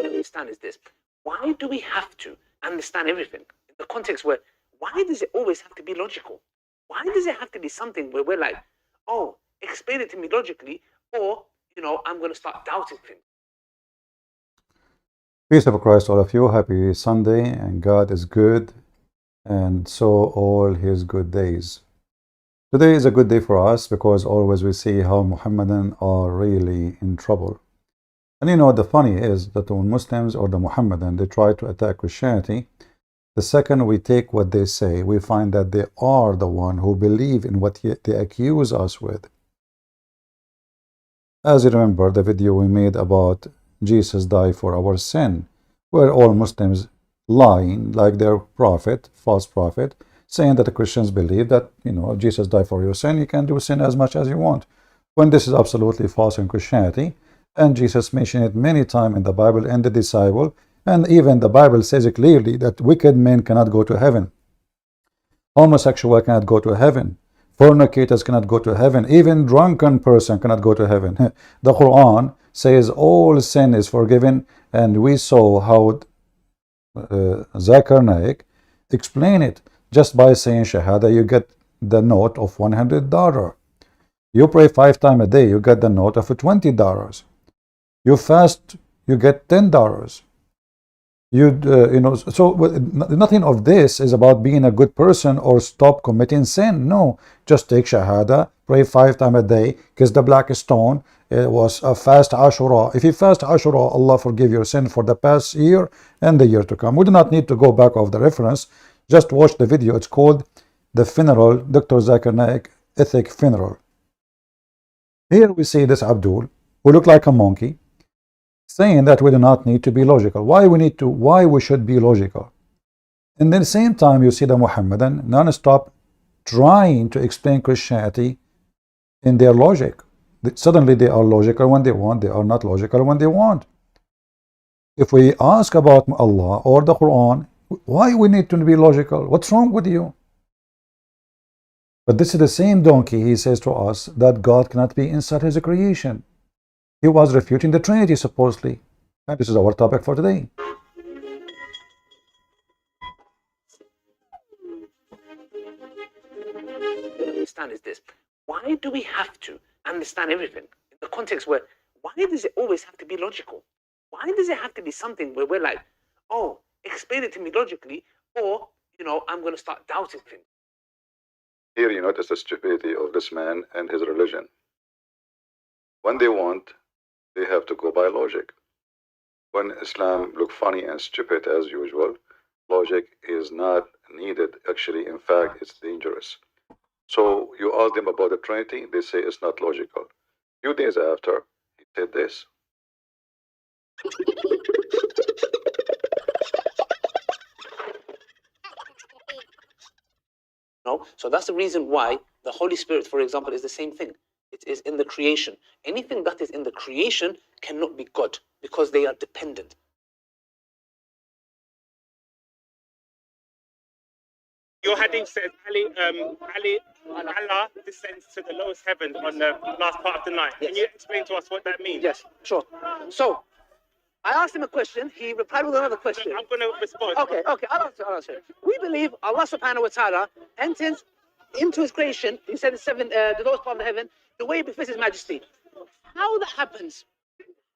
Understand is this: why do we have to understand everything in the context where? Why does it always have to be logical? Why does it have to be something where we're like, oh, explain it to me logically, or I'm going to start doubting things? Peace of Christ, all of you. Happy Sunday, and God is good, and so all His good days. Today is a good day for us because always we see how Muhammadan are really in trouble. And the funny is that when Muslims or the Muhammadan, they try to attack Christianity, the second we take what they say, we find that they are the one who believe in what they accuse us with. As you remember the video we made about Jesus died for our sin, where all Muslims lying like their prophet, false prophet, saying that the Christians believe that, Jesus died for your sin, you can do sin as much as you want, when this is absolutely false in Christianity. And Jesus mentioned it many times in the Bible and the disciple, and even the Bible says it clearly that wicked men cannot go to heaven, homosexual cannot go to heaven, fornicators cannot go to heaven, even drunken person cannot go to heaven. The Quran says all sin is forgiven, and we saw how Zakir Naik explained it. Just by saying Shahada, you get the note of $100. You pray 5 times a day, you get the note of $20. You fast, you get $10. So nothing of this is about being a good person or stop committing sin. No, just take Shahada, pray 5 times a day, kiss the black stone. It was a fast Ashura. If you fast Ashura, Allah forgive your sin for the past year and the year to come. We do not need to go back of the reference. Just watch the video. It's called The Funeral, Dr. Zakir Naik, Ethic Funeral. Here we see this Abdul, who looked like a monkey, saying that we do not need to be logical. Why we should be logical? And then at the same time, you see the Muhammadan non-stop trying to explain Christianity in their logic. Suddenly they are logical when they want, they are not logical when they want. If we ask about Allah or the Quran, why we need to be logical? What's wrong with you? But this is the same donkey, he says to us that God cannot be inside his creation. He was refuting the Trinity, supposedly. And this is our topic for today. Understand is this: why do we have to understand everything in the context where? Why does it always have to be logical? Why does it have to be something where we're like, oh, explain it to me logically, or I'm going to start doubting things? Here you notice the stupidity of this man and his religion. When they want, they have to go by logic. When Islam look funny and stupid as usual, logic is not needed. Actually, in fact, it's dangerous. So you ask them about the Trinity, they say it's not logical. Few days after, he said this. So that's the reason why the Holy Spirit, for example, is the same thing. It is in the creation. Anything that is in the creation cannot be God because they are dependent. Your hadith says Allah descends to the lowest heaven on the last part of the night. Yes. Can you explain to us what that means? Yes, sure. So I asked him a question. He replied with another question. I'm going to respond. Okay, I'll answer. We believe Allah subhanahu wa ta'ala enters into his creation. He said the lowest part of the heaven, the way it befits his majesty. How that happens?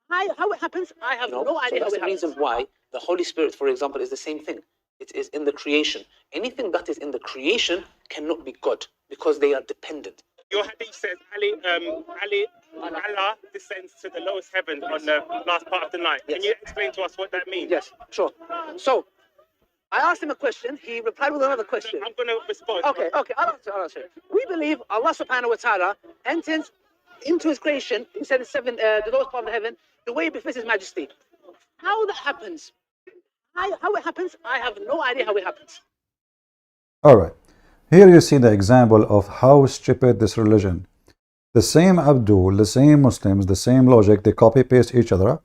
How it happens? I have no idea. So that's the reason why the Holy Spirit, for example, is the same thing. It is in the creation. Anything that is in the creation cannot be God because they are dependent. Your hadith says Allah descends to the lowest heaven on the last part of the night. Yes. Can you explain to us what that means? Yes, sure. So I asked him a question. He replied with another question. I'm going to respond. Okay, I'll answer. We believe Allah subhanahu wa ta'ala enters into his creation. He said the lowest part of the heaven, the way it befits his majesty. How that happens? How it happens? I have no idea how it happens. All right. Here you see the example of how stupid this religion. The same Abdul, the same Muslims, the same logic, they copy paste each other.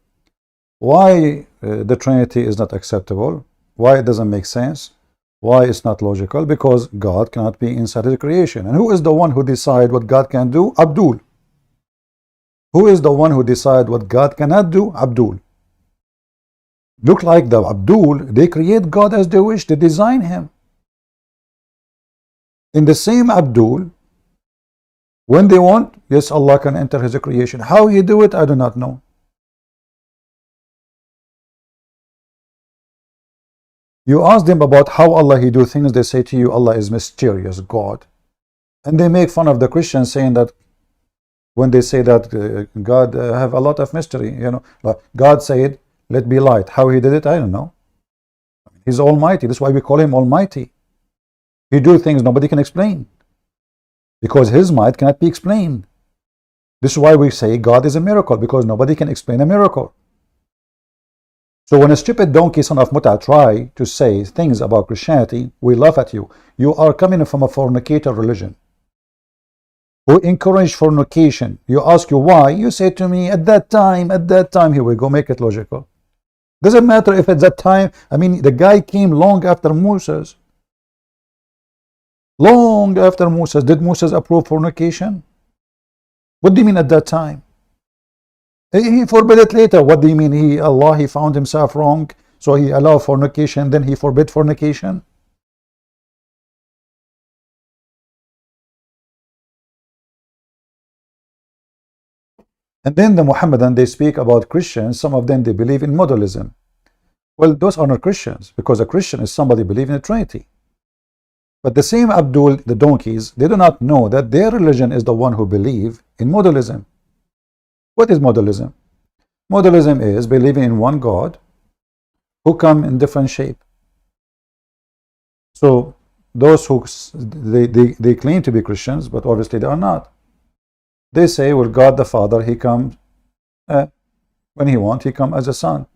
why the Trinity is not acceptable, why it doesn't make sense, why it's not logical. Because God cannot be inside His creation. And who is the one who decide what God can do? Abdul. Who is the one who decide what God cannot do? Abdul. Look like the Abdul, they create God as they wish, they design him. In the same Abdul, when they want, yes, Allah can enter His creation. How He do it, I do not know. You ask them about how Allah He do things, they say to you, Allah is mysterious God. And they make fun of the Christians, saying that when they say that God have a lot of mystery, you know, like God said, let be light. How He did it, I don't know. He's almighty. That's why we call Him almighty. He do things nobody can explain, because His might cannot be explained. This is why we say God is a miracle, because nobody can explain a miracle. So when a stupid donkey son of Muta try to say things about Christianity, we laugh at you. You are coming from a fornicator religion who encourage fornication. You ask you why, you say to me, at that time, here we go, make it logical. Doesn't matter if at that time, I mean, the guy came long after Moses. Long after Moses. Did Moses approve fornication? What do you mean at that time? He forbid it later. What do you mean? Allah, He found Himself wrong, so He allowed fornication, then He forbid fornication? And then the Muhammadan, they speak about Christians. Some of them, they believe in modalism. Well, those are not Christians, because a Christian is somebody believing in the Trinity. But the same Abdul, the donkeys, they do not know that their religion is the one who believe in modalism. What is modalism? Modalism is believing in one God who come in different shape. So those who they claim to be Christians, but obviously they are not. They say, well, God the Father, He comes when He wants, He comes as a son.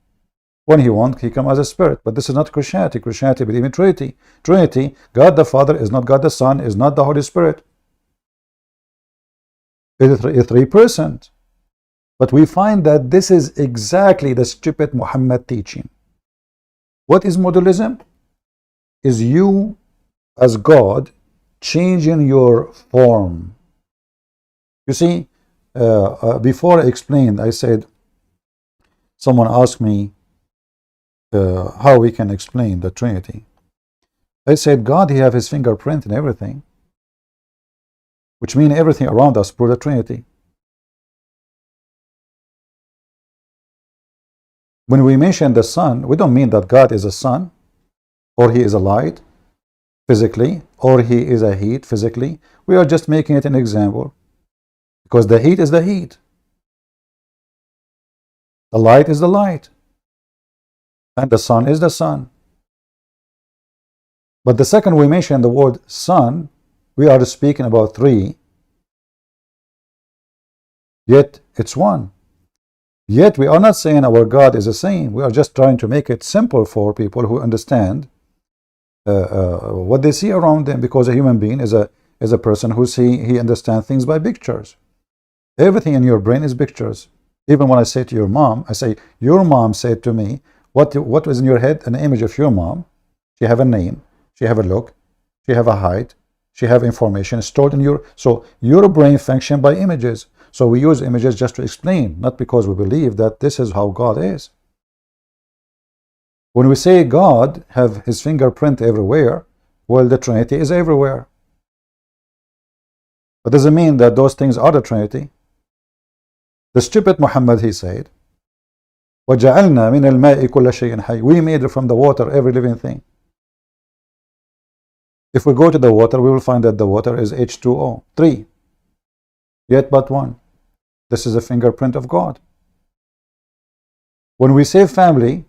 When He wants, He comes as a spirit. But this is not Christianity. Christianity believes in Trinity. Trinity, God the Father is not God the Son, is not the Holy Spirit. It is three persons. But we find that this is exactly the stupid Muhammad teaching. What is modalism? Is you as God changing your form. You see, before I explained, I said, someone asked me how we can explain the Trinity. I said, God, He have His fingerprint in everything, which means everything around us proves the Trinity. When we mention the sun, we don't mean that God is a sun, or He is a light physically, or He is a heat physically. We are just making it an example, because the heat is the heat, the light is the light, and the sun is the sun. But the second we mention the word sun, we are speaking about three, yet it's one. Yet we are not saying our God is the same. We are just trying to make it simple for people who understand what they see around them, because a human being is a person who he understands things by pictures. Everything in your brain is pictures. Even when I say to your mom, I say, your mom said to me, what was in your head? An image of your mom. She have a name, she have a look, she have a height, she have information stored in your, so your brain function by images. So we use images just to explain, not because we believe that this is how God is. When we say God have His fingerprint everywhere, well, the Trinity is everywhere. But does it mean that those things are the Trinity? The stupid Muhammad, he said, وَجَعَلْنَا مِنَ الْمَاءِ كُلَّ شَيْءٍ حَيٍّ. We made from the water every living thing. If we go to the water, we will find that the water is H2O, 3. Yet but one. This is a fingerprint of God. When we say family,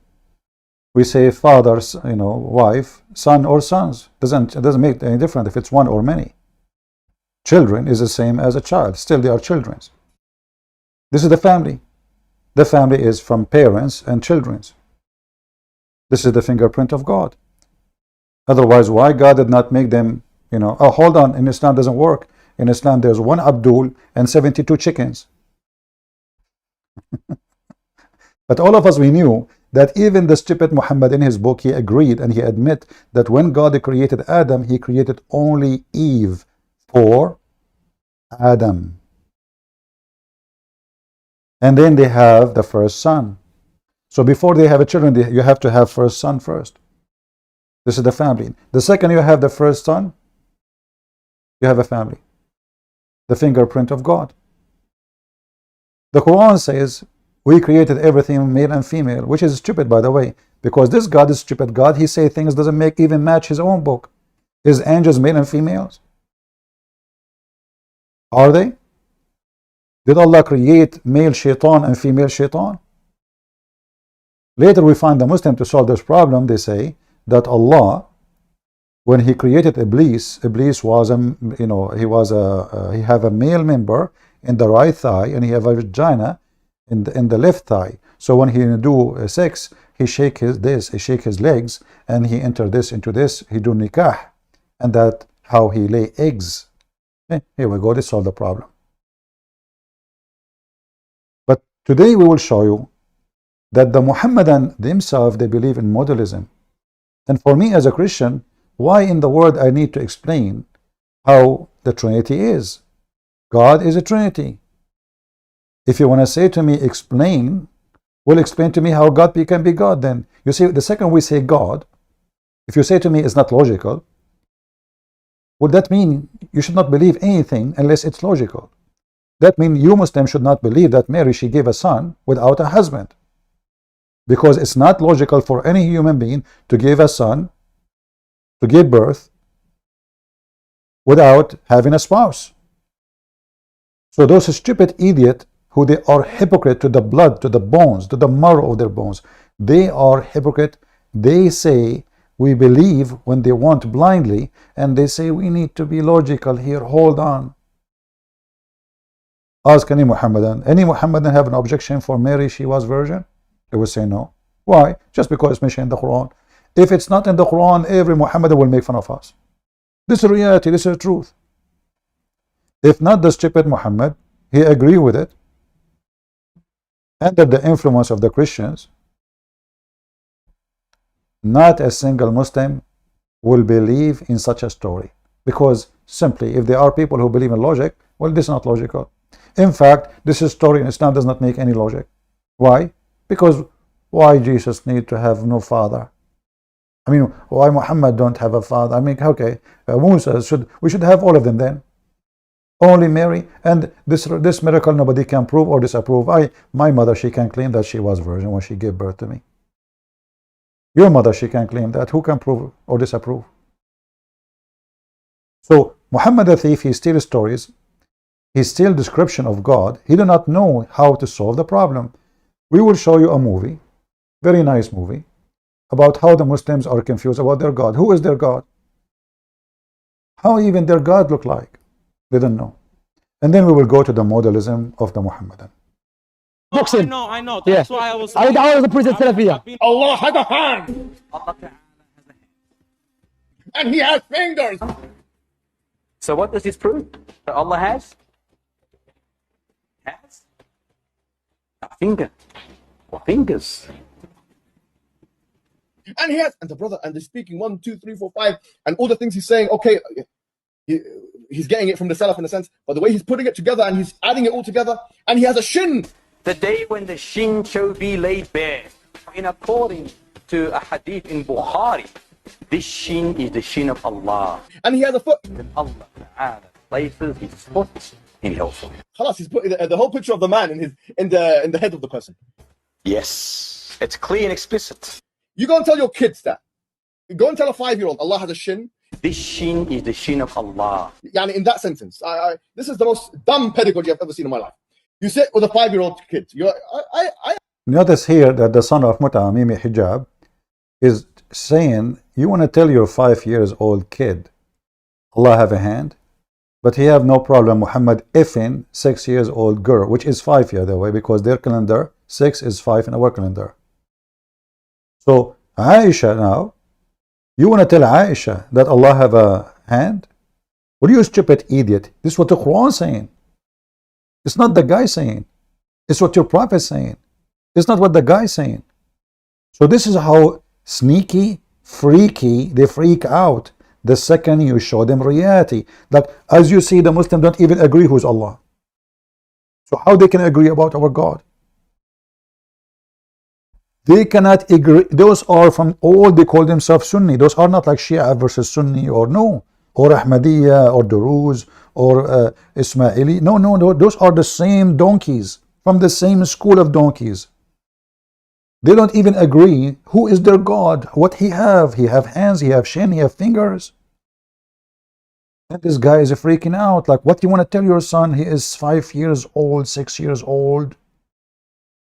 we say father, wife, son or sons. It doesn't make any difference if it's one or many. Children is the same as a child. Still, they are children. This is the family. The family is from parents and children. This is the fingerprint of God. Otherwise, why God did not make them, oh, hold on, in Islam doesn't work. In Islam, there's one Abdul and 72 chickens. But all of us, we knew that even the stupid Muhammad in his book, he agreed and he admit that when God created Adam, he created only Eve for Adam. And then they have the first son. So before they have a children, you have to have first son first. This is the family. The second you have the first son, you have a family. The fingerprint of God. The Quran says we created everything male and female, which is stupid, by the way, because this God is stupid God. He say things doesn't even match his own book. Is angels male and females? Are they? Did Allah create male shaitan and female shaitan? Later we find the Muslim to solve this problem. They say that Allah, when he created Iblis was he have a male member in the right thigh and he have a vagina in the left thigh. So when he do sex, he shake his legs and he enter this into this. He do nikah, and that how he lay eggs. Here we go. This solve the problem. But today we will show you that the Muhammadan themselves, they believe in modalism. And for me as a Christian, why in the world I need to explain how the Trinity is? God is a Trinity. If you want to say to me, explain, well, explain to me how God can be God then. You see, the second we say God, if you say to me it's not logical, would that mean you should not believe anything unless it's logical? That means you Muslims should not believe that Mary, she gave a son without a husband. Because it's not logical for any human being to give a son, to give birth, without having a spouse. So those stupid idiots who they are hypocrite to the blood, to the bones, to the marrow of their bones, they are hypocrite. They say we believe when they want blindly, and they say we need to be logical here. Hold on. Ask any Muhammadan. Any Muhammadan have an objection for Mary, she was virgin? They will say no. Why? Just because it's mentioned in the Quran. If it's not in the Quran, every Muhammadan will make fun of us. This is reality, this is truth. If not the stupid Muhammad, he agree with it. Under the influence of the Christians, not a single Muslim will believe in such a story. Because simply, if there are people who believe in logic, well, this is not logical. In fact, this story in Islam does not make any logic. Why? Because why Jesus need to have no father? I mean, why Muhammad don't have a father? I mean, okay, Musa we should have all of them then. Only Mary, and this miracle nobody can prove or disapprove. My mother, she can claim that she was virgin when she gave birth to me. Your mother, she can claim that. Who can prove or disapprove? So Muhammad the thief, he steals stories. He steals description of God. He do not know how to solve the problem. We will show you a movie, very nice movie, about how the Muslims are confused about their God. Who is their God? How even their God look like? They don't know. And then we will go to the modalism of the Muhammadan. Boxing. I know. That's why I was. I was the president Salafiyah. Allah has a hand. And he has fingers. So what does this prove? That Allah has a finger or fingers. And he has, and the brother, and they're speaking 1, 2, 3, 4, 5, and all the things he's saying, okay, he's getting it from the Salaf in a sense, but the way he's putting it together and he's adding it all together, and he has a shin. The day when the shin shall be laid bare, in according to a hadith in Bukhari, this shin is the shin of Allah. And he has a foot. And Allah Ta'ala places his foot in hellfire. Khalas, he's putting the whole picture of the man in the head of the person. Yes, it's clear and explicit. You go and tell your kids that. Go and tell a 5-year-old Allah has a shin. This shin is the shin of Allah. Yani in that sentence, this is the most dumb pedagogy I've ever seen in my life. You sit with a 5-year-old kid. Notice here that the son of Mimi Hijab is saying, you want to tell your 5-year-old kid Allah have a hand, but he have no problem Muhammad effing 6-year-old girl, which is 5 years the way, because their calendar 6 is 5 in our calendar. So Aisha now, you want to tell Aisha that Allah have a hand? Well, you stupid idiot. This is what the Quran is saying. It's not the guy saying. It's what your prophet is saying. It's not what the guy's saying. So this is how sneaky, freaky, they freak out the second you show them reality. Like, as you see, the Muslims don't even agree who's Allah. So how they can agree about our God? They cannot agree. Those are from all, they call themselves Sunni. Those are not like Shia versus Sunni, or no, or Ahmadiyya or Duruz or Ismaili. No, no, no. Those are the same donkeys from the same school of donkeys. They don't even agree who is their God, what he have. He have hands, he have shin, he have fingers. And this guy is freaking out. Like, what do you want to tell your son? He is 5 years old, 6 years old.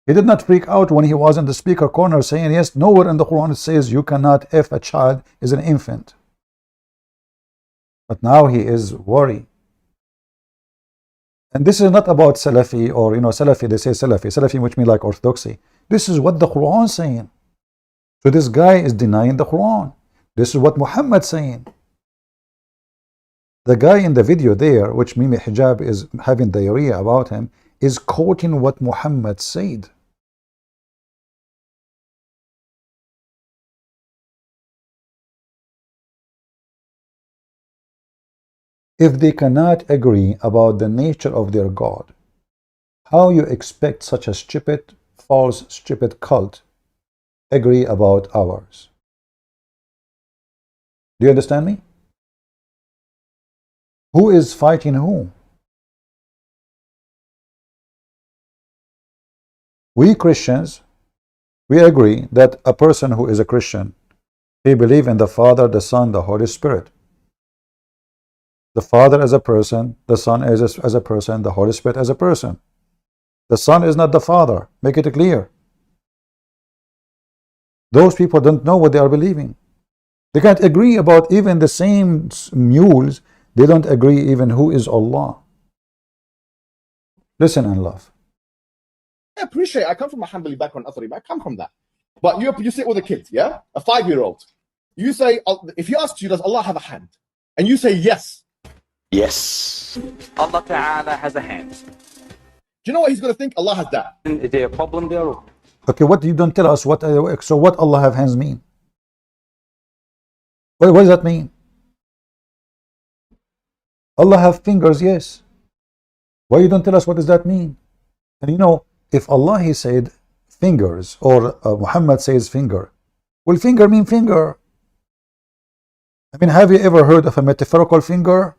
He did not freak out when he was in the speaker corner saying, yes, nowhere in the Quran it says you cannot if a child is an infant. But now he is worried. And this is not about Salafi, or, Salafi, they say Salafi, which means like orthodoxy. This is what the Quran is saying. So this guy is denying the Quran. This is what Muhammad is saying. The guy in the video there, which Mimi Hijab is having diarrhea about him, is quoting what Muhammad said. If they cannot agree about the nature of their God, how you expect such a stupid, false, stupid cult agree about ours? Do you understand me? Who is fighting who? We Christians, we agree that a person who is a Christian, he believes in the Father, the Son, the Holy Spirit. The Father as a person, the Son as a person, the Holy Spirit as a person. The Son is not the Father. Make it clear. Those people don't know what they are believing. They can't agree about even the same mules. They don't agree even who is Allah. Listen and love. I appreciate. I come from a Hanbali background, Athari, but I come from that. But you sit with a kid, yeah, a 5-year-old. You say, if he asks you, does Allah have a hand? And you say yes. Yes. Allah Ta'ala has a hand. Do you know what he's going to think? Allah has that. Is there a problem there? Okay, what you don't tell us what? So what Allah have hands mean? What does that mean? Allah have fingers, yes. Why you don't tell us what does that mean? And if Allah he said fingers, or Muhammad says finger, will finger mean finger? I mean, have you ever heard of a metaphorical finger?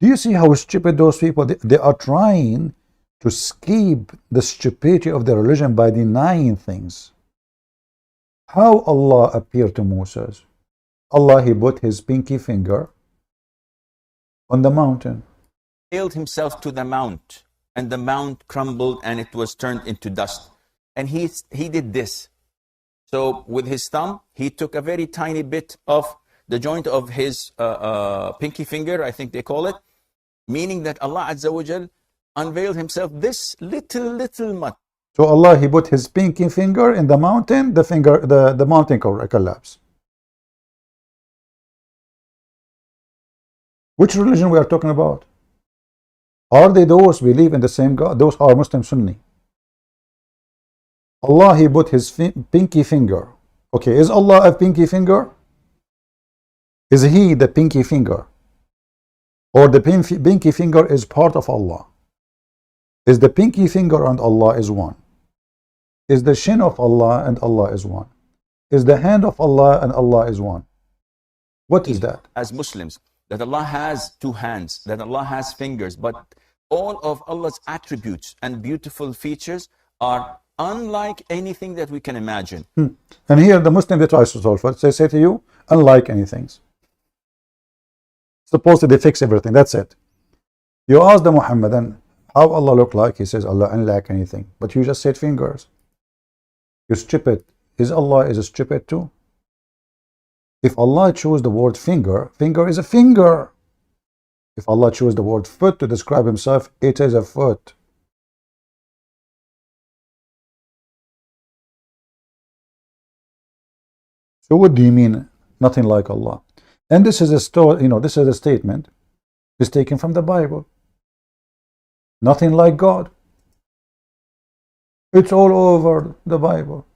Do you see how stupid those people, they are trying to escape the stupidity of their religion by denying things. How Allah appeared to Moses? Allah, he put his pinky finger on the mountain. Nailed himself to the mount, and the mount crumbled and it was turned into dust. And he did this. So with his thumb, he took a very tiny bit of the joint of his pinky finger, I think they call it, meaning that Allah Azza wa Jal unveiled himself this little much. So Allah, he put his pinky finger in the mountain, the mountain collapsed. Which religion we are talking about? Are they those who believe in the same God? Those are Muslim Sunni. Allah, he put his pinky finger. Okay, is Allah a pinky finger? Is he the pinky finger? Or the pinky finger is part of Allah? Is the pinky finger and Allah is one? Is the shin of Allah and Allah is one? Is the hand of Allah and Allah is one? What is that? As Muslims, that Allah has two hands, that Allah has fingers, but all of Allah's attributes and beautiful features are unlike anything that we can imagine. And here the Muslim, they try to solve it. They say to you, unlike anything. Supposedly they fix everything, that's it. You ask the Muhammadan, how Allah look like? He says, Allah unlike anything. But you just said fingers. You're stupid. Is Allah is stupid too? If Allah chose the word finger, finger is a finger. If Allah chose the word foot to describe himself, it is a foot. So what do you mean nothing like Allah? And this is a story, this is a statement. is taken from the Bible. Nothing like God. It's all over the Bible.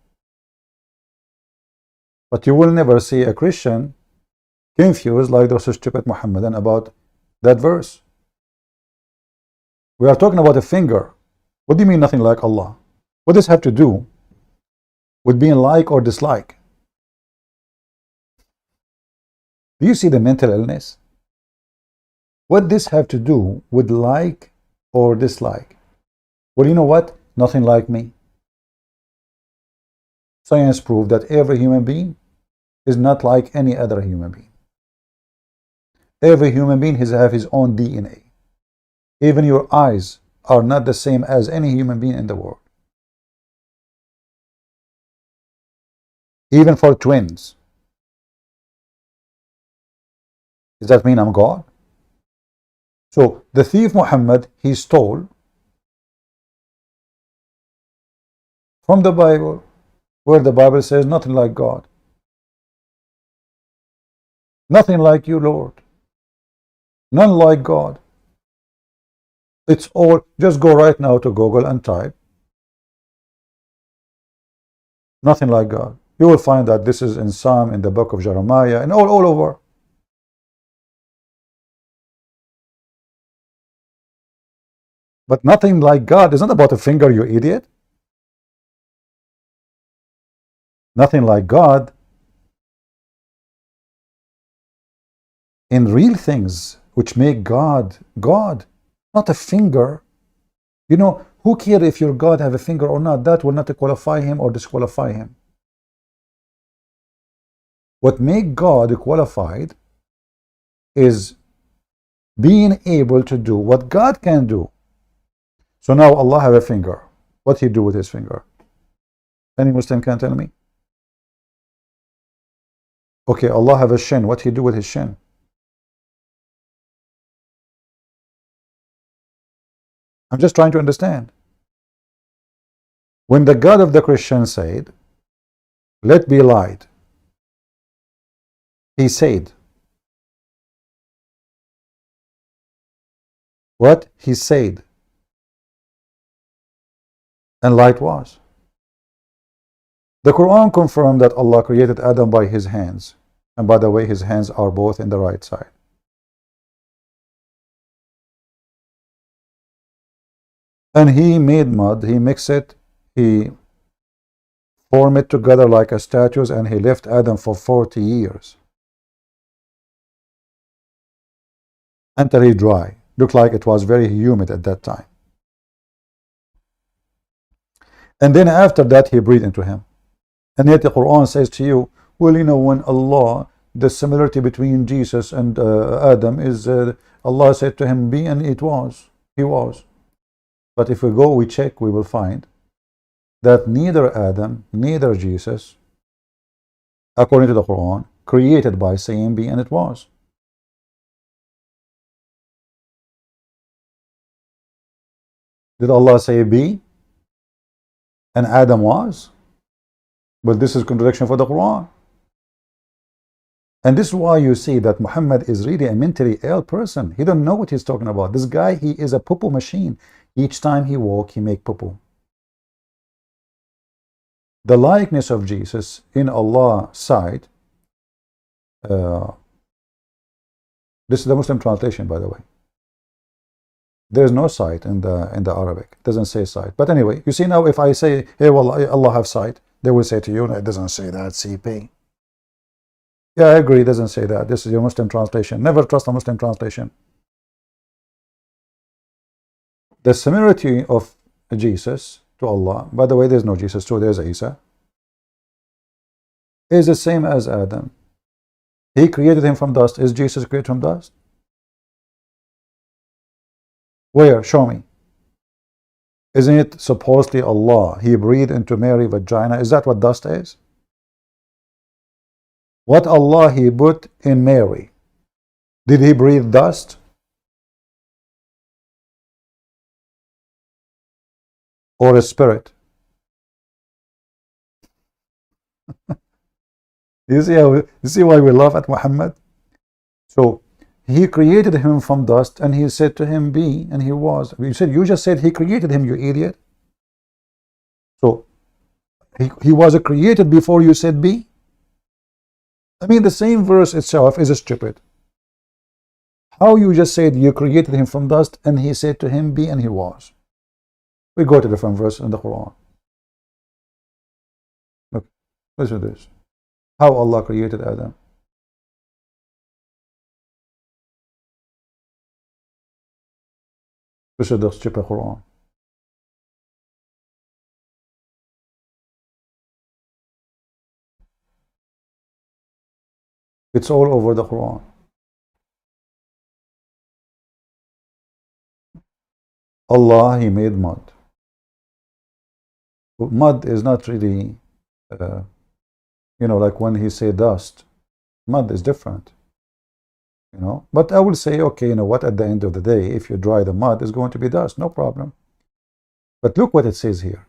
But you will never see a Christian confused like those stupid Mohammedan about that verse. We are talking about a finger. What do you mean nothing like Allah? What does this have to do with being like or dislike? Do you see the mental illness? What does this have to do with like or dislike? Well, you know what? Nothing like me. Science proved that every human being is not like any other human being. Every human being has his own DNA. Even your eyes are not the same as any human being in the world. Even for twins. Does that mean I'm God? So the thief Muhammad, he stole from the Bible, where the Bible says nothing like God. Nothing like you, Lord. None like God. It's all, just go right now to Google and type nothing like God. You will find that this is in Psalm, in the book of Jeremiah, and all over. But nothing like God is not about a finger, you idiot. Nothing like God in real things which make God God, not a finger. You know, who cares if your God have a finger or not? That will not qualify him or disqualify him. What make God qualified is being able to do what God can do. So now Allah have a finger. What he do with his finger? Any Muslim can tell me? Okay, Allah have a shin. What he do with his shin? I'm just trying to understand. When the God of the Christians said, let be light, he said, what he said, and light was. The Quran confirmed that Allah created Adam by his hands, and by the way, his hands are both in the right side. And he made mud, he mixed it, he formed it together like a statues, and he left Adam for 40 years until he dry. Looked like it was very humid at that time. And then after that he breathed into him. And yet the Quran says to you, well, you know, when Allah, the similarity between Jesus and Adam is, Allah said to him, be, and it was. He was. But if we go, we check, we will find that neither Adam, neither Jesus, according to the Quran, created by saying be, and it was. Did Allah say be, and Adam was? But this is contradiction for the Quran. And this is why you see that Muhammad is really a mentally ill person. He don't know what he's talking about. This guy, he is a poo-poo machine. Each time he walk, he make poo-poo. The likeness of Jesus in Allah's sight. This is the Muslim translation, by the way. There is no sight in the Arabic. It doesn't say sight. But anyway, you see now, if I say, hey, well, Allah have sight, they will say to you, no, it doesn't say that, CP. Yeah, I agree, it doesn't say that. This is your Muslim translation. Never trust a Muslim translation. The similarity of Jesus to Allah, by the way, there's no Jesus too, there's Isa, is the same as Adam. He created him from dust. Is Jesus created from dust? Where? Show me. Isn't it supposedly Allah? He breathed into Mary's vagina. Is that what dust is? What Allah he put in Mary? Did he breathe dust? Or a spirit? You see why we laugh at Muhammad? So He created him from dust, and he said to him, be, and he was. You just said he created him, you idiot. So he was created before you said be. I mean, the same verse itself is stupid. How you just said you created him from dust, and he said to him, be, and he was. We go to different verse in the Quran. Look, listen to this. How Allah created Adam. This is the stupid Quran. It's all over the Quran. Allah, He made mud. Mud is not really, like when He say dust, mud is different. But I will say, okay, what, at the end of the day, if you dry the mud, it's going to be dust, no problem. But look what it says here.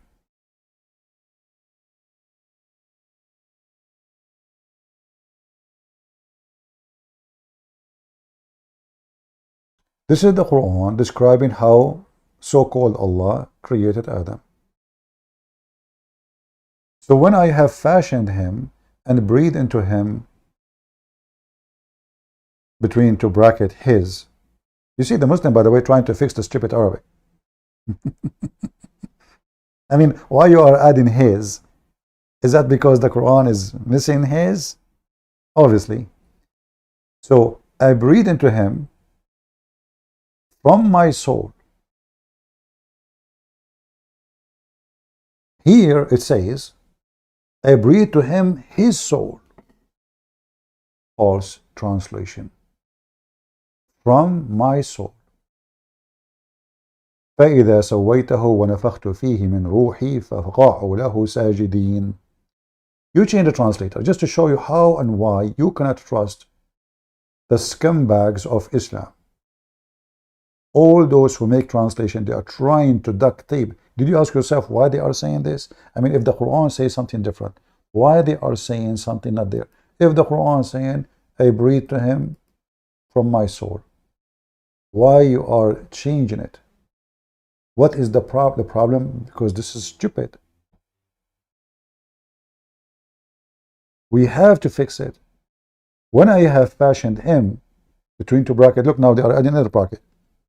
This is the Quran describing how so-called Allah created Adam. So when I have fashioned him and breathed into him between two bracket his. You see the Muslim, by the way, trying to fix the stupid Arabic. I mean, why you are adding his? Is that because the Quran is missing his? Obviously. So I breathe into him from my soul. Here it says, I breathe to him his soul. False translation. From my soul. فإذا سويته ونفخت فيه من روحي فقعوا له ساجدين. You change the translator just to show you how and why you cannot trust the scumbags of Islam. All those who make translation, they are trying to duct tape. Did you ask yourself why they are saying this? I mean, if the Quran says something different, why they are saying something not there? If the Quran is saying, I breathe to him from my soul, why you are changing it? What is the problem? Because this is stupid. We have to fix it. When I have fashioned him between two brackets, look, now they are adding another bracket.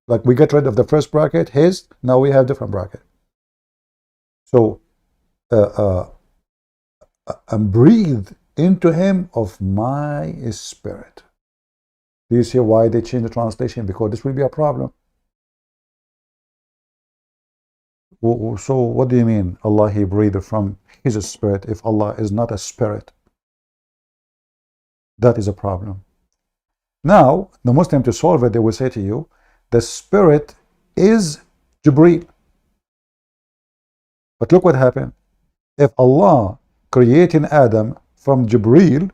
Like we get rid of the first bracket, his, now we have different bracket. So, and breathe into him of my spirit. Do you see why they change the translation? Because this will be a problem. So what do you mean Allah He breathed from His spirit if Allah is not a spirit? That is a problem. Now the Muslim, to solve it, they will say to you, the spirit is Jibreel. But look what happened. If Allah creating Adam from Jibreel,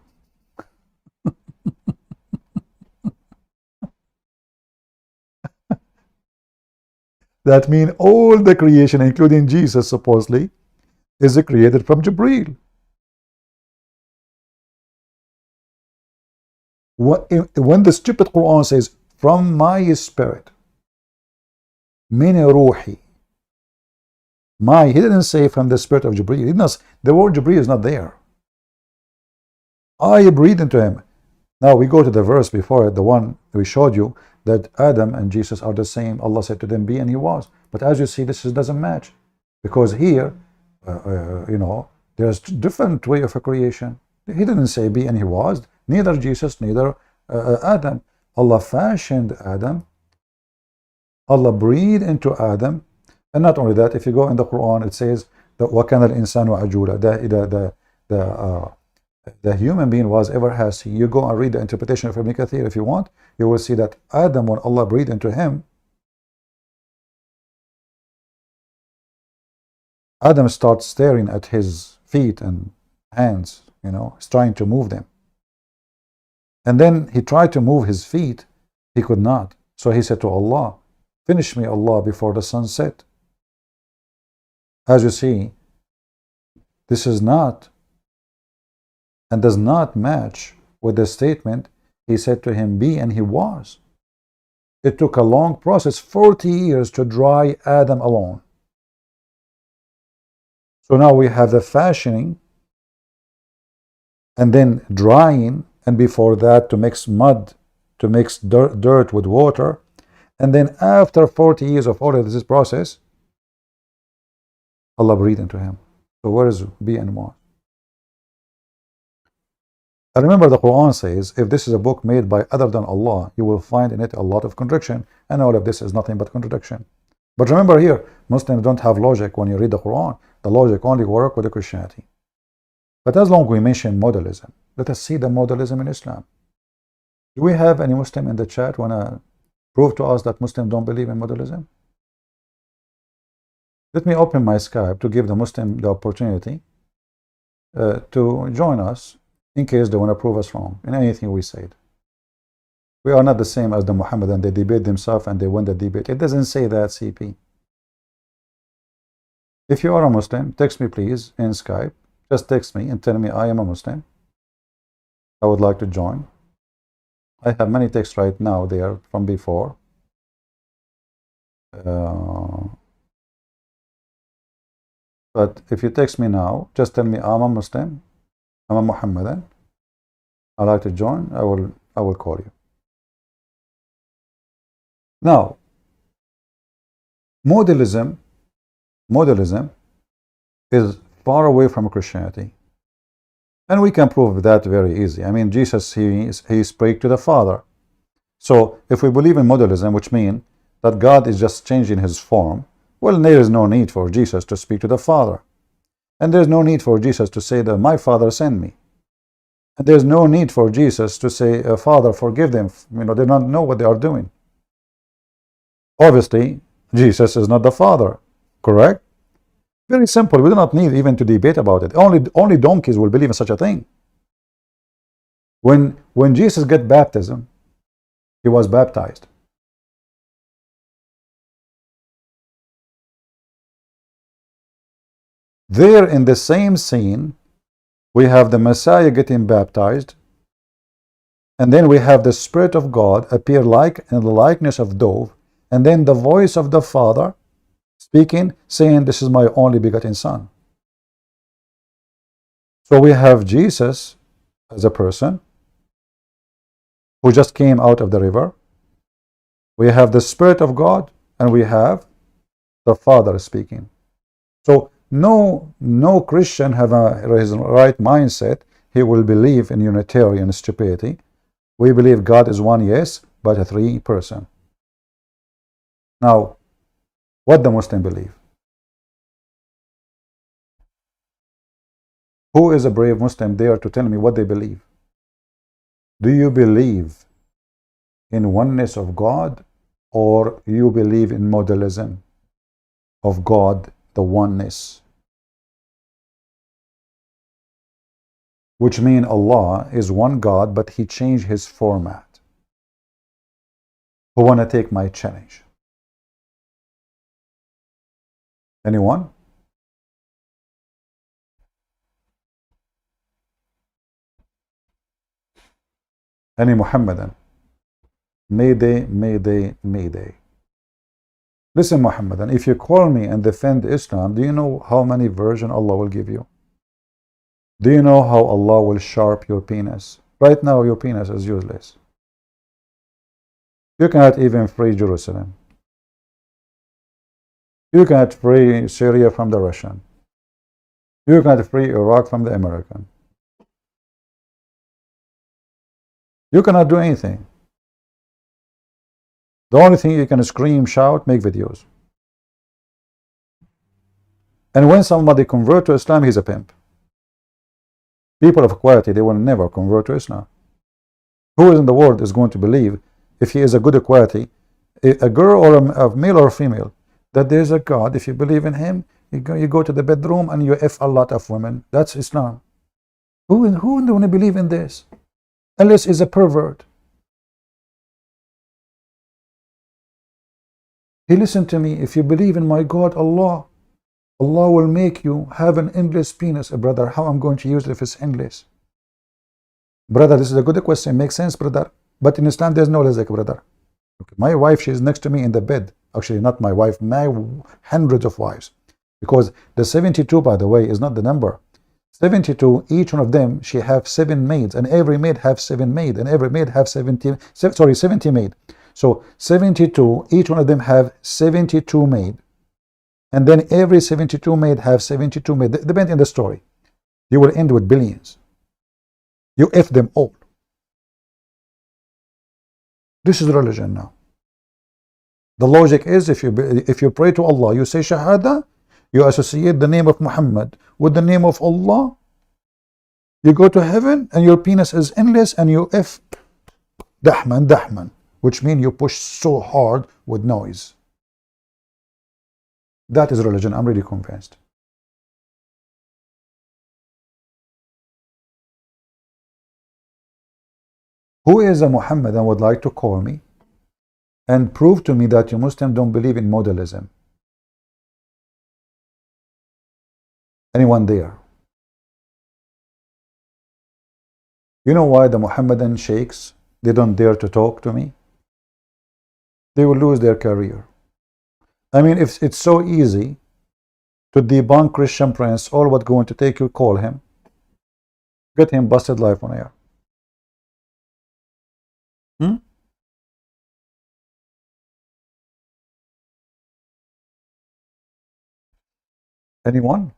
that means all the creation, including Jesus, supposedly, is created from Jibreel. When the stupid Quran says, from my spirit, min ruhi, he didn't say from the spirit of Jibreel. The word Jibreel is not there. I breathe into him. Now we go to the verse before it, the one we showed you, that Adam and Jesus are the same. Allah said to them, be, and he was. But as you see, this doesn't match. Because here, there's different way of a creation. He didn't say be, and he was. Neither Jesus, neither Adam. Allah fashioned Adam. Allah breathed into Adam. And not only that, if you go in the Quran, it says that وَكَانَ الْإِنسَانُ عَجُولًا. The human being was ever hasty. You go and read the interpretation of Ibn Kathir if you want. You will see that Adam, when Allah breathed into him, Adam starts staring at his feet and hands, he's trying to move them. And then he tried to move his feet, he could not. So he said to Allah, finish me, Allah, before the sun set. As you see, this is not and does not match with the statement, he said to him, be, and he was. It took a long process, 40 years to dry Adam alone. So now we have the fashioning, and then drying, and before that to mix mud, to mix dirt with water, and then after 40 years of all of this process, Allah breathed into him. So where is B and Y? I remember the Quran says, if this is a book made by other than Allah, you will find in it a lot of contradiction, and all of this is nothing but contradiction. But remember here, Muslims don't have logic when you read the Quran. The logic only works with the Christianity. But as long as we mention modalism, let us see the modalism in Islam. Do we have any Muslim in the chat want to prove to us that Muslims don't believe in modalism? Let me open my Skype to give the Muslim the opportunity to join us in case they want to prove us wrong in anything we said. We are not the same as the Mohammedan. They debate themselves and they win the debate. It doesn't say that, CP. If you are a Muslim, text me please in Skype. Just text me and tell me I am a Muslim. I would like to join. I have many texts right now there from before. But if you text me now, just tell me I'm a Muslim, I'm a Mohammedan, I'd like to join, I will call you. Now, modalism is far away from Christianity. And we can prove that very easy. I mean, Jesus, he spoke to the Father. So if we believe in modalism, which means that God is just changing his form, well, there is no need for Jesus to speak to the Father. And there's no need for Jesus to say that my Father sent me. And there's no need for Jesus to say, Father, forgive them. They don't know what they are doing. Obviously, Jesus is not the Father, correct? Very simple. We do not need even to debate about it. Only donkeys will believe in such a thing. When Jesus got baptism, he was baptized. There in the same scene, we have the Messiah getting baptized, and then we have the Spirit of God appear like in the likeness of dove, and then the voice of the Father speaking, saying, this is my only begotten Son. So we have Jesus as a person who just came out of the river. We have the Spirit of God, and we have the Father speaking. So no Christian have his right mindset. He will believe in Unitarian stupidity. We believe God is one, yes, but a three person. Now, what the Muslim believe? Who is a brave Muslim there to tell me what they believe? Do you believe in oneness of God, or you believe in modalism of God, the oneness? Which means Allah is one God, but he changed his format. Who want to take my challenge? Anyone? Any Muhammadan? Mayday, Mayday, Mayday. Listen, Muhammadan, if you call me and defend Islam, do you know how many versions Allah will give you? Do you know how Allah will sharp your penis? Right now, your penis is useless. You cannot even free Jerusalem. You cannot free Syria from the Russian. You cannot free Iraq from the American. You cannot do anything. The only thing you can scream, shout, make videos. And when somebody converts to Islam, he's a pimp. People of quality, they will never convert to Islam. Who in the world is going to believe, if he is a good quality, a girl or a male or a female, that there is a God? If you believe in him, you go to the bedroom and you F a lot of women. That's Islam. Who don't believe in this? Unless he's a pervert. He listened to me. If you believe in my God, Allah will make you have an endless penis. Brother, how I'm going to use it if it's endless? Brother, this is a good question. Makes sense, brother. But in Islam, there's no rizq, brother. Okay. My wife, she's next to me in the bed. Actually, not my wife, my hundreds of wives. Because the 72, by the way, is not the number. 72, each one of them, she have 7 maids, and every maid have 7 maids, and every maid have 70 maids. So 72, each one of them have 72 maids. And then every 72 maid have 72 maids. Depends on the story. You will end with billions. You F them all. This is religion now. The logic is if you pray to Allah, you say Shahada, you associate the name of Muhammad with the name of Allah, you go to heaven and your penis is endless and you F Dahman, which means you push so hard with noise. That is religion. I'm really convinced. Who is a Muhammad and would like to call me and prove to me that you Muslims don't believe in modalism? Anyone there? You know why the Muhammadan sheikhs, they don't dare to talk to me? They will lose their career. I mean, if it's so easy to debunk Christian Prince, all what's going to take you, call him, get him busted live on air. Anyone?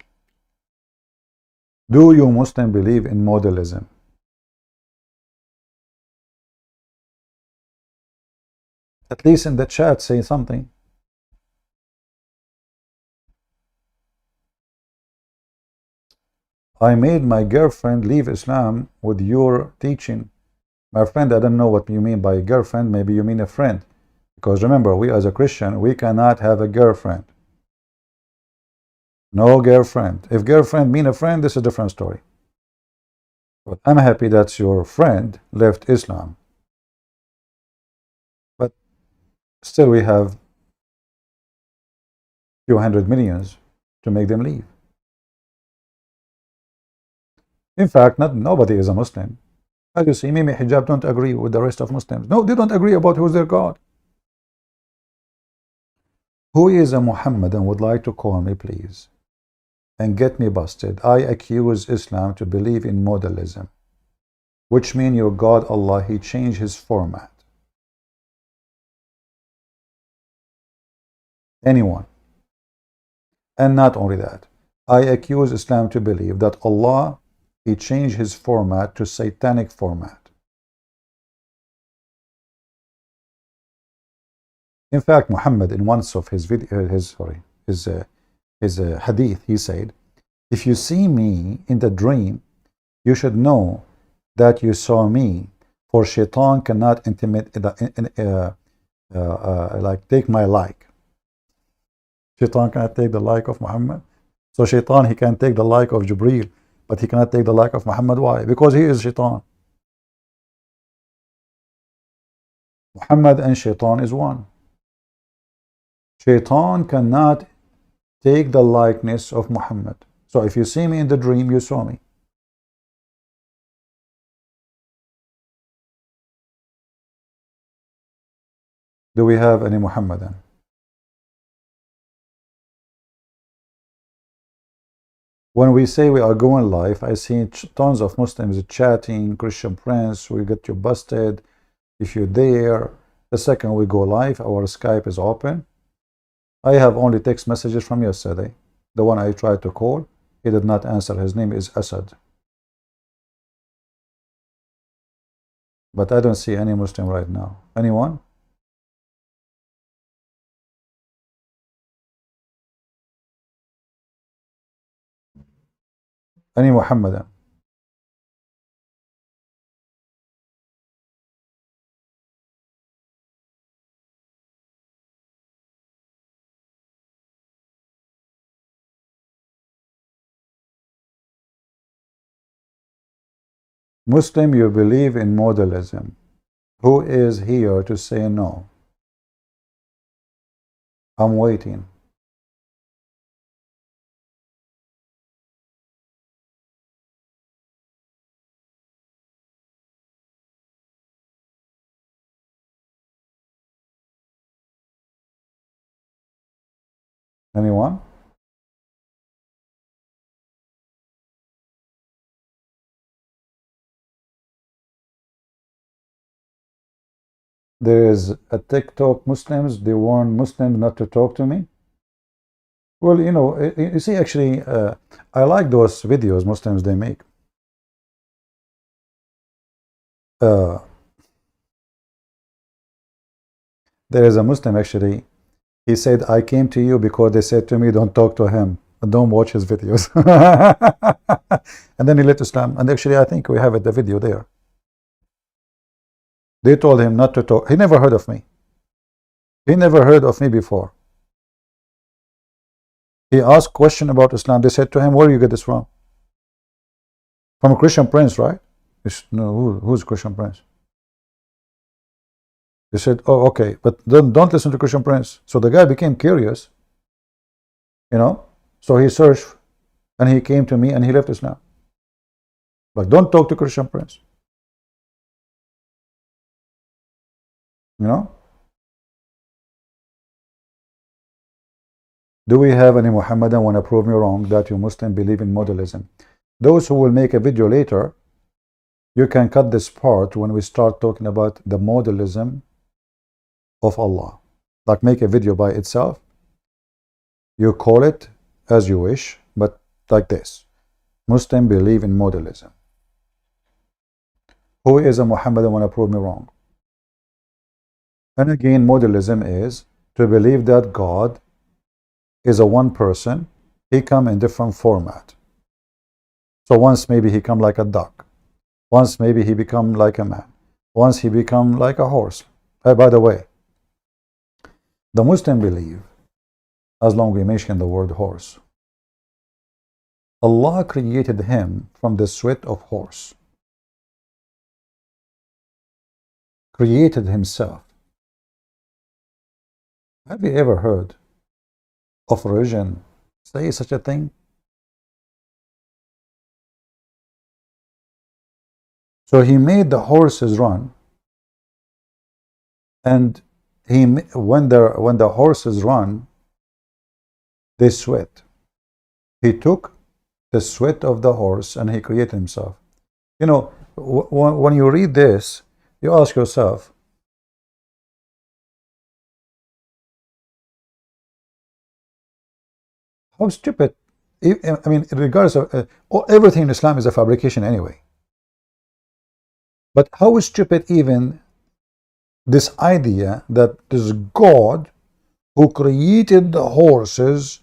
Do you Muslim believe in modalism? At least in the chat say something. I made my girlfriend leave Islam with your teaching. My friend, I don't know what you mean by girlfriend. Maybe you mean a friend. Because remember, we as a Christian, we cannot have a girlfriend. No girlfriend. If girlfriend mean a friend, this is a different story. But I'm happy that your friend left Islam. But still we have few hundred millions to make them leave. In fact, nobody is a Muslim. As you see, Mimi Hijab don't agree with the rest of Muslims. No, they don't agree about who's their God. Who is a Muhammad and would like to call me, please, and get me busted? I accuse Islam to believe in modalism, which means your God Allah, he changed his format. Anyone? And not only that, I accuse Islam to believe that Allah, he changed his format to satanic format. In fact, Muhammad, in one of his hadith, he said, if you see me in the dream, you should know that you saw me, for shaitan cannot take my like. Shaitan cannot take the like of Muhammad. So shaitan, he can take the like of Jibreel, but he cannot take the like of Muhammad. Why? Because he is shaitan. Muhammad and shaitan is one. Shaitan cannot take the likeness of Muhammad. So if you see me in the dream, you saw me. Do we have any Muhammadan? When we say we are going live, I see tons of Muslims chatting, Christian Prince, we get you busted. If you're there, the second we go live, our Skype is open. I have only text messages from yesterday. The one I tried to call, he did not answer. His name is Asad. But I don't see any Muslim right now. Anyone? Any Muhammadan? Muslim, you believe in modalism. Who is here to say no? I'm waiting. Anyone? There is a TikTok Muslims, they warn Muslims not to talk to me. Well, you know, you see, actually, I like those videos Muslims they make. There is a Muslim actually, he said, I came to you because they said to me, don't talk to him, don't watch his videos. And then he left Islam. And actually, I think we have it, the video there. They told him not to talk. He never heard of me. He never heard of me before. He asked question about Islam. They said to him, where do you get this from? From a Christian prince, right? No, who's Christian prince? He said, oh, okay, but don't listen to Christian prince. So the guy became curious, you know. So he searched, and he came to me, and he left Islam. But don't talk to Christian prince. You know. Do we have any Muhammadan want to prove me wrong that you Muslim believe in modalism? Those who will make a video later, you can cut this part when we start talking about the modalism of Allah. Like make a video by itself. You call it as you wish, but like this. Muslim believe in modalism. Who is a Muhammadan want to prove me wrong? And again, modalism is to believe that God is a one person. He come in different format. So once maybe he come like a duck. Once maybe he become like a man. Once he become like a horse. By the way, the Muslim believe, as long as we mention the word horse, Allah created him from the sweat of horse. Created himself. Have you ever heard of religion say such a thing? So he made the horses run, and when the horses run, they sweat. He took the sweat of the horse and he created himself. You know, when you read this, you ask yourself, how stupid. I mean, regardless of everything in Islam is a fabrication anyway. But how stupid even this idea that this God who created the horses,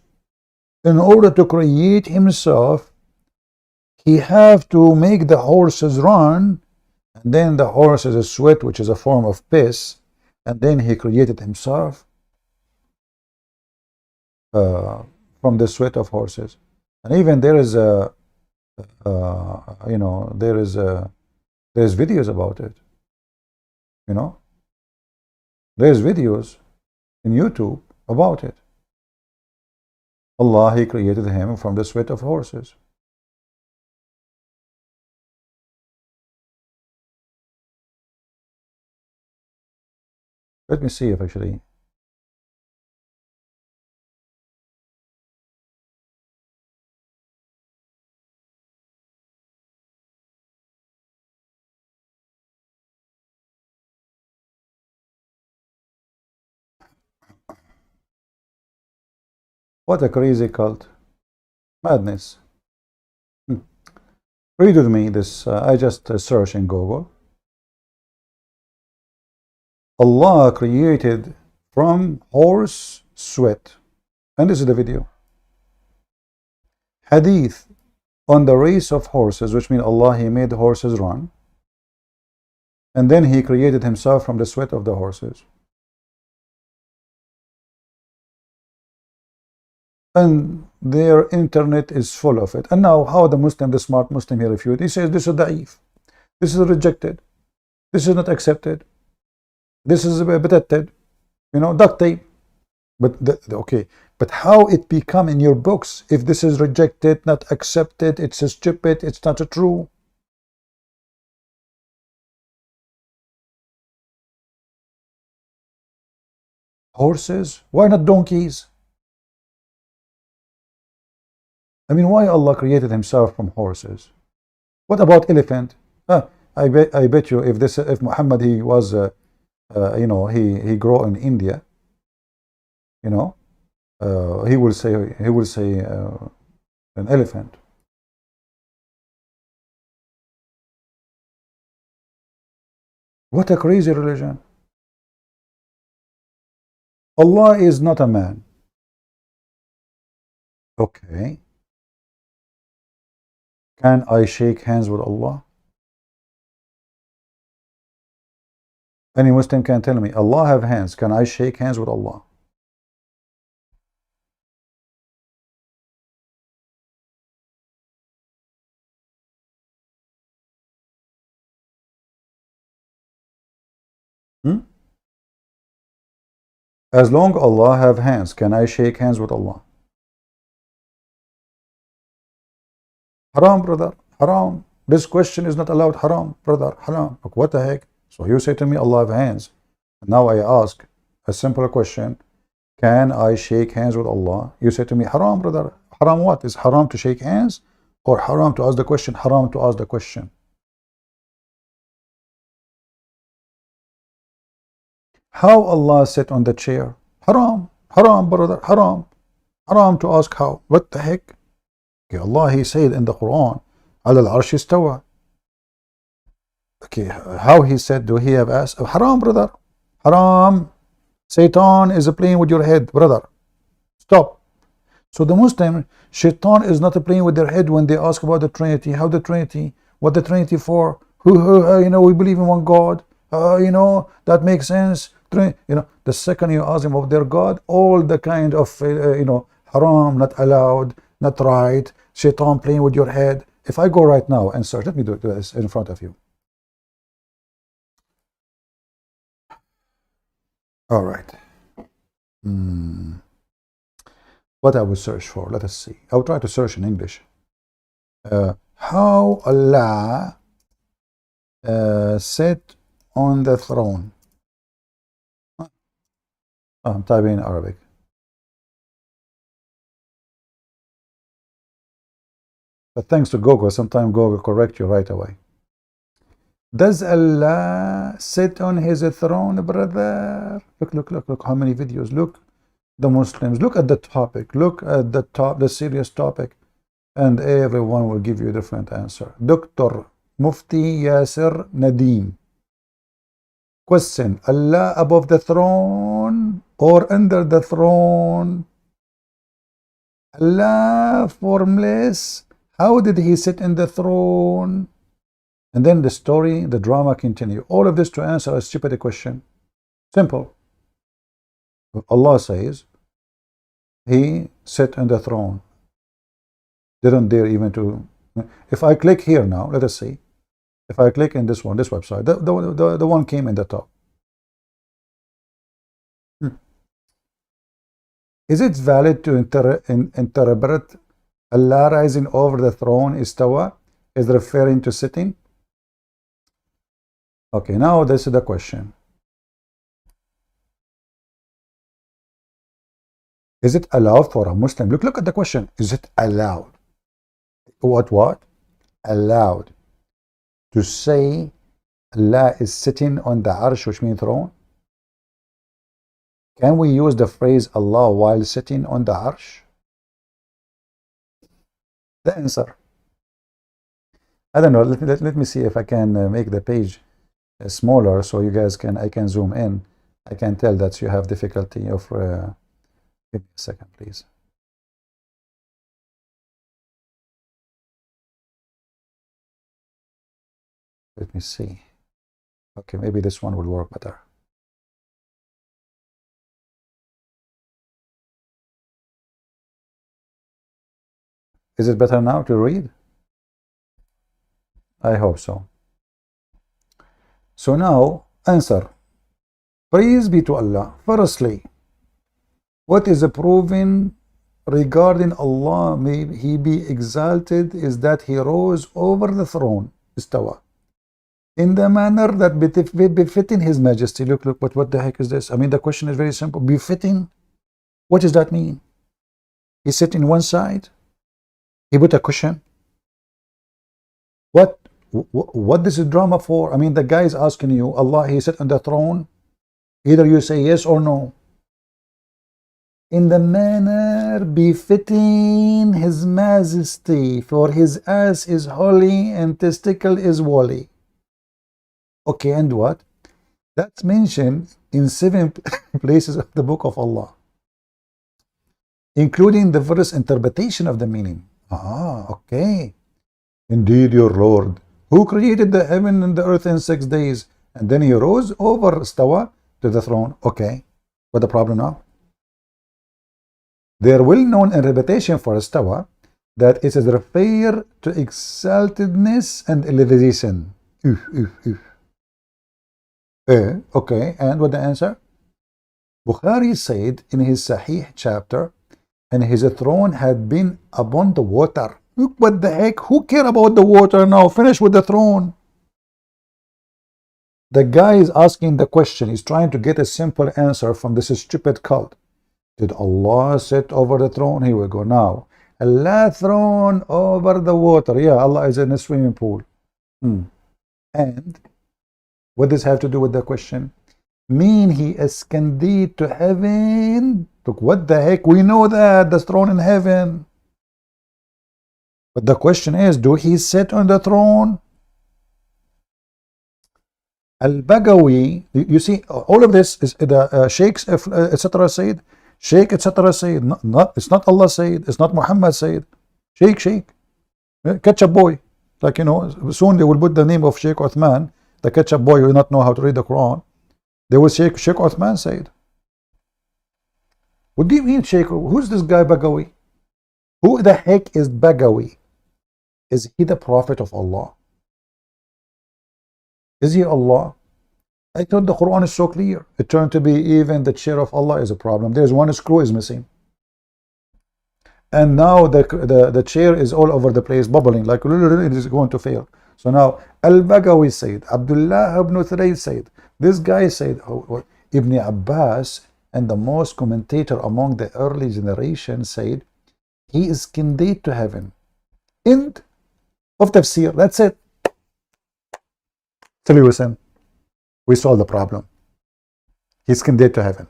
in order to create himself, he have to make the horses run, and then the horses sweat, which is a form of piss, and then he created himself from the sweat of horses. And even there is a you know, there's videos about it. You know, there's videos in YouTube about it. Allah, he created him from the sweat of horses. Let me see if actually. What a crazy cult. Madness. Read with me this. I just searched in Google. Allah created from horse sweat. And this is the video. Hadith on the race of horses, which means Allah, he made the horses run. And then he created himself from the sweat of the horses. And their internet is full of it. And now how the Muslim, the smart Muslim, he refute? He says this is da'if. This is rejected. This is not accepted. This is protected. You know, duct tape. But okay, but how it become in your books if this is rejected, not accepted, it's stupid, it's not true? Horses? Why not donkeys? I mean, why Allah created himself from horses? What about elephant? I bet you if Muhammad he was he grew in India, he will say an elephant. What a crazy religion. Allah is not a man. Okay. Can I shake hands with Allah? Any Muslim can tell me, Allah have hands. Can I shake hands with Allah? As long Allah have hands, can I shake hands with Allah? Haram, brother. Haram. This question is not allowed. Haram, brother. Haram. Like, what the heck? So you say to me, Allah have hands. And now I ask a simple question. Can I shake hands with Allah? You say to me, haram, brother. Haram what? Is haram to shake hands? Or haram to ask the question? Haram to ask the question. How Allah sit on the chair? Haram. Haram, brother. Haram. Haram to ask how. What the heck? Okay, Allah, He said in the Quran, Al Arsh istawa. Okay, how He said, do He have asked? Haram, brother. Haram. Satan is playing with your head, brother. Stop. So the Muslim, Shaitan is not playing with their head when they ask about the Trinity. How the Trinity? What the Trinity for? We believe in one God. That makes sense. The second you ask them about their God, all the kind of, haram, not allowed, not right, Shaitan playing with your head. If I go right now and search, let me do this in front of you. All right. What I will search for, let us see. I will try to search in English. How Allah sit on the throne. I'm typing in Arabic. But thanks to Google, sometimes Google correct you right away. Does Allah sit on His throne, brother? Look, how many videos. Look, the Muslims. Look at the topic. Look at the serious topic. And everyone will give you a different answer. Dr. Mufti Yasir Nadeem. Question, Allah above the throne or under the throne? Allah formless. How did He sit in the throne? And then the story, the drama continue. All of this to answer a stupid question. Simple. Allah says, He sat on the throne. Didn't dare even to... If I click here now, let us see. If I click in this website, the one came in the top. Is it valid to interpret Allah rising over the throne, istawa, is referring to sitting? Okay, now this is the question. Is it allowed for a Muslim? Look at the question. Is it allowed? What? Allowed to say Allah is sitting on the arsh, which means throne? Can we use the phrase Allah while sitting on the arsh? The answer. I don't know. Let me see if I can make the page smaller so you guys I can zoom in. I can tell that you have difficulty of... give me a second, please. Let me see. Okay, maybe this one will work better. Is it better now to read? I hope so. So now, answer. Praise be to Allah. Firstly, what is proven regarding Allah, may He be exalted, is that He rose over the throne, istawa, in the manner that befitting His Majesty. Look, but what the heck is this? I mean, the question is very simple. Befitting? What does that mean? He sit in one side? He put a cushion. What this is drama for? I mean, the guy is asking you, Allah, he sit on the throne. Either you say yes or no. In the manner befitting his majesty, for his ass is holy and testicle is woolly. Okay, and what? That's mentioned in 7 places of the book of Allah, including the verse interpretation of the meaning. Okay. Indeed, your Lord, who created the heaven and the earth in 6 days, and then he rose over Stawa to the throne. Okay, what the problem now? Their well-known interpretation for Stawa, that it is referred to exaltedness and elevation. Okay, and what the answer? Bukhari said in his Sahih chapter, and his throne had been upon the water. Look, what the heck? Who care about the water now? Finish with the throne. The guy is asking the question. He's trying to get a simple answer from this stupid cult. Did Allah sit over the throne? Here we go now. Allah throne over the water. Yeah, Allah is in a swimming pool. And what does this have to do with the question? Mean he ascended to heaven? Look, what the heck? We know that the throne in heaven. But the question is, do he sit on the throne? Al-Bagawi, you see, all of this is the sheikhs, etc. said. Sheikh, etc. said. It's not Allah said. It's not Muhammad said. Sheikh. Ketchup boy. Like, you know, soon they will put the name of Sheikh Uthman. The ketchup boy will not know how to read the Quran. They will say Sheikh Uthman said. What do you mean, Sheikh? Who's this guy Bagawi? Who the heck is Bagawi? Is he the prophet of Allah? Is he Allah? I thought the Quran is so clear. It turned to be even the chair of Allah is a problem. There's one screw is missing. And now the chair is all over the place, bubbling, like it is going to fail. So now Al-Bagawi said, Abdullah ibn Tariq said, this guy said, Ibn Abbas, and the most commentator among the early generation said, he is kindled to heaven. End of tafsir. That's it. Tell you listen, we solved the problem. He's kindled to heaven.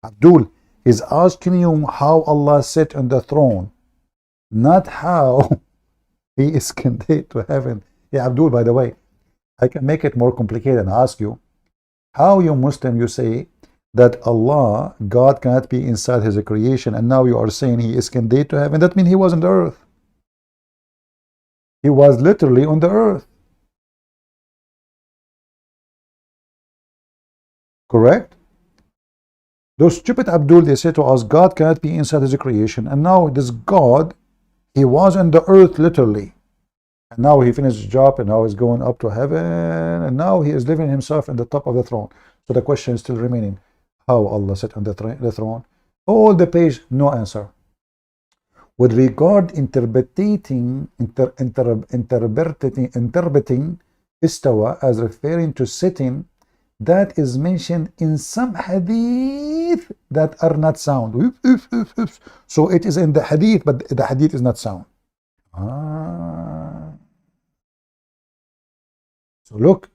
Abdul is asking you how Allah sat on the throne, not how he is kindled to heaven. Yeah, Abdul, by the way, I can make it more complicated and ask you, how you Muslim, you say that Allah, God cannot be inside his creation, and now you are saying he is kindled to heaven. That means he was on the earth. He was literally on the earth. Correct? Those stupid Abdul, they say to us, God cannot be inside his creation, and now this God, he was on the earth literally. And now he finished his job, and now he's going up to heaven, and now he is living himself in the top of the throne. So the question is still remaining. How Allah sat on the throne? All the page, no answer. With regard interpreting istawa as referring to sitting, that is mentioned in some hadith that are not sound. So it is in the hadith, but the hadith is not sound. So look,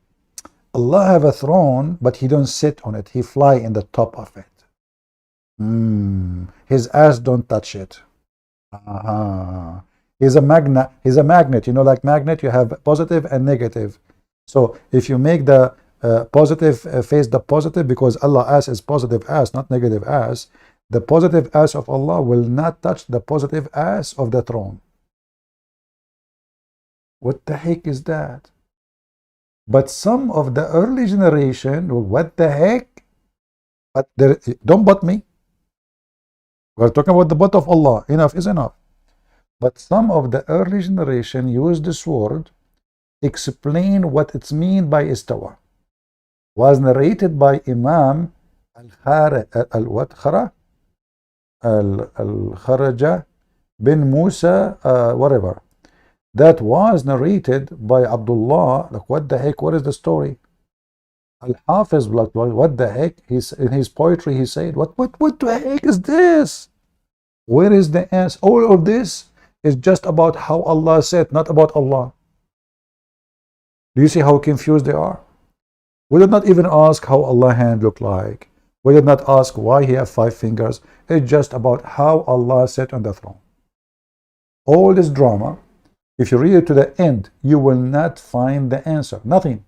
Allah have a throne, but he don't sit on it. He fly in the top of it. His ass don't touch it. He's a magnet. He's a magnet. You know, like magnet, you have positive and negative. So if you make the positive face the positive, because Allah ass is positive ass, not negative ass, the positive ass of Allah will not touch the positive ass of the throne. What the heck is that? But some of the early generation, what the heck? But there, don't butt me. We're talking about the butt of Allah. Enough is enough. But some of the early generation used this word, explain what it's mean by istawa. Was narrated by Imam Al-Kharaja bin Musa, whatever. That was narrated by Abdullah. Like, what the heck? What is the story? Al-Hafiz, like, what the heck? In his poetry, he said, what the heck is this? Where is the answer? All of this It's just about how Allah said, not about Allah. Do you see how confused they are? We did not even ask how Allah's hand looked like. We did not ask why he has 5 fingers. It's just about how Allah sat on the throne. All this drama, if you read it to the end, you will not find the answer. Nothing.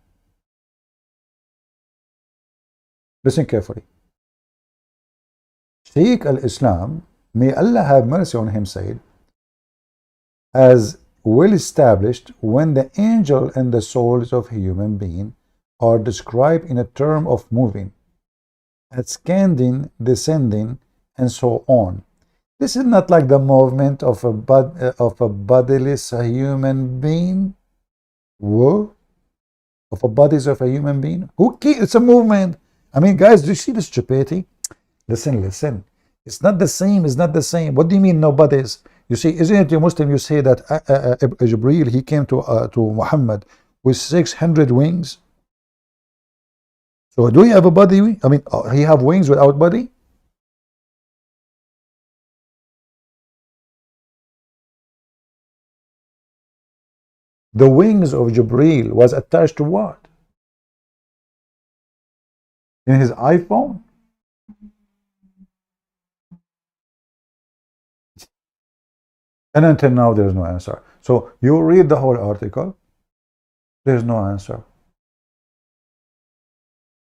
Listen carefully. Sheikh al-Islam, may Allah have mercy on him, said, as well established, when the angel and the souls of a human being are described in a term of moving, ascending, descending, and so on. This is not like the movement of a bodiless human being. Whoa. Of a bodies of a human being. Who cares? It's a movement. I mean, guys, do you see the stupidity? Listen. It's not the same. It's not the same. What do you mean, no bodies? You see, isn't it you Muslim? You say that Jibreel, he came to Muhammad with 600 wings. So do he have a body? I mean, he have wings without body? The wings of Jibreel was attached to what? In his iPhone? And until now, there is no answer. So you read the whole article, there is no answer.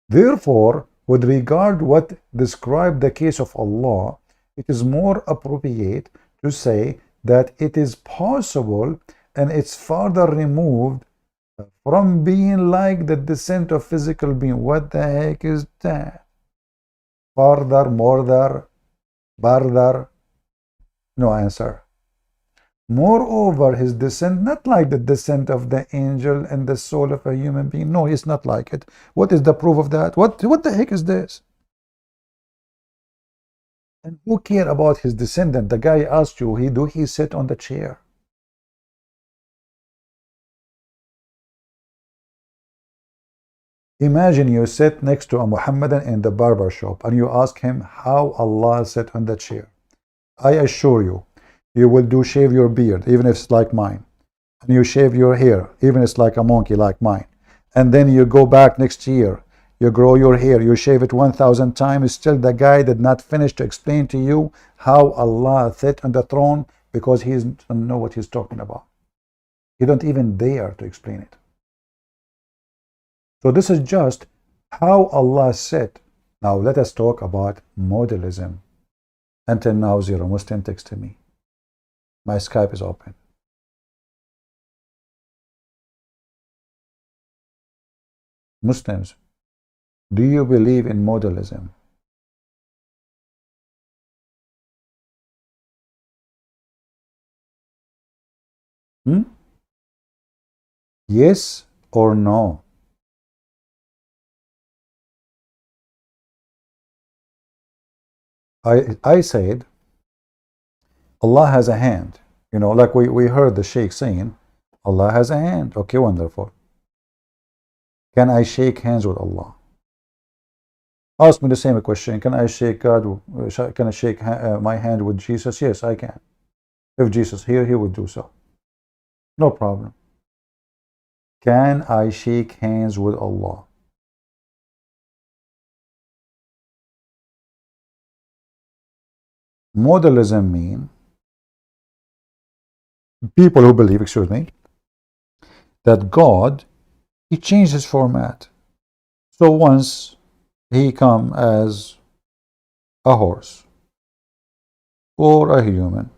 Therefore, with regard what described the case of Allah, it is more appropriate to say that it is possible and it's further removed from being like the descent of physical being. What the heck is that? Further, more, farther, no answer. Moreover, his descent, not like the descent of the angel and the soul of a human being. No, it's not like it. What is the proof of that? What the heck is this? And who care about his descendant? The guy asked you, do he sit on the chair? Imagine you sit next to a Mohammedan in the barber shop and you ask him how Allah sat on the chair. I assure you, you will shave your beard, even if it's like mine. And you shave your hair, even if it's like a monkey like mine. And then you go back next year, you grow your hair, you shave it 1,000 times. Still the guy did not finish to explain to you how Allah sat on the throne, because he doesn't know what he's talking about. He don't even dare to explain it. So this is just how Allah said. Now let us talk about modalism. Until now, zero Muslim texted me. My Skype is open. Muslims, do you believe in modalism? Yes or no? I said Allah has a hand. You know, like we heard the Sheikh saying, Allah has a hand. Okay, wonderful. Can I shake hands with Allah? Ask me the same question. Can I shake God? Can I shake my hand with Jesus? Yes, I can. If Jesus here, he would do so. No problem. Can I shake hands with Allah? Modalism means people who believe, that God, he changed his format. So once he come as a horse or a human,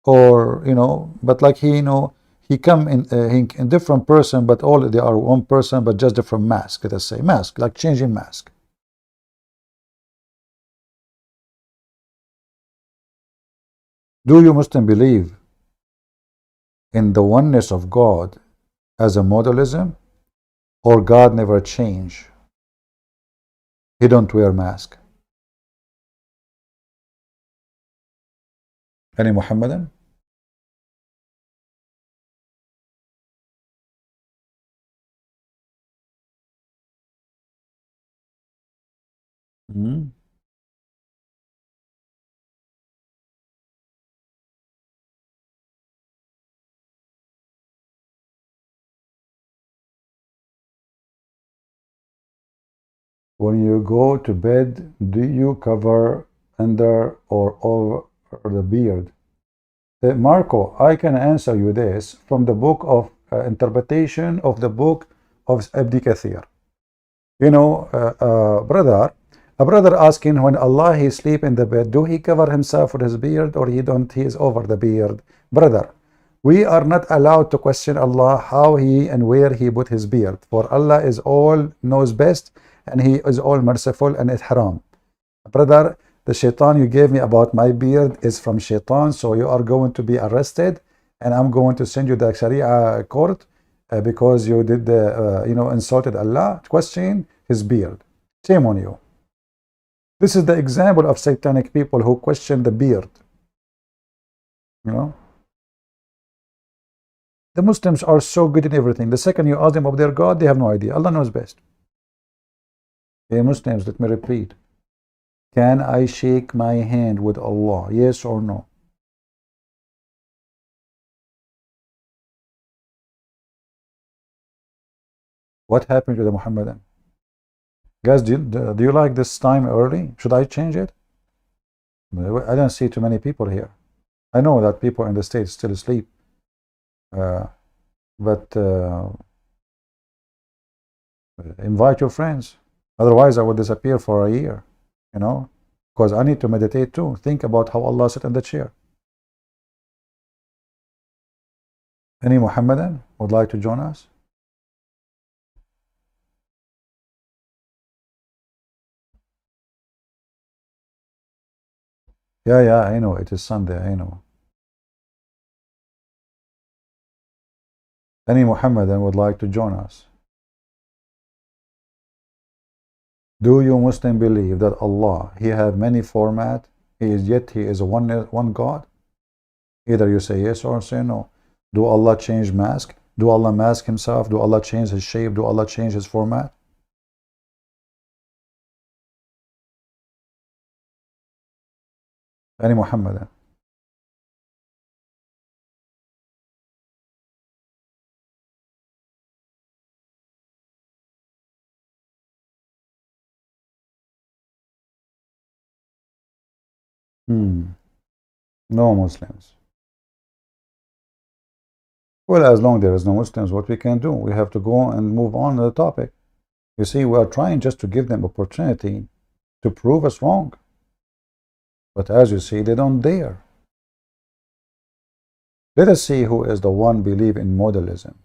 or but like he come in different person, but all they are one person, but just different mask. Let us say mask, like changing mask. Do you Muslim believe in the oneness of God as a modalism, or God never change? He don't wear mask. Any Muhammadan? when you go to bed, do you cover under or over the beard? Marco, I can answer you this from the book of interpretation of the book of Ibn Kathir. You know, a brother asking when Allah he sleep in the bed, do he cover himself with his beard or he don't? He is over the beard. Brother, we are not allowed to question Allah how he and where he put his beard. For Allah is all knows best and he is all merciful and it's haram. Brother, the shaitan you gave me about my beard is from shaitan, so you are going to be arrested and I'm going to send you the Sharia court because you did insulted Allah, questioning his beard. Shame on you. This is the example of satanic people who question the beard. You know, the Muslims are so good in everything. The second you ask them of their God, they have no idea. Allah knows best. Hey Muslims, let me repeat. Can I shake my hand with Allah? Yes or no? What happened to the Muhammadan? Guys, do you like this time early? Should I change it? I don't see too many people here. I know that people in the States still asleep. But invite your friends. Otherwise, I will disappear for a year. You know, because I need to meditate too. Think about how Allah sat in the chair. Any Muhammadan would like to join us? Yeah, I know. It is Sunday, I know. Any Muhammadan would like to join us? Do you Muslim believe that Allah, He have many format, yet He is one God? Either you say yes or say no. Do Allah change mask? Do Allah mask Himself? Do Allah change His shape? Do Allah change His format? Any Muhammadan? No Muslims. Well, as long as there is no Muslims, what we can do? We have to go and move on to the topic. You see, we are trying just to give them opportunity to prove us wrong. But as you see, they don't dare. Let us see who is the one believe in modalism.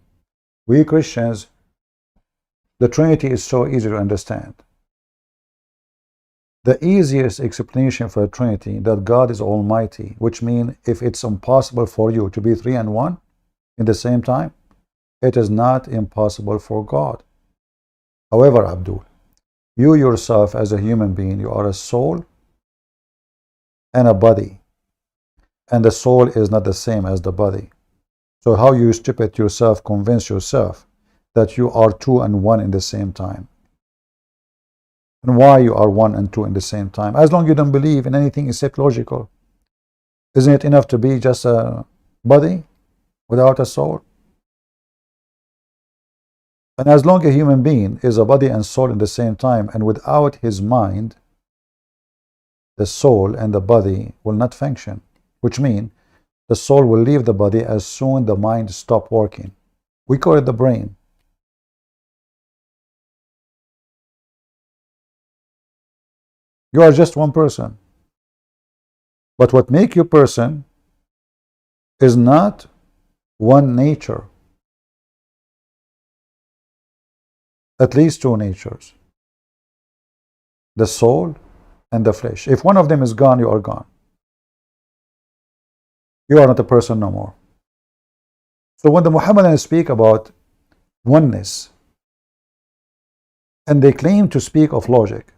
We Christians, the Trinity is so easy to understand. The easiest explanation for a Trinity, that God is Almighty, which means if it's impossible for you to be three and one in the same time, it is not impossible for God. However, Abdul, you yourself as a human being, you are a soul and a body, and the soul is not the same as the body. So how you stupid yourself convince yourself that you are two and one in the same time? And why you are one and two in the same time? As long as you don't believe in anything except logical, isn't it enough to be just a body without a soul? And as long as a human being is a body and soul in the same time, and without his mind, the soul and the body will not function, which means the soul will leave the body as soon the mind stop working. We call it the brain. You are just one person. But what makes you person is not one nature. At least two natures. The soul and the flesh. If one of them is gone, you are gone. You are not a person no more. So when the Muhammadans speak about oneness, and they claim to speak of logic,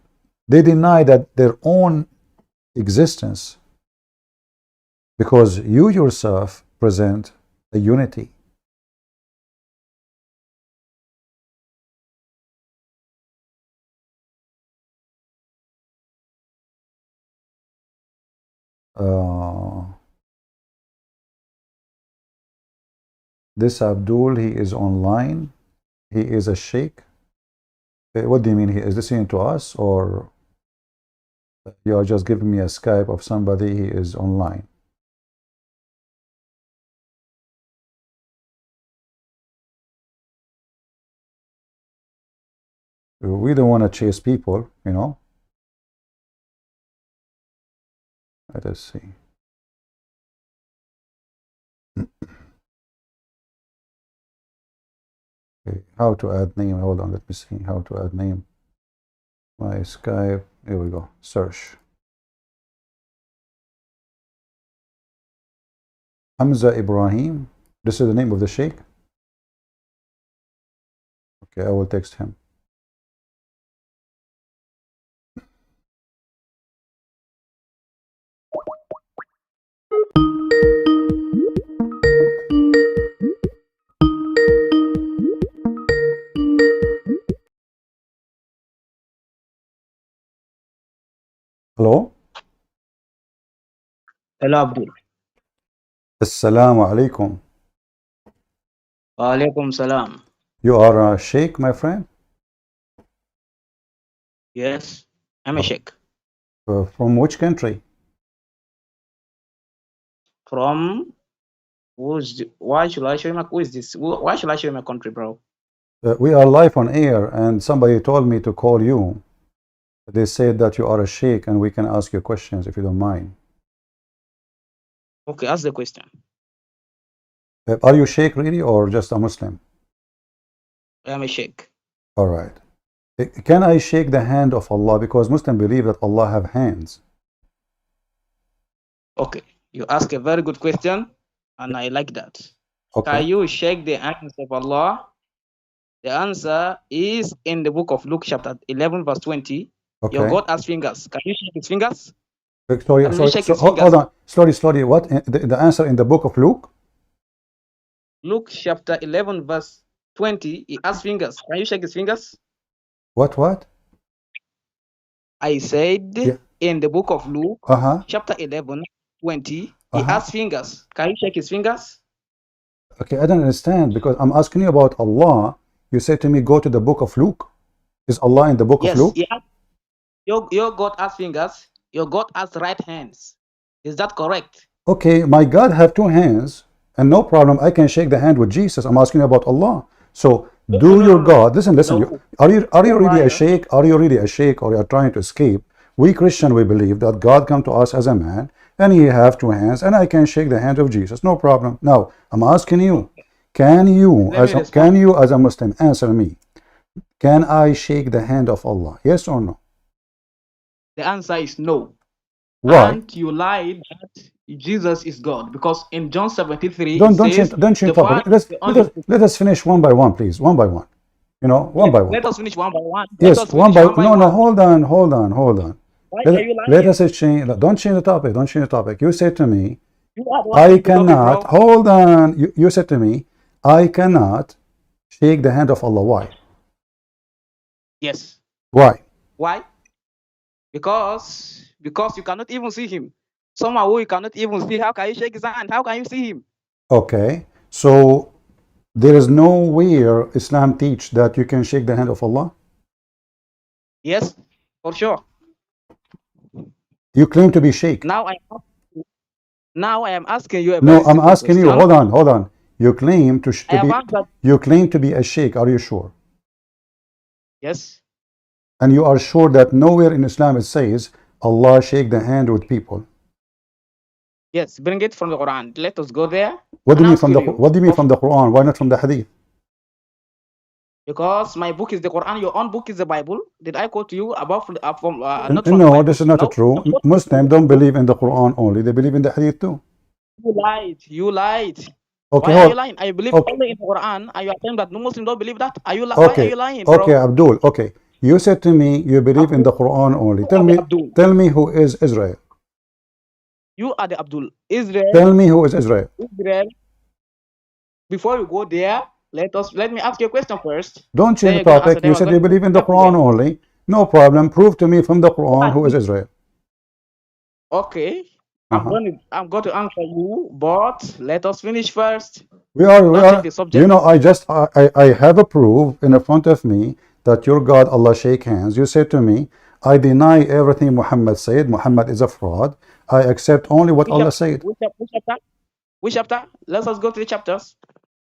they deny that their own existence, because you yourself present a unity. This Abdul, he is online. He is a sheikh. What do you mean? He is listening to us, or you are just giving me a Skype of somebody he is online? We don't want to chase people, you know. Let us see. Okay, how to add name? Hold on, let me see how to add name. My Skype. Here we go. Search. Hamzah Ibrahim. This is the name of the Sheikh. Okay, I will text him. Hello? Hello, Abdul. Assalamu alaikum. Wa alaikum salam. You are a Sheikh, my friend? Yes, I'm a Sheikh. From which country? From why should I show you who is this? Why should I show you my country, bro? We are live on air, and somebody told me to call you. They said that you are a Sheikh, and we can ask you questions if you don't mind. Okay, ask the question. Are you Sheikh really, or just a Muslim? I am a Sheikh. All right. Can I shake the hand of Allah? Because Muslims believe that Allah have hands. Okay, you ask a very good question, and I like that. Okay. Can you shake the hands of Allah? The answer is in the book of Luke, chapter 11, verse 20. Okay. Your God has fingers. Can you shake his fingers? Sorry, Can you shake his hold fingers? on. Slowly. What? The answer in the book of Luke? Luke, chapter 11, verse 20. He has fingers. Can you shake his fingers? What? I said in the book of Luke, chapter 11, 20, he has fingers. Can you shake his fingers? Okay, I don't understand, because I'm asking you about Allah. You say to me, go to the book of Luke. Is Allah in the book of Luke? Yes. Your God has fingers. Your God has right hands. Is that correct? Okay, my God have two hands, and no problem. I can shake the hand with Jesus. I'm asking you about Allah. So, God listen? Are you really a Sheikh? Are you really a Sheikh, or you are trying to escape? We Christian, we believe that God come to us as a man, and he have two hands, and I can shake the hand of Jesus. No problem. Now, I'm asking you, can you as a Muslim answer me? Can I shake the hand of Allah? Yes or no? The answer is no. Why? And you lied that Jesus is God, because in John 73, don't change topic. Let us finish one by one, please. One by one. You know, one by one. Let us finish one by one. Yes, one by one. No, hold on. Why are you lying? Let us change. Don't change the topic. Don't change the topic. You said to me, I cannot. Hold on. You said to me, I cannot shake the hand of Allah. Why? Yes. Why? Why? Because you cannot even see him. Someone who you cannot even see, how can you shake his hand? How can you see him? Okay. So there is nowhere Islam teach that you can shake the hand of Allah? Yes, for sure. You claim to be Sheikh. Now I am asking you a No, I'm asking you. Hold on. You claim to be a Sheikh. Are you sure? Yes. And you are sure that nowhere in Islam it says Allah shake the hand with people? Yes, bring it from the Quran. Let us go there. What do you mean from the Quran? Why not from the Hadith? Because my book is the Quran, your own book is the Bible. Did I quote you about not from No, this is not true. Muslims don't believe in the Quran only. They believe in the Hadith too. You lied. Okay, why are you lying? I believe only in the Quran. Are you saying that no Muslims don't believe that? Why are you lying, bro? Okay, Abdul. Okay, you said to me you believe in the Quran only. Tell me who is Israel. You are the Abdul. Israel. Tell me who is Israel. Before you go there, let me ask you a question first. Don't change the topic. You said you believe in the Quran only. No problem. Prove to me from the Quran who is Israel. Okay. I'm going to answer you, but let us finish first. We are. You know, I have a proof in front of me that your God Allah shake hands, you say to me, I deny everything Muhammad said. Muhammad is a fraud. I accept only what Allah said. Which chapter? Let us go to the chapters.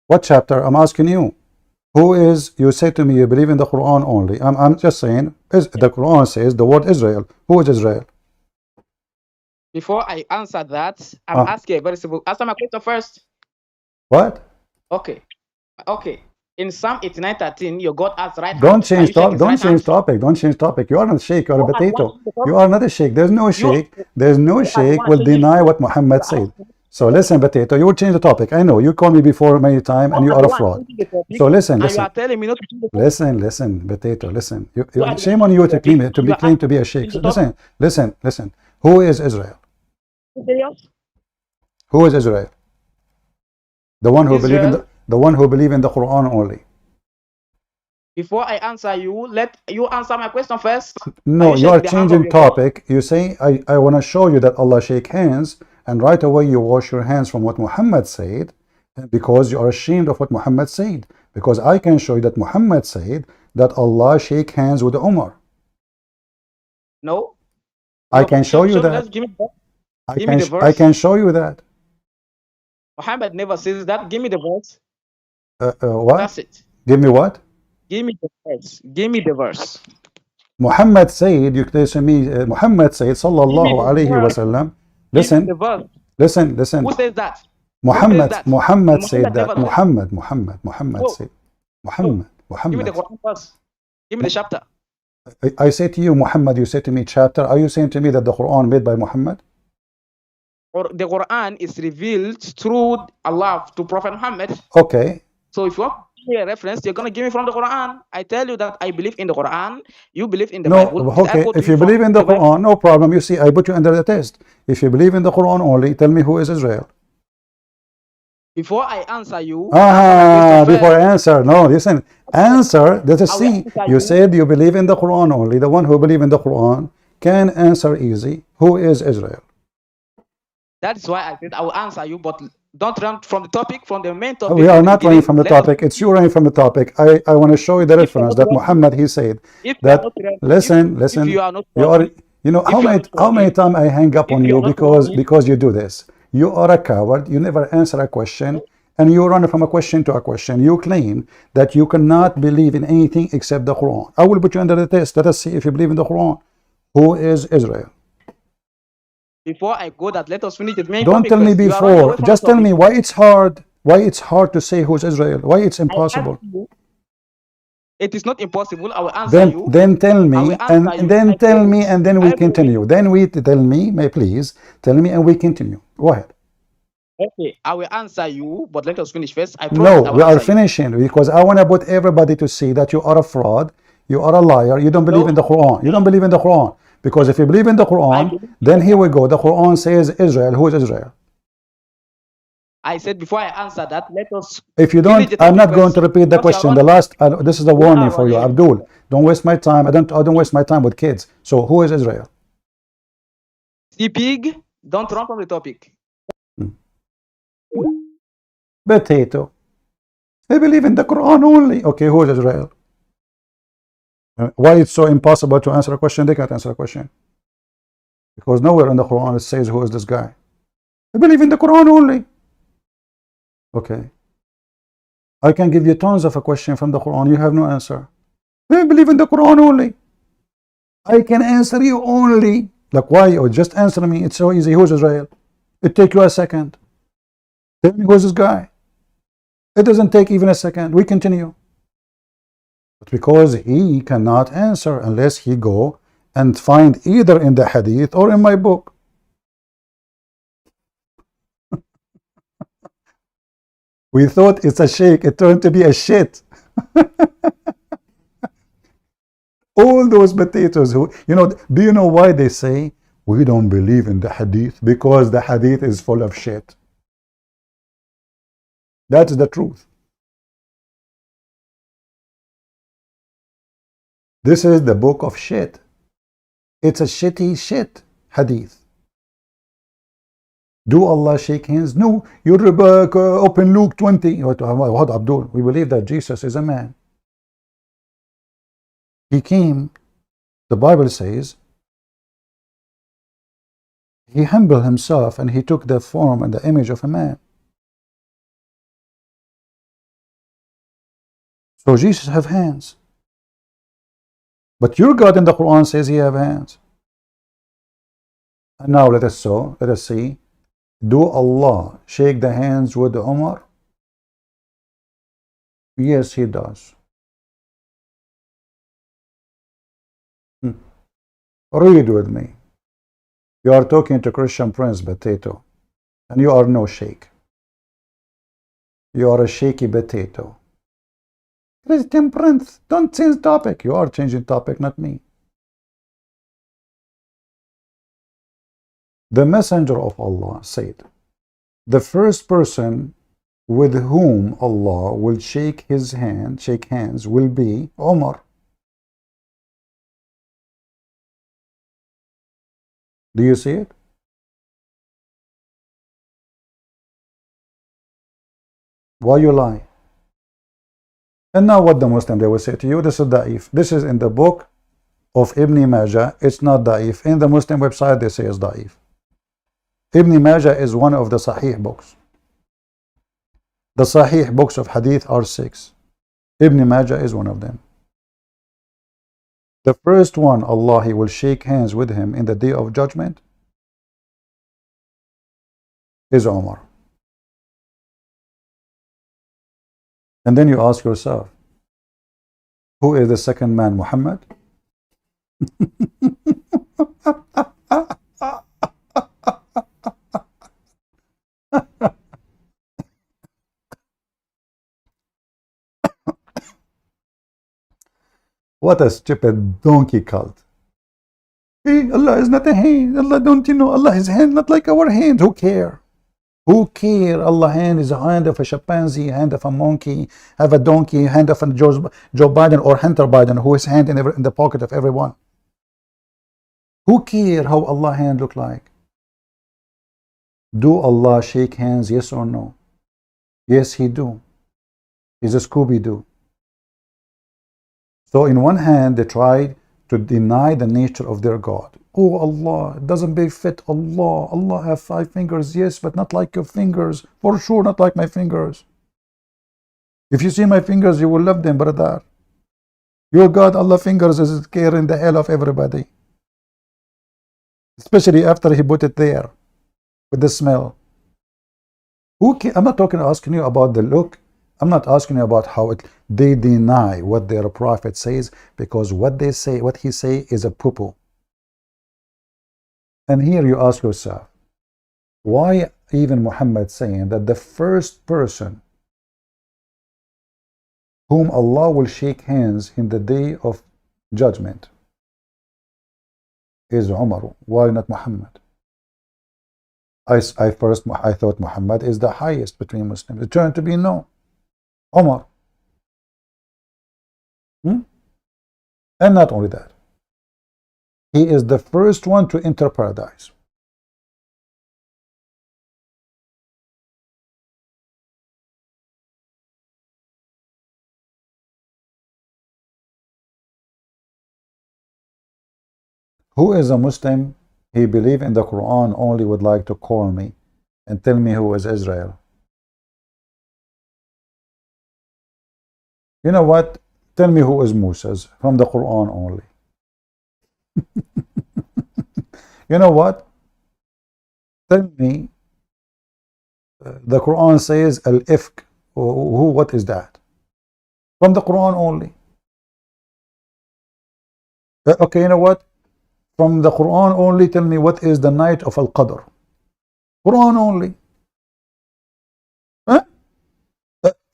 What chapter? I'm asking you. Who is, you say to me, you believe in the Quran only. I'm just saying, the Quran says the word Israel. Who is Israel? Before I answer that, I'm asking a very simple. Answer my question first. What? Okay. Okay. In Psalm 89:13, your God has right hand. Don't change topic. Don't change topic. Don't change topic. You are not a sheikh. You are a potato. You are not a sheikh. There's no sheikh. There's no sheikh will deny what Muhammad said. So listen, potato. You will change the topic. I know you called me before many times, and you are a fraud. So listen. You are telling me not to change the topic. Listen, potato. Listen. Shame on you to claim to be a sheikh. So listen. Who is Israel? Who is Israel? The one who believe in the Quran only. Before I answer you, let you answer my question first. No, you are changing topic. You say I want to show you that Allah shake hands, and right away you wash your hands from what Muhammad said, because you are ashamed of what Muhammad said. Because I can show you that Muhammad said that Allah shake hands with Umar. No. I can show you that. I can show you that. Muhammad never says that. Give me the verse. What? That's it. Give me what? Give me the verse. Give me the verse. Muhammad said, you can say me, Muhammad said, sallallahu alayhi wa sallam. Listen. Listen. Who says that? Muhammad said that. Muhammad said. Give me the Quran verse. Give me the chapter. I say to you, Muhammad, you say to me, chapter. Are you saying to me that the Quran made by Muhammad? Or the Quran is revealed through Allah to Prophet Muhammad. Okay. So if you want a reference, you're going to give me from the Quran. I tell you that I believe in the Quran. You believe in the Bible. Okay. If you believe in the Quran, no problem. You see, I put you under the test. If you believe in the Quran only, tell me who is Israel. Before I answer you. Before I answer. No, listen. Answer. Let us see. You said you believe in the Quran only. The one who believes in the Quran can answer easy. Who is Israel? That is why I said I will answer you, but don't run from the topic, from the main topic. We are not running from the topic. It's you running from the topic. I want to show you the reference that Muhammad, he said that. Listen. You know how many times I hang up on you because you do this. You are a coward. You never answer a question, and you run from a question to a question. You claim that you cannot believe in anything except the Quran. I will put you under the test. Let us see if you believe in the Quran. Who is Israel? Before I go that, let us finish the main topic. Don't tell me before. Just tell me why it's hard. Why it's hard to say who's Israel. Why it's impossible. It is not impossible. I will answer you. Then tell me, and then tell me, and then we continue. Then we tell me, may please tell me, and we continue. Go ahead. Okay, I will answer you, but let us finish first. No, we are finishing because I want to put everybody to see that you are a fraud, you are a liar, you don't believe in the Quran. You don't believe in the Quran. Because if you believe in the Quran, then here we go. The Quran says Israel. Who is Israel? I said before I answer that, let us. If you don't, I'm not going to repeat the question. The last, this is a warning for you, Abdul. Don't waste my time. I don't waste my time with kids. So who is Israel? See pig, don't run from the topic. Potato. They believe in the Quran only. Okay, who is Israel? Why it's so impossible to answer a question? They can't answer a question because nowhere in the Quran it says who is this guy. They believe in the Quran only. Okay, I can give you tons of a question from the Quran. You have no answer. They believe in the Quran only. I can answer you only. Like why? Or just answer me. It's so easy. Who's Israel? It take you a second. Tell me who's this guy. It doesn't take even a second. We continue. But because he cannot answer unless he go and find either in the hadith or in my book. We thought it's a sheikh, it turned to be a shit. All those potatoes who, do you know why they say we don't believe in the hadith? Because the hadith is full of shit. That's the truth. This is the book of shit. It's a shitty shit hadith. Do Allah shake hands? No. You open Luke 20. What Abdul? We believe that Jesus is a man. He came, the Bible says, he humbled himself and he took the form and the image of a man. So Jesus have hands. But your God in the Quran says he have hands. And now let us see. Do Allah shake the hands with Umar? Yes, he does. Read with me. You are talking to Christian Prince Potato, and you are no sheikh. You are a shaky potato. Christian Prince, don't change topic. You are changing topic, not me. The Messenger of Allah said, the first person with whom Allah will shake hands will be Umar. Do you see it? Why you lie? And now what the Muslim, they will say to you, this is da'if. This is in the book of Ibn Majah. It's not da'if. In the Muslim website, they say it's da'if. Ibn Majah is one of the Sahih books. The Sahih books of Hadith are 6. Ibn Majah is one of them. The first one, Allah, he will shake hands with him in the day of judgment, is Umar. And then you ask yourself, who is the second man, Muhammad? What a stupid donkey cult. Hey, Allah is not a hand. Allah, don't you know? Allah is hand, not like our hand. Who care? Who care? Allah hand is a hand of a chimpanzee, hand of a monkey, have a donkey, hand of a Joe Biden or Hunter Biden, who is hand in the pocket of everyone. Who care how Allah hand look like? Do Allah shake hands, yes or no? Yes, he do. He's a Scooby-Doo. So in one hand, they tried to deny the nature of their God. Oh Allah, it doesn't befit Allah. Allah have 5 fingers, yes, but not like your fingers. For sure, not like my fingers. If you see my fingers, you will love them, brother. Your God, Allah fingers is scaring the hell of everybody. Especially after he put it there with the smell. I'm not asking you about the look. I'm not asking you about how they deny what their prophet says, because what they say, what he say is a poo-poo. And here you ask yourself, why even Muhammad saying that the first person whom Allah will shake hands in the day of judgment is Umar? Why not Muhammad? I thought Muhammad is the highest between Muslims. It turned to be no. Umar. And not only that, he is the first one to enter paradise. Who is a Muslim? He believe in the Quran only would like to call me and tell me who is Israel. You know what? Tell me who is Moses from the Quran only. You know what? Tell me. The Quran says al-ifk. What is that? From the Quran only. Okay, you know what? From the Quran only, tell me what is the night of Al-Qadr. Quran only. Huh?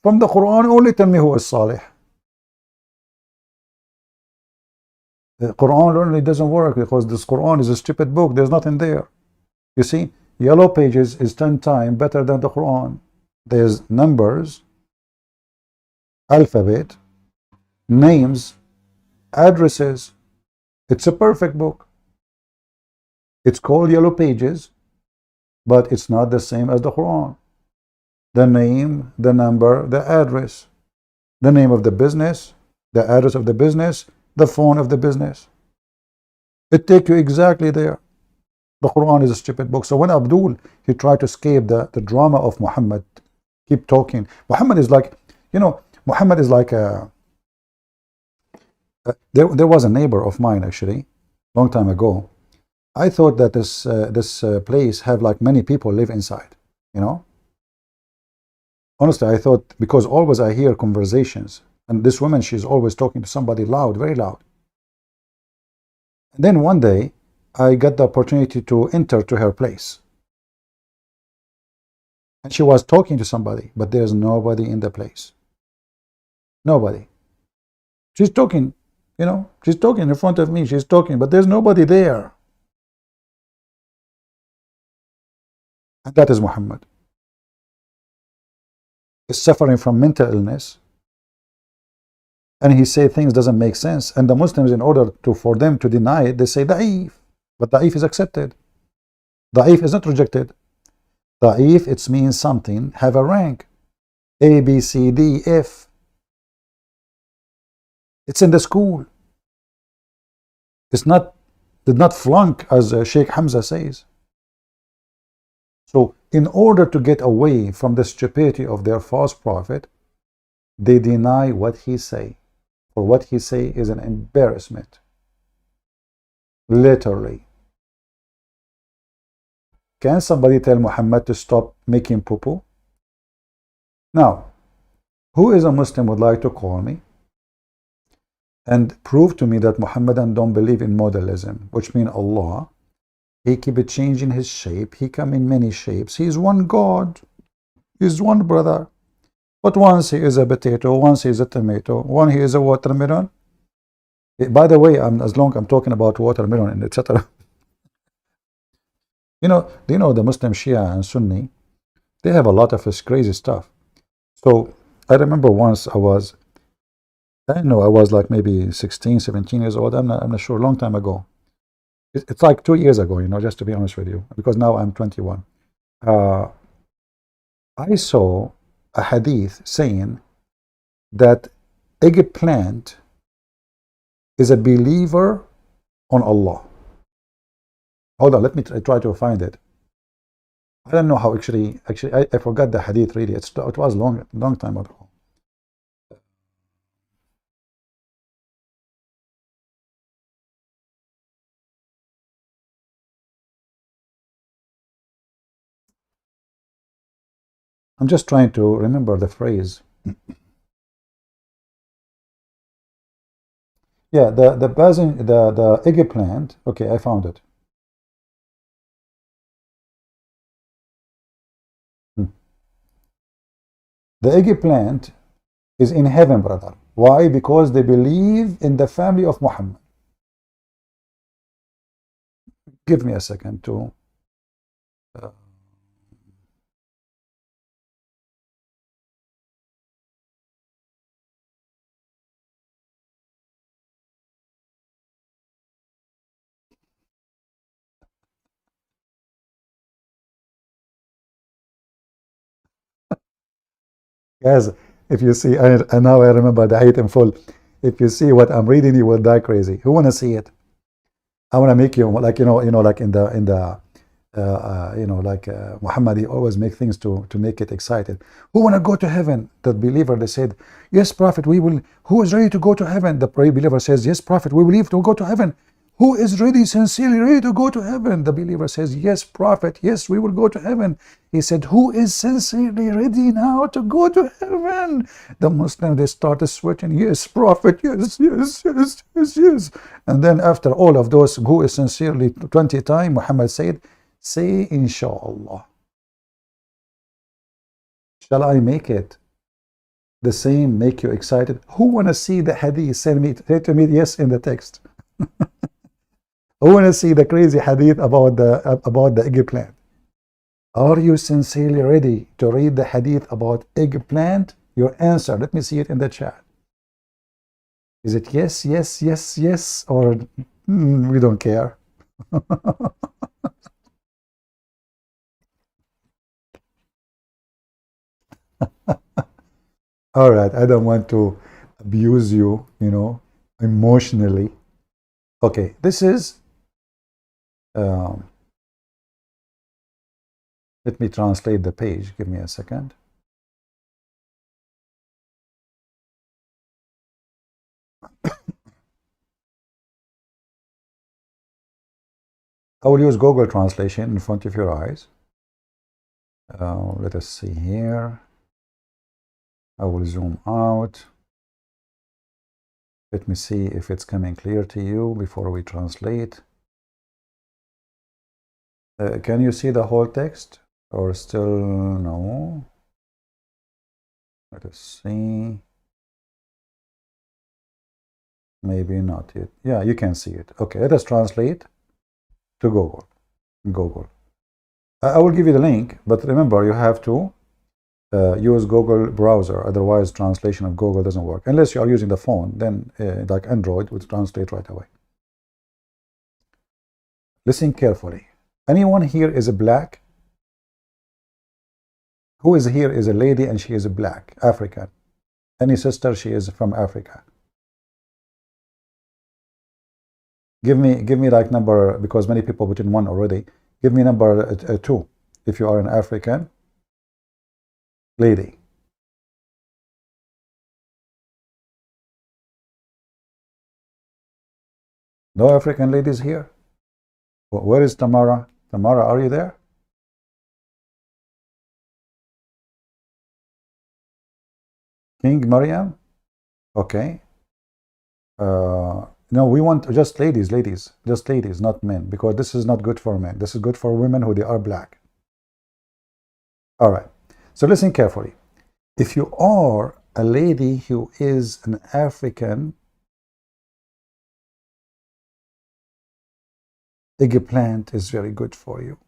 From the Quran only, tell me who is Salih. The Quran only doesn't work because this Quran is a stupid book. There's nothing there. You see, yellow pages is 10 times better than the Quran. There's numbers, alphabet, names, addresses. It's a perfect book. It's called yellow pages, but it's not the same as the Quran. The name, the number, the address, the name of the business, the address of the business, the phone of the business. It takes you exactly there. The Quran is a stupid book. So when Abdul, he tried to escape the drama of Muhammad, keep talking. Muhammad is like, Muhammad is like there was a neighbor of mine actually, long time ago. I thought that this place have like many people live inside, Honestly, I thought, because always I hear conversations, and this woman, she's always talking to somebody loud, very loud. And then one day, I got the opportunity to enter to her place. And she was talking to somebody, but there's nobody in the place. Nobody. She's talking, she's talking in front of me, she's talking, but there's nobody there. And that is Muhammad. He's suffering from mental illness. And he say things doesn't make sense. And the Muslims, in order for them to deny it, they say da'if. But da'if is accepted. Da'if is not rejected. Da'if, it means something have a rank. A, B, C, D, F. It's in the school. Did not flunk, as Sheikh Hamzah says. So in order to get away from the stupidity of their false prophet, they deny what he say. For what he say is an embarrassment. Literally. Can somebody tell Muhammad to stop making poo-poo? Now, who is a Muslim would like to call me and prove to me that Muhammadan don't believe in modelism, which means Allah, he keep changing his shape, he come in many shapes, he is one God, he is one brother. But once he is a potato, once he is a tomato, one he is a watermelon. By the way, as long I'm talking about watermelon and etc. Do you know the Muslim Shia and Sunni? They have a lot of this crazy stuff. So I remember once I was like maybe 16, 17 years old. I'm not sure, long time ago. It's like 2 years ago, just to be honest with you, because now I'm 21. I saw a hadith saying that eggplant is a believer on Allah. Hold on, let me try to find it. I don't know how actually I forgot the hadith really. It was long time ago. I'm just trying to remember the phrase. Yeah, the eggplant. Okay, I found it. The eggplant is in heaven, brother. Why? Because they believe in the family of Muhammad. Give me a second to guys, if you see, and now I remember the height in full. If you see what I'm reading, you will die crazy. Who wanna see it? I wanna make you like like in the Muhammad, he always make things to make it excited. Who wanna go to heaven? The believer, they said, yes, Prophet, we will. Who is ready to go to heaven? The believer says, yes, Prophet, we believe to go to heaven. Who is ready, sincerely ready to go to heaven? The believer says, yes, Prophet, yes, we will go to heaven. He said, who is sincerely ready now to go to heaven? The Muslims, they started sweating, yes, Prophet, yes, yes, yes, yes, yes. And then after all of those, who is sincerely 20 times, Muhammad said, say, inshallah. Shall I make it the same, make you excited? Who want to see the hadith? Say to me, yes, in the text. Who want to see the crazy hadith about the eggplant? Are you sincerely ready to read the hadith about eggplant? Your answer, let me see it in the chat. Is it yes, yes, yes, yes, or we don't care? All right, I don't want to abuse you, emotionally. Okay, this is, let me translate the page. Give me a second. I will use Google Translation in front of your eyes. Let us see here. I will zoom out. Let me see if it's coming clear to you before we translate. Can you see the whole text or still no? Let us see. Maybe not yet. Yeah, you can see it. Okay, let us translate to Google. I will give you the link, but remember you have to use Google browser, otherwise translation of Google doesn't work. Unless you are using the phone, then like Android would translate right away. Listen carefully. Anyone here is a black? Who is here is a lady and she is a black, African? Any sister, she is from Africa? Give me like number, because many people put in one already. Give me number 2 if you are an African lady. No African ladies here? Where is Tamara? Tamara, are you there? King Mariam? Okay. No, we want just ladies, just ladies, not men, because this is not good for men. This is good for women who they are black. All right. So listen carefully. If you are a lady who is an African, eggplant is very good for you.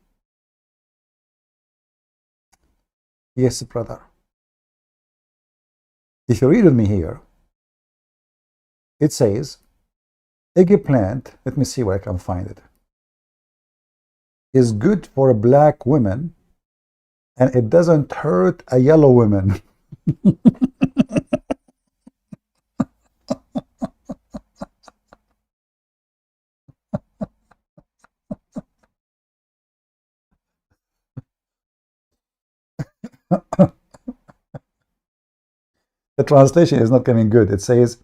Yes, brother. If you read with me here, it says, eggplant, let me see where I can find it, is good for a black woman and it doesn't hurt a yellow woman. The translation is not coming good. It says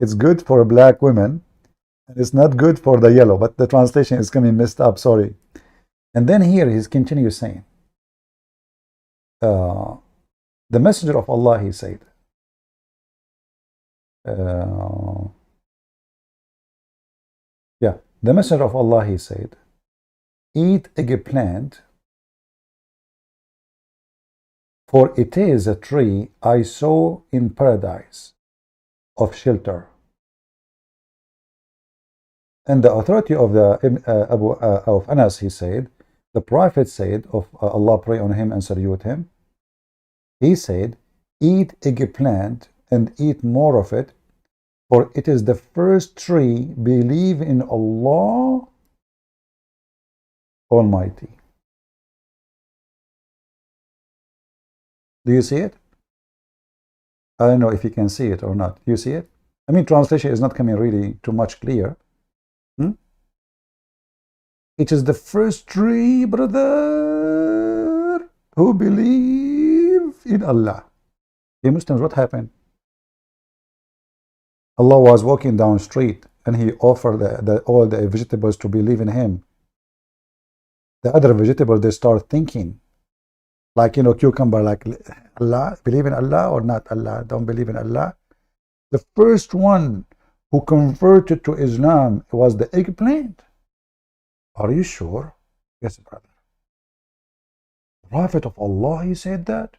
it's good for a black woman and it's not good for the yellow, but the translation is coming messed up, sorry. And then here he continues saying, the messenger of Allah, he said, yeah, the messenger of Allah, he said, eat eggplant, for it is a tree I saw in paradise of shelter. And the authority of the of Anas, he said, the Prophet said, of Allah pray on him and salute him, he said, eat eggplant and eat more of it, for it is the first tree, believe in Allah Almighty. Do you see it? I don't know if you can see it or not. Do you see it? I mean, translation is not coming really too much clear. It is the first tree, brother, who believe in Allah. Hey Muslims, what happened? Allah was walking down the street and he offered all the vegetables to believe in him. The other vegetables, they start thinking, like, you know, cucumber, like, Allah, believe in Allah or not Allah, don't believe in Allah. The first one who converted to Islam was the eggplant. Are you sure? Yes, brother. The Prophet of Allah, he said that?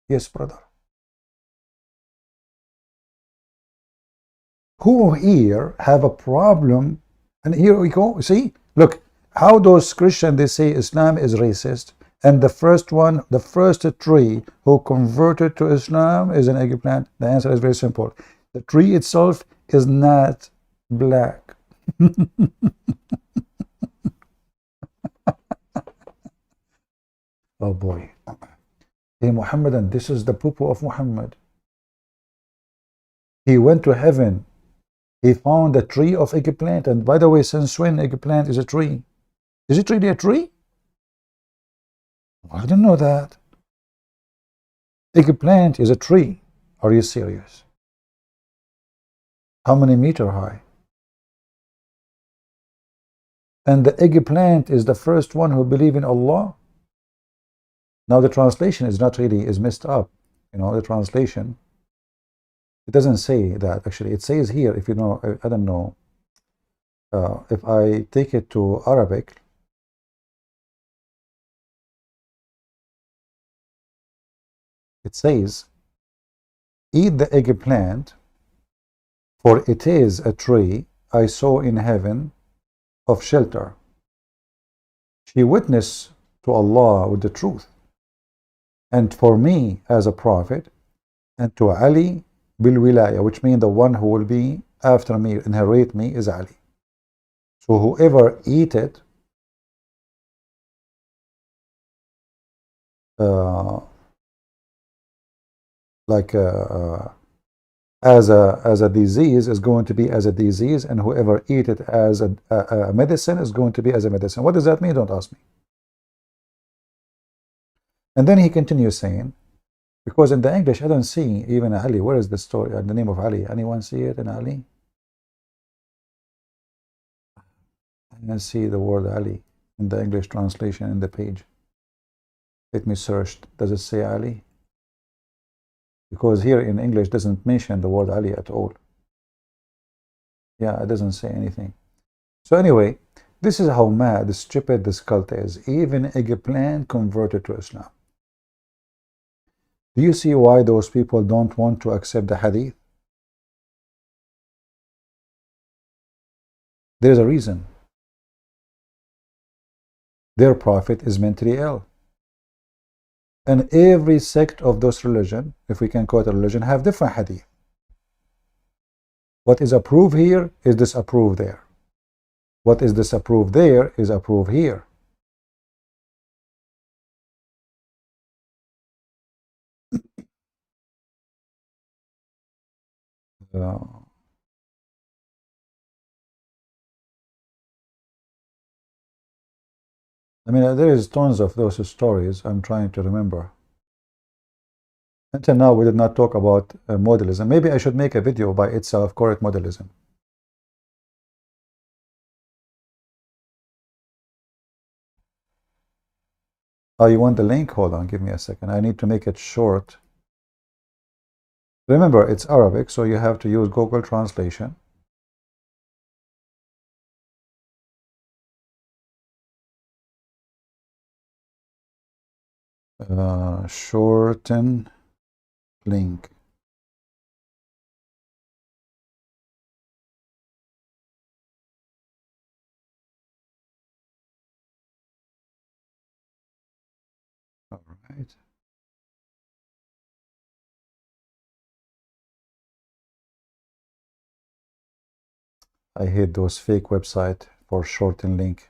Yes, brother. Who here have a problem? And here we go. See, look, how those Christians, they say Islam is racist. And the first one, the first tree who converted to Islam is an eggplant. The answer is very simple. The tree itself is not black. Oh boy. Hey Muhammad, and this is the poo-poo of Muhammad. He went to heaven. He found a tree of eggplant. And by the way, since when eggplant is a tree? Is it really a tree? I didn't know that. Eggplant is a tree. Are you serious? How many meter high? And the eggplant is the first one who believe in Allah. Now the translation is not really, is messed up. You know, the translation, it doesn't say that actually. It says here, if you know, I don't know, if I take it to Arabic, it says, eat the eggplant, for it is a tree I saw in heaven of shelter. She witnessed to Allah with the truth, and for me as a prophet, and to Ali bil wilaya, which means the one who will be after me, inherit me, is Ali. So whoever eat it as a disease is going to be as a disease, and whoever eat it as a medicine is going to be as a medicine. What does that mean? Don't ask me. And then he continues saying, because in the English I don't see even Ali. Where is the story, the name of Ali? Anyone see it in Ali? I don't see the word Ali in the English translation in the page. Let me search. Does it say Ali? Because here in English doesn't mention the word Ali at all. Yeah, it doesn't say anything. So anyway, this is how mad, stupid this cult is. Even eggplant converted to Islam. Do you see why those people don't want to accept the hadith? There's a reason. Their prophet is mentally ill. And every sect of those religion, if we can call it a religion, have different hadith. What is approved here is disapproved there. What is disapproved there is approved here. I mean, there is tons of those stories I'm trying to remember. Until now, we did not talk about modalism. Maybe I should make a video by itself, correct modalism. Oh, you want the link? Hold on, give me a second. I need to make it short. Remember, it's Arabic, so you have to use Google Translation. Shorten link. All right. I hate those fake websites for shorten link.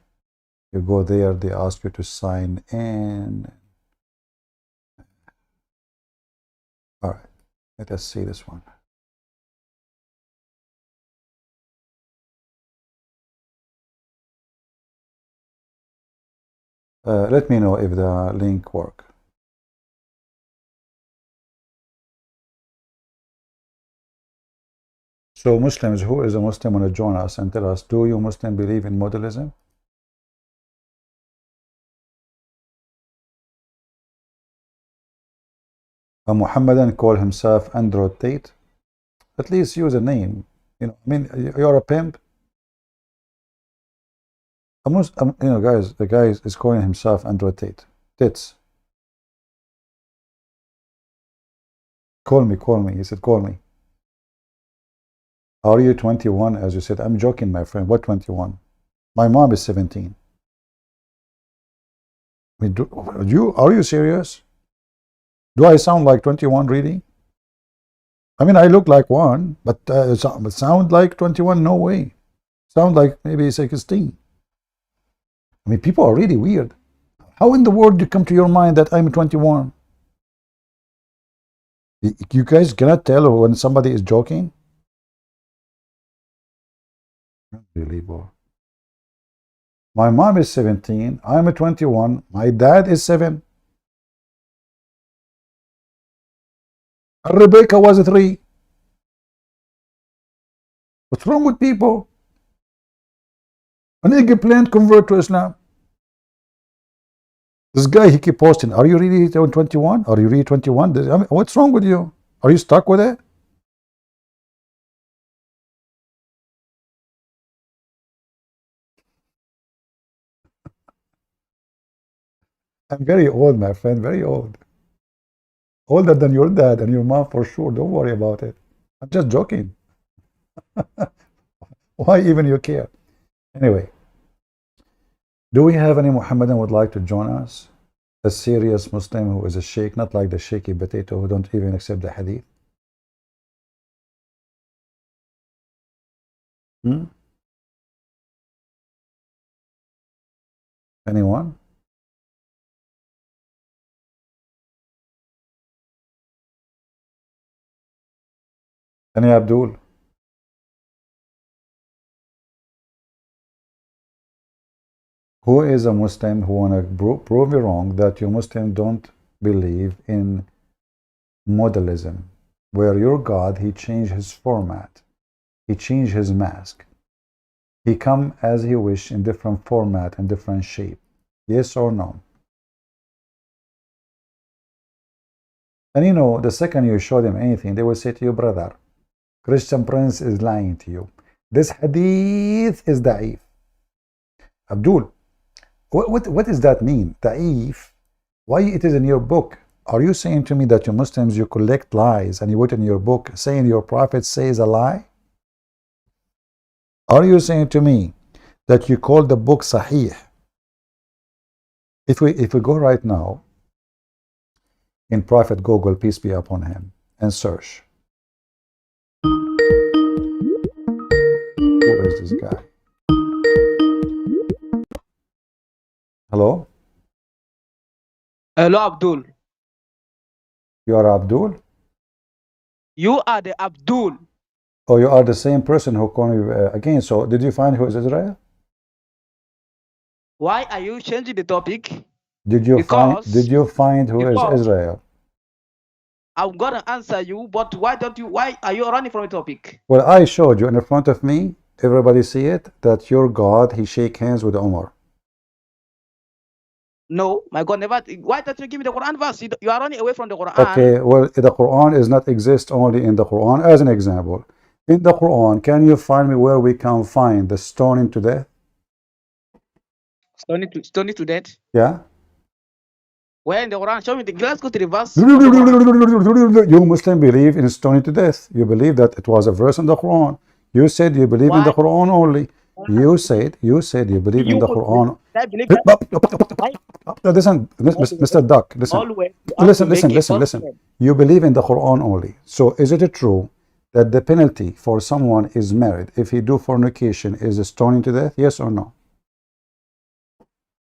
You go there, they ask you to sign in. All right, let us see this one. Let me know if the link works. So Muslims, who is a Muslim, want to join us and tell us, do you Muslim believe in modalism? A Muhammadan call himself Android Tate? At least use a name. You know, I mean, you're a pimp. You know, guys, the guy is calling himself Android Tate. Tits. Call me. He said, call me. Are you 21? As you said, I'm joking, my friend. What 21? My mom is 17. I mean, are you serious? Do I sound like 21 really? I mean, I look like one, but sound like 21? No way. Sound like maybe 16. I mean, people are really weird. How in the world do you come to your mind that I'm 21? You guys cannot tell when somebody is joking? Unbelievable. My mom is 17. I'm 21. My dad is 7. Rebecca was 3. What's wrong with people? An eggplant convert to Islam. This guy, he keep posting, are you really 21? Are you really 21? I mean, what's wrong with you? Are you stuck with it? I'm very old, my friend, very old. Older than your dad and your mom for sure. Don't worry about it. I'm just joking. Why even you care? Anyway, do we have any Muhammadan who would like to join us? A serious Muslim who is a sheikh, not like the shaky potato who don't even accept the hadith? Anyone? Any Abdul? Who is a Muslim who want to prove you wrong that you Muslim don't believe in modalism, where your God, he changed his format, he changed his mask, he come as he wish in different format and different shape? Yes or no? And you know, the second you show them anything, they will say to you, brother, Christian Prince is lying to you. This hadith is da'if. Abdul, what does that mean? Da'if? Why it is in your book? Are you saying to me that you Muslims, you collect lies and you put in your book saying your prophet says a lie? Are you saying to me that you call the book Sahih? If we go right now in Prophet Google, peace be upon him, and search, who is this guy? Hello? Hello, Abdul. You are Abdul? You are the Abdul. Oh, you are the same person who called me again. So did you find who is Israel? Why are you changing the topic? Did you find who is Israel? I'm gonna answer you, but why are you running from the topic? Well, I showed you in front of me, everybody see it, that your God, he shake hands with Umar. No, my God never. Why don't you give me the Quran verse? You are running away from the Quran. Okay, well, the Quran is not exist only in the Quran. As an example, in the Quran, can you find me where we can find the stoning to death? Stoning to death? Yeah. Where in the Quran? Show me the. Let's go to the verse. You Muslim believe in stoning to death. You believe that it was a verse in the Quran. You said you believe in the Quran only. You said you believe in the Quran. Listen, Mr. Duck, listen. You believe in the Quran only. So is it true that the penalty for someone is married if he do fornication is stoning to death? Yes or no?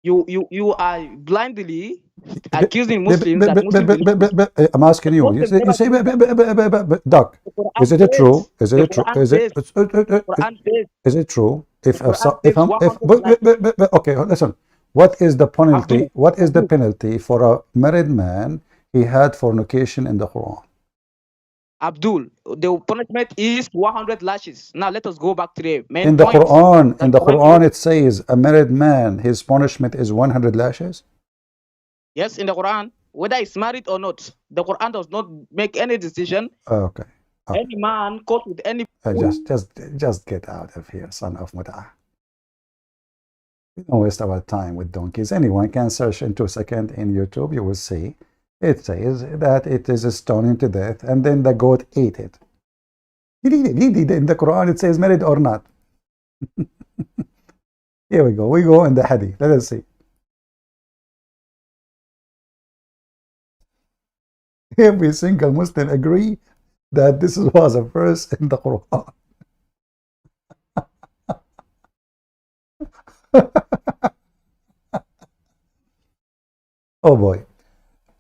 You are blindly accusing Muslims that I'm asking you. You say, Duck, is it true? Is it true? Is it true? Okay, listen. What is the penalty? What is the penalty for a married man? He had fornication in the Quran. Abdul, the punishment is 100 lashes. Now let us go back to the main in the point. In the Quran, it says a married man, his punishment is 100 lashes. Yes, in the Quran, whether he's married or not, the Quran does not make any decision. Okay. Any man caught with any. Just get out of here, son of Mut'ah. We don't waste our time with donkeys. Anyone can search in 2 seconds in YouTube. You will see. It says that it is a stoning to death, and then the goat ate it. In the Quran, it says married or not. Here we go. We go in the Hadith. Let us see. Every single Muslim agree that this was a verse in the Quran. Oh boy.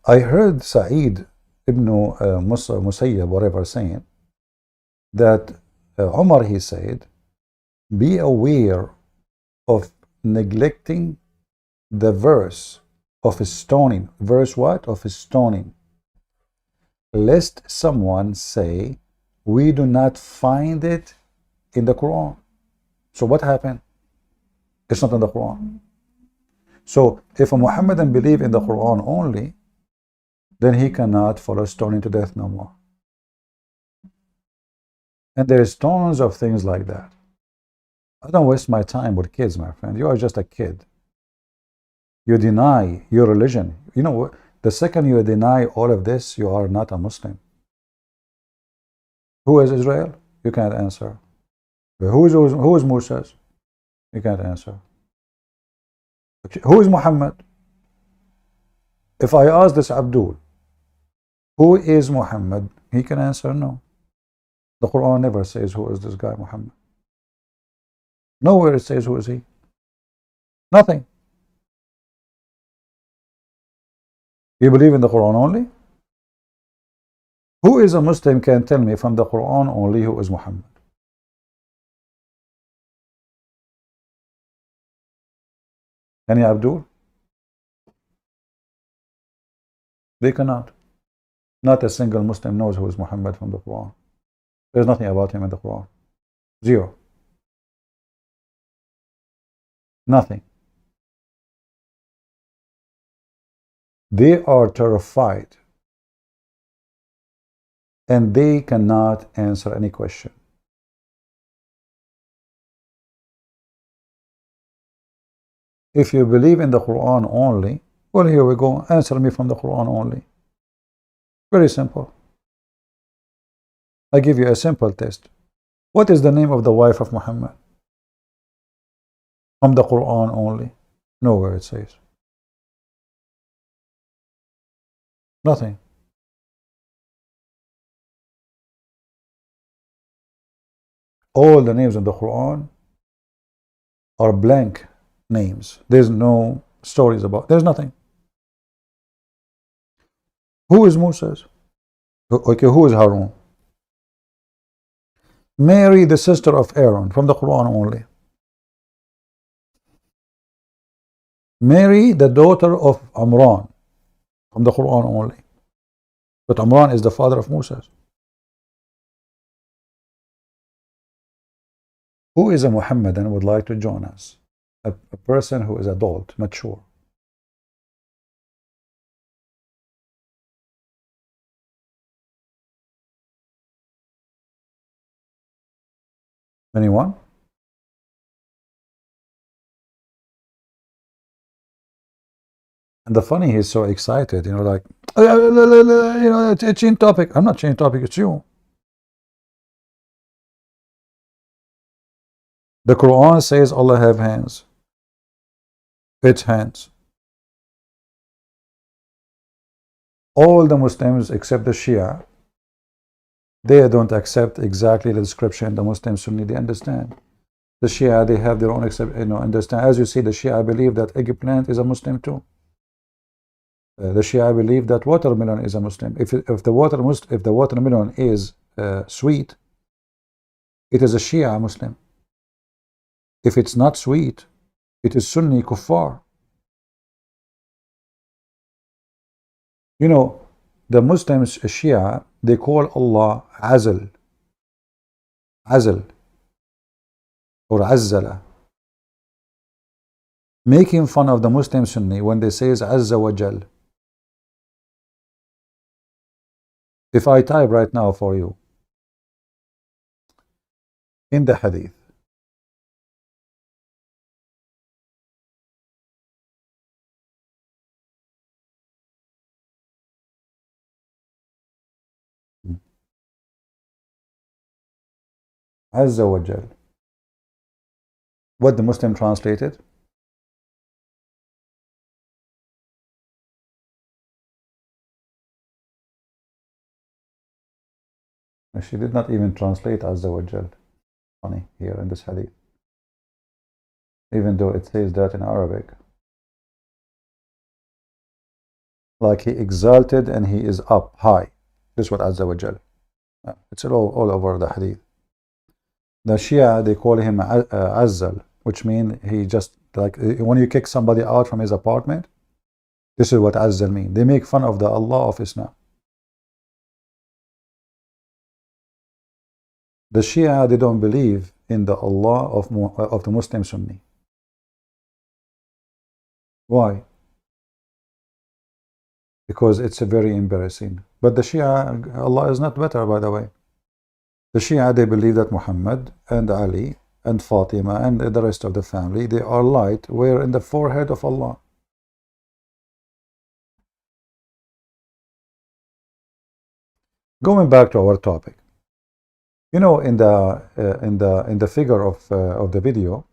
I heard Sa'id ibn Musayyab, whatever, saying that Umar, he said be aware of neglecting the verse of stoning. Verse what? Of stoning. Lest someone say, we do not find it in the Quran. So what happened? It's not in the Quran. So if a Muhammadan believe in the Quran only, then he cannot follow stoning to death no more. And there's tons of things like that. I don't waste my time with kids, my friend. You are just a kid. You deny your religion. You know, the second you deny all of this, you are not a Muslim. Who is Israel? You can't answer. Who is Moses? You can't answer. Who is Muhammad? If I ask this Abdul, who is Muhammad? He can answer no. The Quran never says who is this guy Muhammad. Nowhere it says who is he. Nothing. You believe in the Quran only? Who is a Muslim can tell me from the Quran only who is Muhammad? Any Abdul? They cannot. Not a single Muslim knows who is Muhammad from the Quran. There's nothing about him in the Quran. Zero. Nothing. They are terrified and they cannot answer any question. If you believe in the Quran only, well, here we go. Answer me from the Quran only. Very simple. I give you a simple test. What is the name of the wife of Muhammad? From the Quran only. Nowhere it says. Nothing. All the names in the Quran are blank names. There's no stories about. There's nothing. Who is Moses? Okay, who is Harun? Mary, the sister of Aaron, from the Quran only. Mary, the daughter of Amran, from the Quran only. But Amran is the father of Moses. Who is a Muhammadan would like to join us? A person who is adult, mature. Anyone? And the funny, he's so excited, you know, like, you know, change topic. I'm not changing topic, it's you. The Quran says Allah have hands. It's hands. All the Muslims except the Shia, they don't accept exactly the description the Muslim Sunni they understand. The Shia, they have their own understand. As you see, the Shia believe that eggplant is a Muslim too. The Shia believe that watermelon is a Muslim. If the watermelon is sweet, it is a Shia Muslim. If it's not sweet, it is Sunni kuffar. You know, the Muslims, Shia, they call Allah Azal. Azal. Or Azzala. Making fun of the Muslim Sunni when they say Azza wa Jal. If I type right now for you, in the Hadith, Azza wa Jal, what the Muslim translated? She did not even translate Azza wa Jal. Funny here in this hadith. Even though it says that in Arabic. Like he exalted and he is up high. This is what Azza wa Jal. It's all over the hadith. The Shia, they call him Azhar, which means he just, like when you kick somebody out from his apartment, this is what Azhar means. They make fun of the Allah of Islam. The Shia, they don't believe in the Allah of the Muslim Sunni. Why? Because it's very embarrassing. But the Shia, Allah is not better, by the way. The Shia, they believe that Muhammad and Ali and Fatima and the rest of the family, they are light, where in the forehead of Allah. Going back to our topic, you know, in the figure of the video,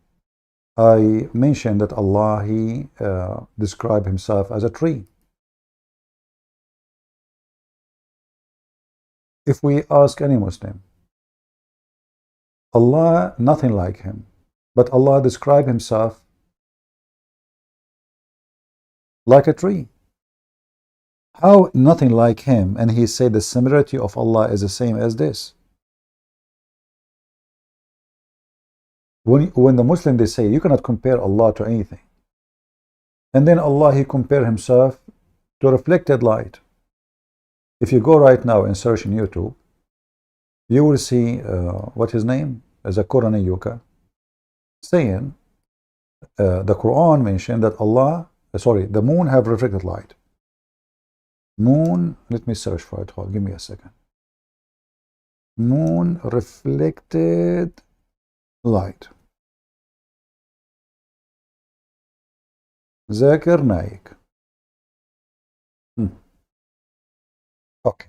I mentioned that Allah, He described Himself as a tree. If we ask any Muslim, Allah, nothing like Him, but Allah described Himself like a tree. How nothing like Him, and He said the similarity of Allah is the same as this? When the Muslim, they say you cannot compare Allah to anything, and then Allah, He compared Himself to reflected light. If you go right now and search in YouTube, you will see what his name is, a Qurani Yuka, saying the Quran mentioned that Allah, the moon have reflected light. Moon, let me search for it. Hold, give me a second. Moon reflected light. Zakir Naik. Okay.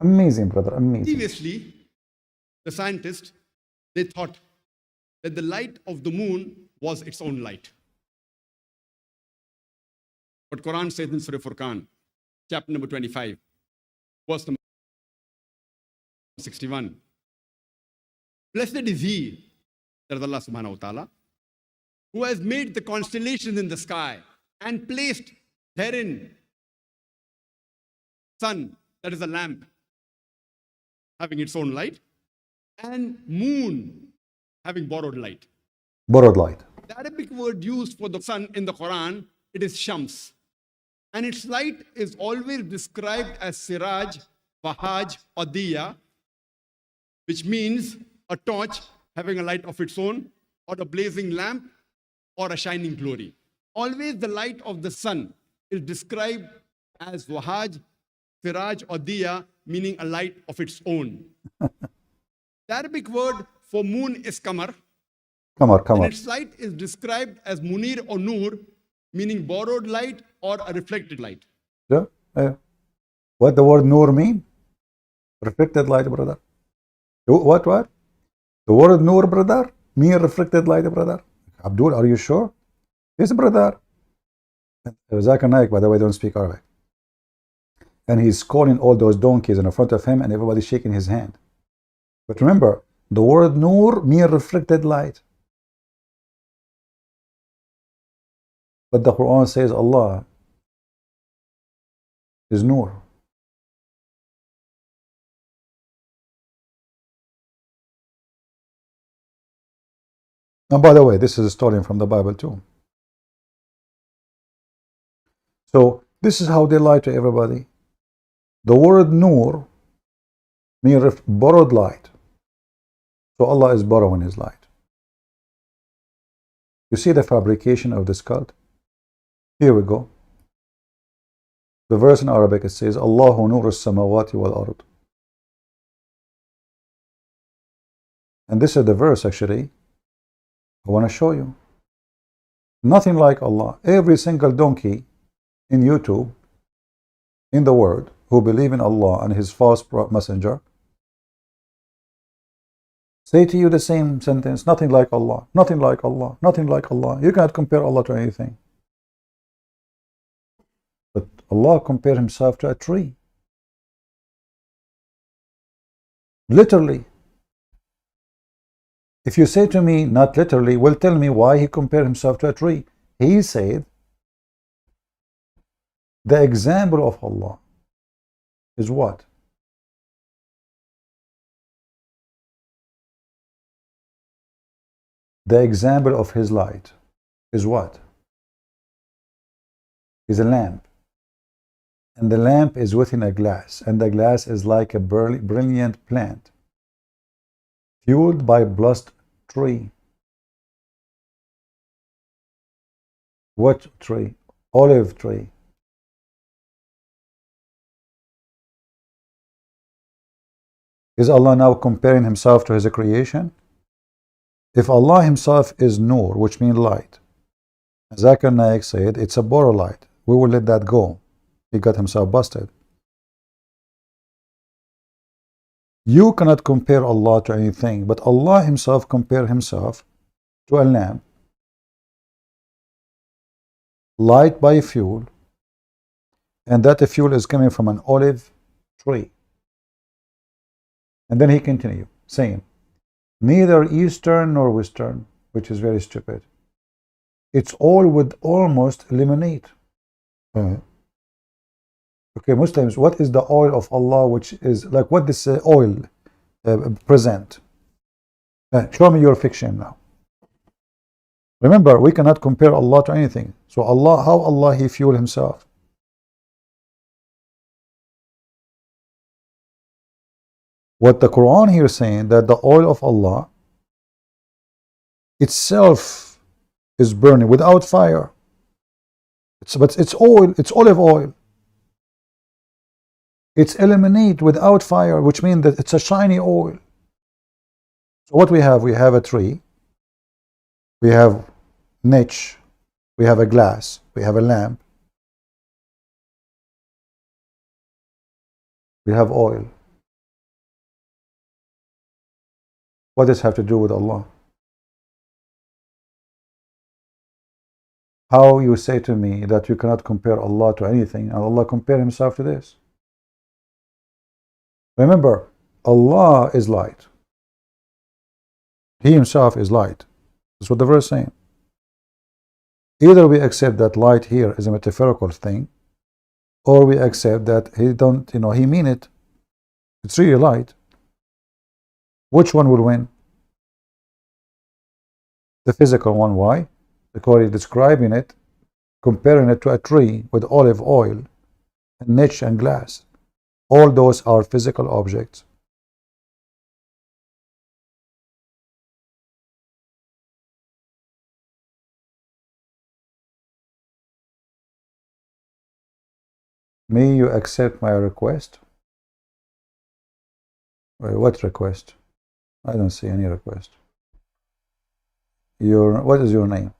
Amazing, brother, amazing. Previously, the scientists, they thought that the light of the moon was its own light. But Quran says in Surah Furqan, chapter number 25, verse number 61, blessed is he, that is Allah subhanahu wa ta'ala, who has made the constellations in the sky and placed therein sun, that is a lamp, having its own light, and moon having borrowed light. Borrowed light. The Arabic word used for the sun in the Quran, it is shams. And its light is always described as siraj, wahaj, or diya, which means a torch having a light of its own, or a blazing lamp, or a shining glory. Always the light of the sun is described as wahaj, siraj, or diya, meaning a light of its own. The Arabic word for moon is qamar. Qamar. And its light is described as munir or nur, meaning borrowed light or a reflected light. Yeah. What the word nur mean? Reflected light, brother. What? The word nur, brother, mean reflected light, brother. Abdul, are you sure? Yes, brother. Zakir Naik, by the way, don't speak Arabic. And he's calling all those donkeys in front of him, and everybody shaking his hand. But remember, the word nur means reflected light. But the Quran says Allah is nur. And by the way, this is a story from the Bible too. So this is how they lie to everybody. The word nur means borrowed light. So Allah is borrowing His light. You see the fabrication of this cult? Here we go. The verse in Arabic, it says, Allahu nur as-samawati wal-ard. And this is the verse, actually, I want to show you. Nothing like Allah. Every single donkey in YouTube, in the world, who believe in Allah and His false messenger, say to you the same sentence, nothing like Allah, nothing like Allah, nothing like Allah. You cannot compare Allah to anything. But Allah compared Himself to a tree. Literally. If you say to me, not literally, well, tell me why He compared Himself to a tree. He said, the example of Allah is what? The example of his light is what? Is a lamp. And the lamp is within a glass, and the glass is like a brilliant plant, fueled by blessed tree. What tree? Olive tree. Is Allah now comparing himself to his creation? If Allah himself is Nur, which means light, Zakir Naik said it's a borrow light, we will let that go. He got himself busted. You cannot compare Allah to anything, but Allah himself compared himself to a lamp, light by fuel, and that fuel is coming from an olive tree. And then he continued saying, neither Eastern nor Western, which is very stupid. It's all would almost eliminate. Okay, Muslims, what is the oil of Allah, which is like what this oil present? Show me your fiction now. Remember, we cannot compare Allah to anything. So Allah, how Allah he fuel himself? What the Quran here is saying, that the oil of Allah itself is burning without fire. But it's oil, it's olive oil. It's eliminate without fire, which means that it's a shiny oil. So what we have a tree, we have niche, we have a glass, we have a lamp, we have oil. What does this have to do with Allah? How you say to me that you cannot compare Allah to anything, and Allah compare himself to this? Remember, Allah is light. He himself is light. That's what the verse is saying. Either we accept that light here is a metaphorical thing, or we accept that he don't, he mean it. It's really light. Which one will win? The physical one. Why? Because he's describing it, comparing it to a tree with olive oil, and niche and glass. All those are physical objects. May you accept my request? Wait, what request? I don't see any request. What is your name?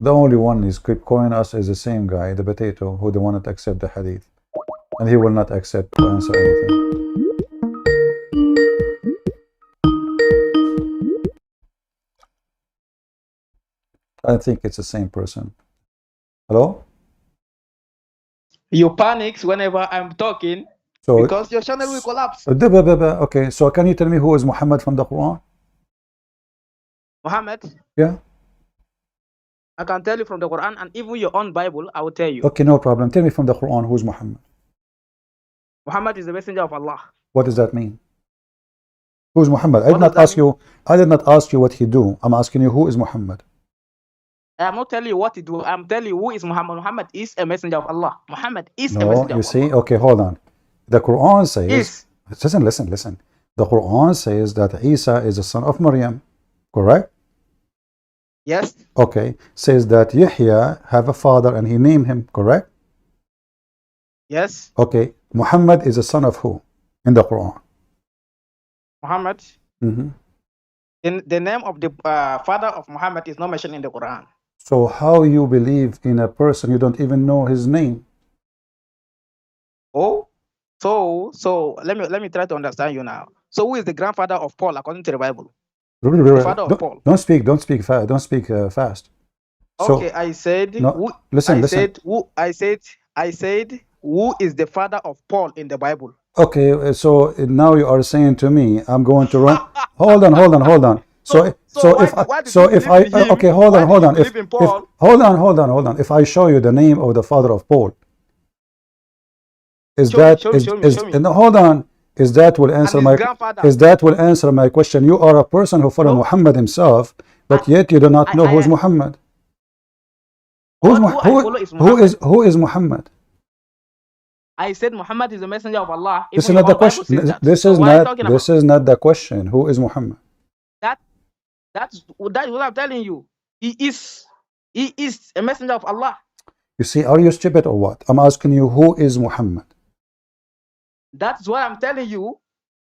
The only one is keep calling us is the same guy, the potato, who don't want to accept the hadith. And he will not accept to answer anything. I think it's the same person. Hello? You panic whenever I'm talking, so, because your channel will collapse. Okay, so can you tell me who is Muhammad from the Quran? Mohammed? Yeah. I can tell you from the Quran, and even your own Bible, I will tell you. Okay, no problem. Tell me from the Quran who's Muhammad. Muhammad is the messenger of Allah. What does that mean? Who's Muhammad? I did not ask you what he do. I'm asking you who is Muhammad. I'm not telling you what to do. I'm telling you who is Muhammad. Muhammad is a messenger of Allah. Muhammad is a messenger of Allah. You see? Okay, hold on. The Quran says, listen. The Quran says that Isa is the son of Maryam, correct? Yes. Okay. Says that Yahya have a father and he named him, correct? Yes. Okay. Muhammad is the son of who in the Quran? Muhammad. In the name of the father of Muhammad is not mentioned in the Quran. So how you believe in a person you don't even know his name? Oh, so let me try to understand you now. So who is the grandfather of Paul according to the Bible? The father of Paul. Don't speak fast. Okay, so, I said. No, listen. I said who is the father of Paul in the Bible? Okay, so now you are saying to me, I'm going to run. Hold on. If I show you the name of the father of Paul, hold on. Is that will answer his my grandfather. is that will answer my question? You are a person who follow Muhammad himself, but yet you do not know who's Muhammad. Who is Muhammad? I said Muhammad is the messenger of Allah. This is not the question. This is not the question. Who is Muhammad? That's what I'm telling you. He is a messenger of Allah. You see, are you stupid or what? I'm asking you, who is Muhammad? That's what I'm telling you.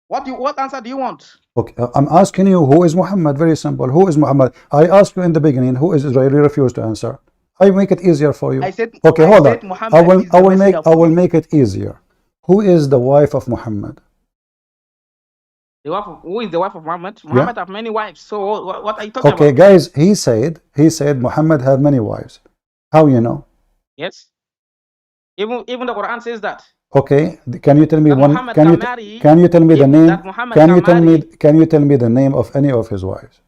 What answer do you want? Okay, I'm asking you, who is Muhammad? Very simple. Who is Muhammad? I asked you in the beginning, who is Israel? You refused to answer. I will make it easier for you. Okay, hold on. I will make it easier. Who is the wife of Muhammad? Who is the wife of Muhammad? Muhammad have many wives. So what are you talking about? Okay, guys, he said Muhammad have many wives. How you know? Yes. Even the Quran says that. Okay, can you tell me one? Can you tell me the name? Can you tell me the name of any of his wives?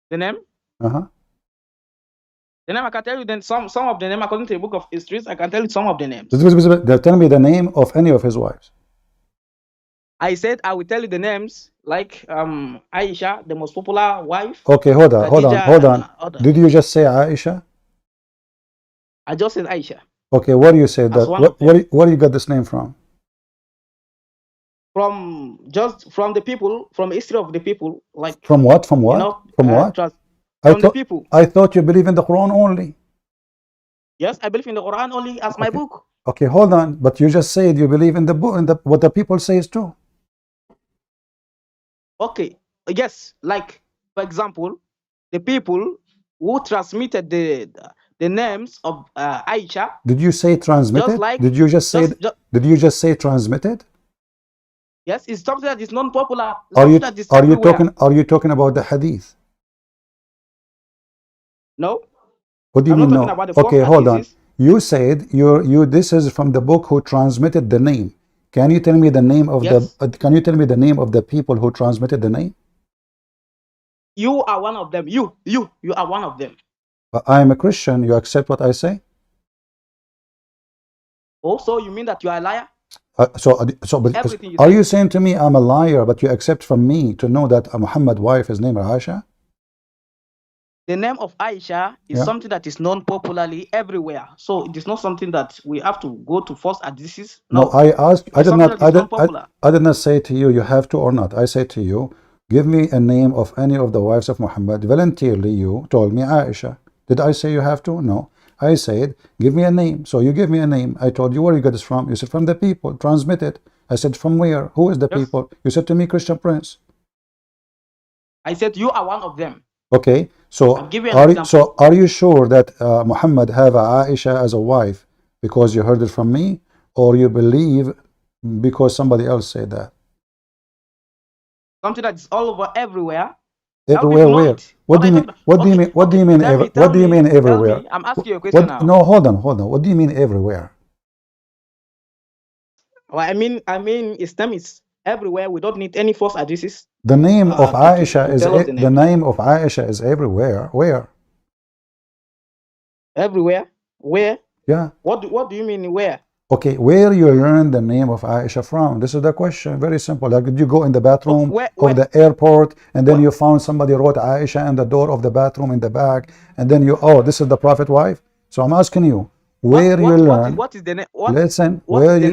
The name? The name I can tell you. Then some of the name according to the book of histories. I can tell you some of the names. Tell me the name of any of his wives. I said I will tell you the names, like Aisha, the most popular wife. Okay, hold on. Did you just say Aisha? I just said Aisha. Okay, where do you say that? Where you got this name from? From the people, from the history of the people, like. From what? From what? You know, from what? The people. I thought you believe in the Quran only. Yes, I believe in the Quran only as my book. Okay, hold on. But you just said you believe in the book, in what the people says too. Okay. Yes, like for example, the people who transmitted the names of Aisha. Did you say transmitted? Did you just say transmitted? Yes, it's something that is non-popular. Are you talking about the hadith? No. What do you mean no? Okay, hold on. You said this is from the book who transmitted the name. Can you tell me the name of can you tell me the name of the people who transmitted the name? You are one of them. You are one of them. I am a Christian. You accept what I say? Also, you mean that you are a liar? Are you saying to me I'm a liar, but you accept from me to know that Muhammad's wife is named Aisha? The name of Aisha is something that is known popularly everywhere. So it is not something that we have to go to force hadiths. No, I did not say to you you have to or not. I say to you, give me a name of any of the wives of Muhammad. Voluntarily you told me Aisha. Did I say you have to? No. I said, give me a name. So you give me a name. I told you where you got this from. You said from the people. Transmit it. I said from where? Who is the people? You said to me Christian Prince. I said you are one of them. Okay. So are you sure that Muhammad have Aisha as a wife because you heard it from me, or you believe because somebody else said that? Something that is all over everywhere. Everywhere where? What do you mean? What do you mean? What do you mean? What do you mean everywhere? I'm asking you a question now. No, hold on. What do you mean everywhere? Well, I mean, Islam is everywhere. We don't need any false addresses. The name of Aisha is the name of Aisha is everywhere. Where? Everywhere. Where? Yeah. What do you mean where? Okay, where you learn the name of Aisha from? This is the question. Very simple. Like, did you go in the bathroom of the airport and then you found somebody wrote Aisha in the door of the bathroom in the back, and then this is the Prophet wife? So I'm asking you, where you learn? What is the name? Listen, where you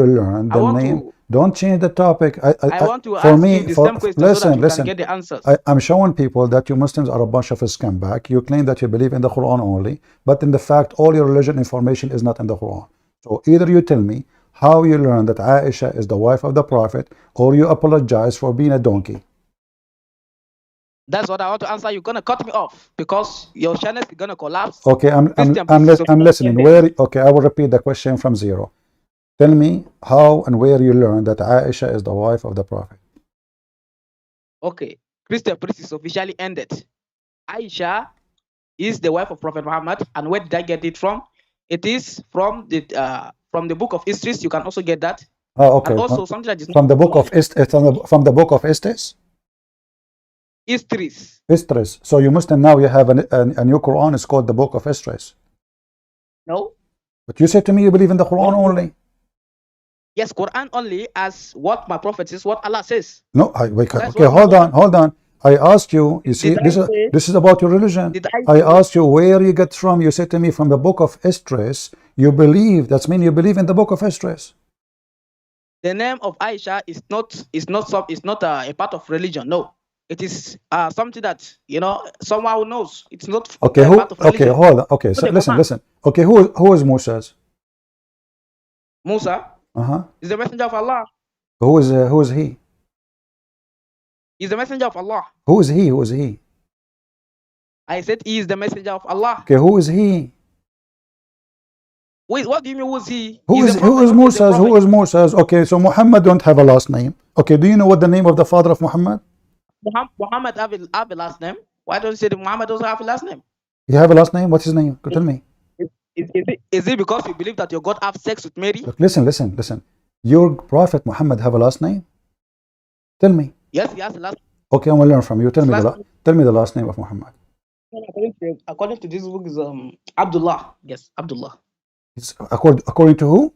learn the name? Don't change the topic. I want to ask you the same question so that you can get the answers. I'm showing people that you Muslims are a bunch of scumbags. You claim that you believe in the Quran only, but in the fact, all your religion information is not in the Quran. So either you tell me how you learn that Aisha is the wife of the Prophet, or you apologize for being a donkey. That's what I want to answer. You're gonna cut me off because your channel is gonna collapse. Okay, I'm listening. Okay, I will repeat the question from zero. Tell me how and where you learned that Aisha is the wife of the Prophet. Okay, Christian priest is officially ended. Aisha is the wife of Prophet Muhammad, and where did I get it from? It is from the book of histories. You can also get that. Oh, okay. And also something that is from the book of from the book of histories. Histories. So you Muslim now you have a new Quran. It's called the book of histories. No. But you said to me you believe in the Quran only. Yes, Quran only as what my prophet says, what Allah says. No, That's okay, what my hold on. I asked you, you see, did I say this is about your religion. did I I say asked you where you get from. You said to me from the book of Esdras. You believe, that's mean you believe in the book of Esdras. the name of Aisha is not a part of religion. No. It is something that someone who knows. It's not Okay, a part of okay, religion. hold on. Okay, Not so a listen, command. Okay, who is Moses? Musa is the messenger of Allah. Who is he? He's the messenger of Allah. Who is he? Who is he? I said he is the messenger of Allah. Okay, who is he? Wait, what do you mean who is he? Who He's is a prophet. He's a Moses? prophet. Who is Moses? Okay, so Muhammad don't have a last name. Okay, do you know what the name of the father of Muhammad? Muhammad have a last name. Why don't you say that Muhammad doesn't have a last name? You have a last name? What's his name? Tell me. Is it because you believe that your God have sex with Mary? Look, listen. Your prophet Muhammad have a last name? Tell me. Yes, he has a last Okay, I want to learn from you. Tell me the last name of Muhammad. name. According to this book is Abdullah. Yes, Abdullah. It's according to who?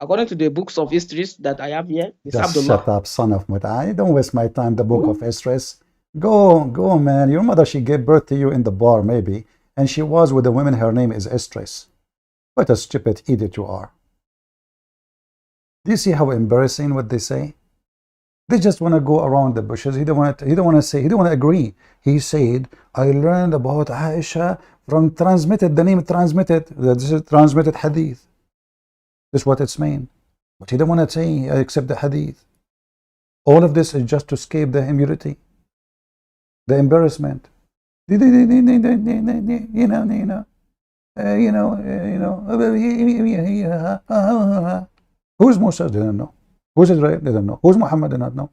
According to the books of histories that I have here, it's Just Abdullah. shut up, son of Mut'ai. Don't waste my time. The book of Esdras. Go, man. Your mother, she gave birth to you in the bar, maybe, and she was with a woman. Her name is Esdras. What a stupid idiot you are. Do you see how embarrassing what they say? They just want to go around the bushes. He don't want to agree. He said, I learned about Aisha from the name transmitted. This is transmitted hadith. This is what it's mean. But he don't want to say, I accept the hadith. All of this is just to escape the humility, the embarrassment. Who's Musa? Didn't know. Who's Israel? Didn't know. Who's Muhammad? Did not know.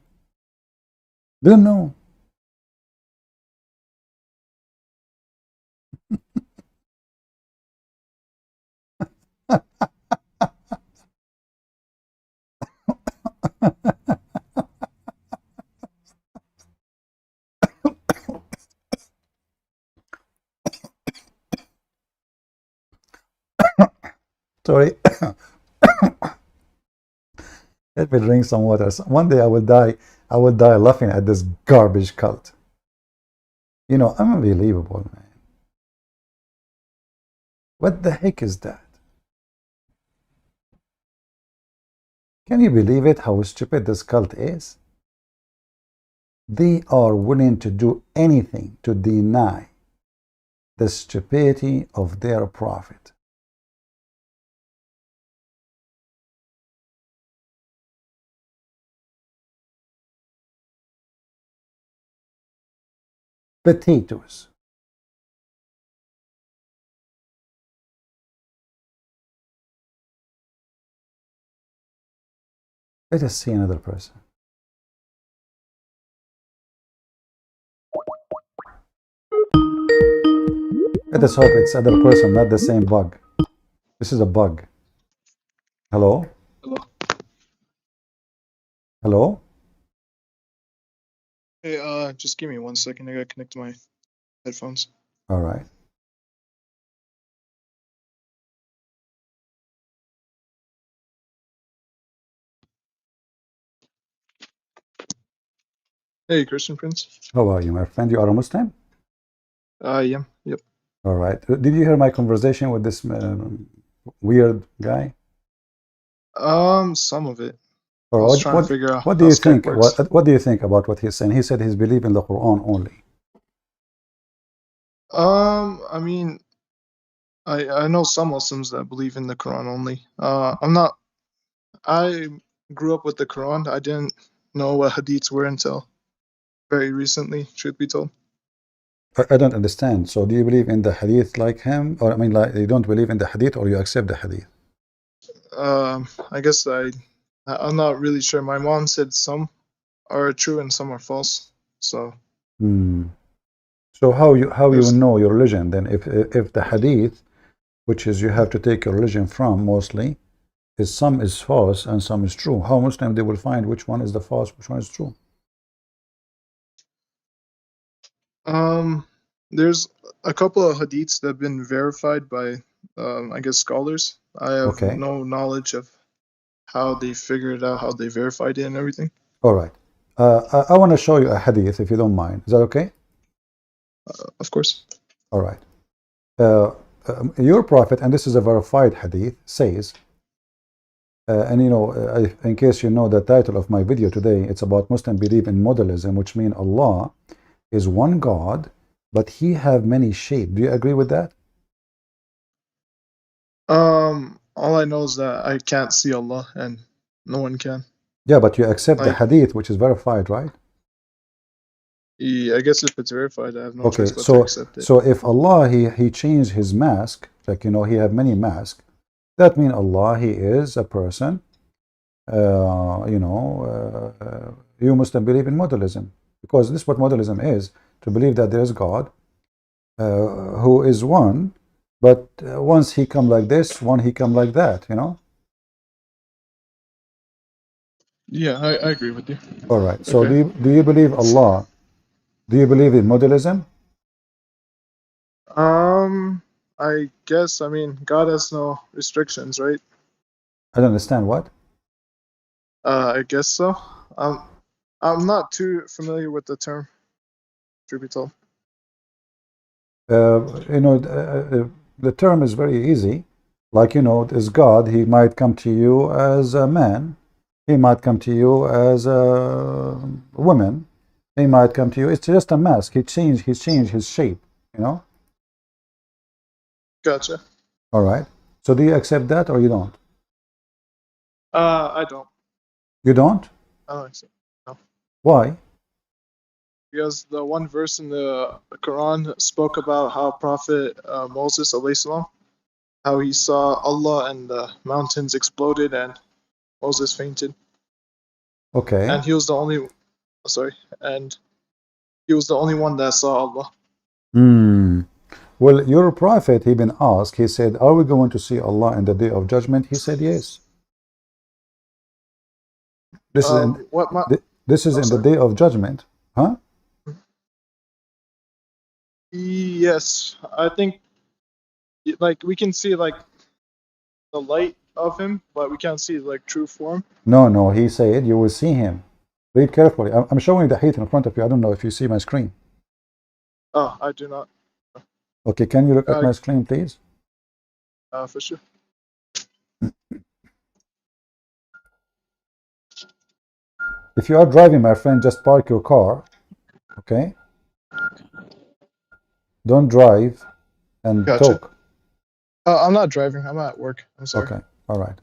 Didn't know. Sorry. Let me drink some water. One day I will die. I will die laughing at this garbage cult. Unbelievable, man. What the heck is that? Can you believe it, how stupid this cult is? They are willing to do anything to deny the stupidity of their prophet. Potatoes. Let us see another person. Let us hope it's other person, not the same bug. This is a bug. Hello? Hello? Hey, just give me 1 second. I gotta connect to my headphones. All right. Hey, Christian Prince. How are you, my friend? You are a Muslim? Yeah, yep. All right. Did you hear my conversation with this weird guy? Some of it. Or I was trying to figure out what do how you Skype think? works. What do you think about what he's saying? He said he's believing the Quran only. I mean, I know some Muslims that believe in the Quran only. I grew up with the Quran. I didn't know what hadiths were until very recently, truth be told. I don't understand. So do you believe in the hadith like him? Or I mean, like you don't believe in the hadith or you accept the hadith? I guess I'm not really sure. My mom said some are true and some are false. So So how you know your religion then? If the hadith, which is you have to take your religion from mostly, is some is false and some is true. How Muslim they will find which one is the false, which one is true? There's a couple of hadiths that have been verified by, I guess, scholars. I have no knowledge of how they figured it out, how they verified it and everything. All right. I want to show you a hadith, if you don't mind. Is that okay? Of course. All right. Your prophet, and this is a verified hadith, says, and you know, in case you know the title of my video today, it's about Muslim belief in modalism, which means Allah is one God, but He have many shapes. Do you agree with that? All I know is that I can't see Allah, and no one can. Yeah, but you accept the Like, hadith, which is verified, right? yeah, I guess if it's verified, I have no Okay, choice but to accept it. so if Allah he changed His mask, like you know, He have many masks, that means Allah He is a person. You know, you Muslim believe in modalism, because this is what modalism is: to believe that there is God, who is one, but once He come like this, one He come like that. You know. Yeah, I agree with you. All right. So Okay. do you believe Allah? Do you believe in modalism? I guess, I mean, God has no restrictions, right? I don't understand what. I guess so. I'm not too familiar with the term, truth be told. You know, the term is very easy. Like, you know, as God, He might come to you as a man. He might come to you as a woman. He might come to you. It's just a mask. He's changed His shape, you know? Gotcha. All right. So do you accept that or you don't? I don't. You don't? I don't accept. No. Why? Because the one verse in the Quran spoke about how Prophet Moses, alayhi salam, how he saw Allah and the mountains exploded and Moses fainted. Okay. And he was the only, and he was the only one that saw Allah. Well, your prophet, he been asked, he said, are we going to see Allah in the day of judgment? He said, yes. This is in, What my, this is in the day of judgment. Huh? Yes, I think, like, we can see, like, the light of him, but we can't see, like, true form. No, he said, you will see him. Read carefully. I'm showing you the hadith in front of you. I don't know if you see my screen. Oh, I do not. Okay, can you look at my screen, please? For sure. If you are driving, my friend, just park your car. Okay? Don't drive and Gotcha. talk. I'm not driving. I'm at work. I'm sorry. Okay, all right.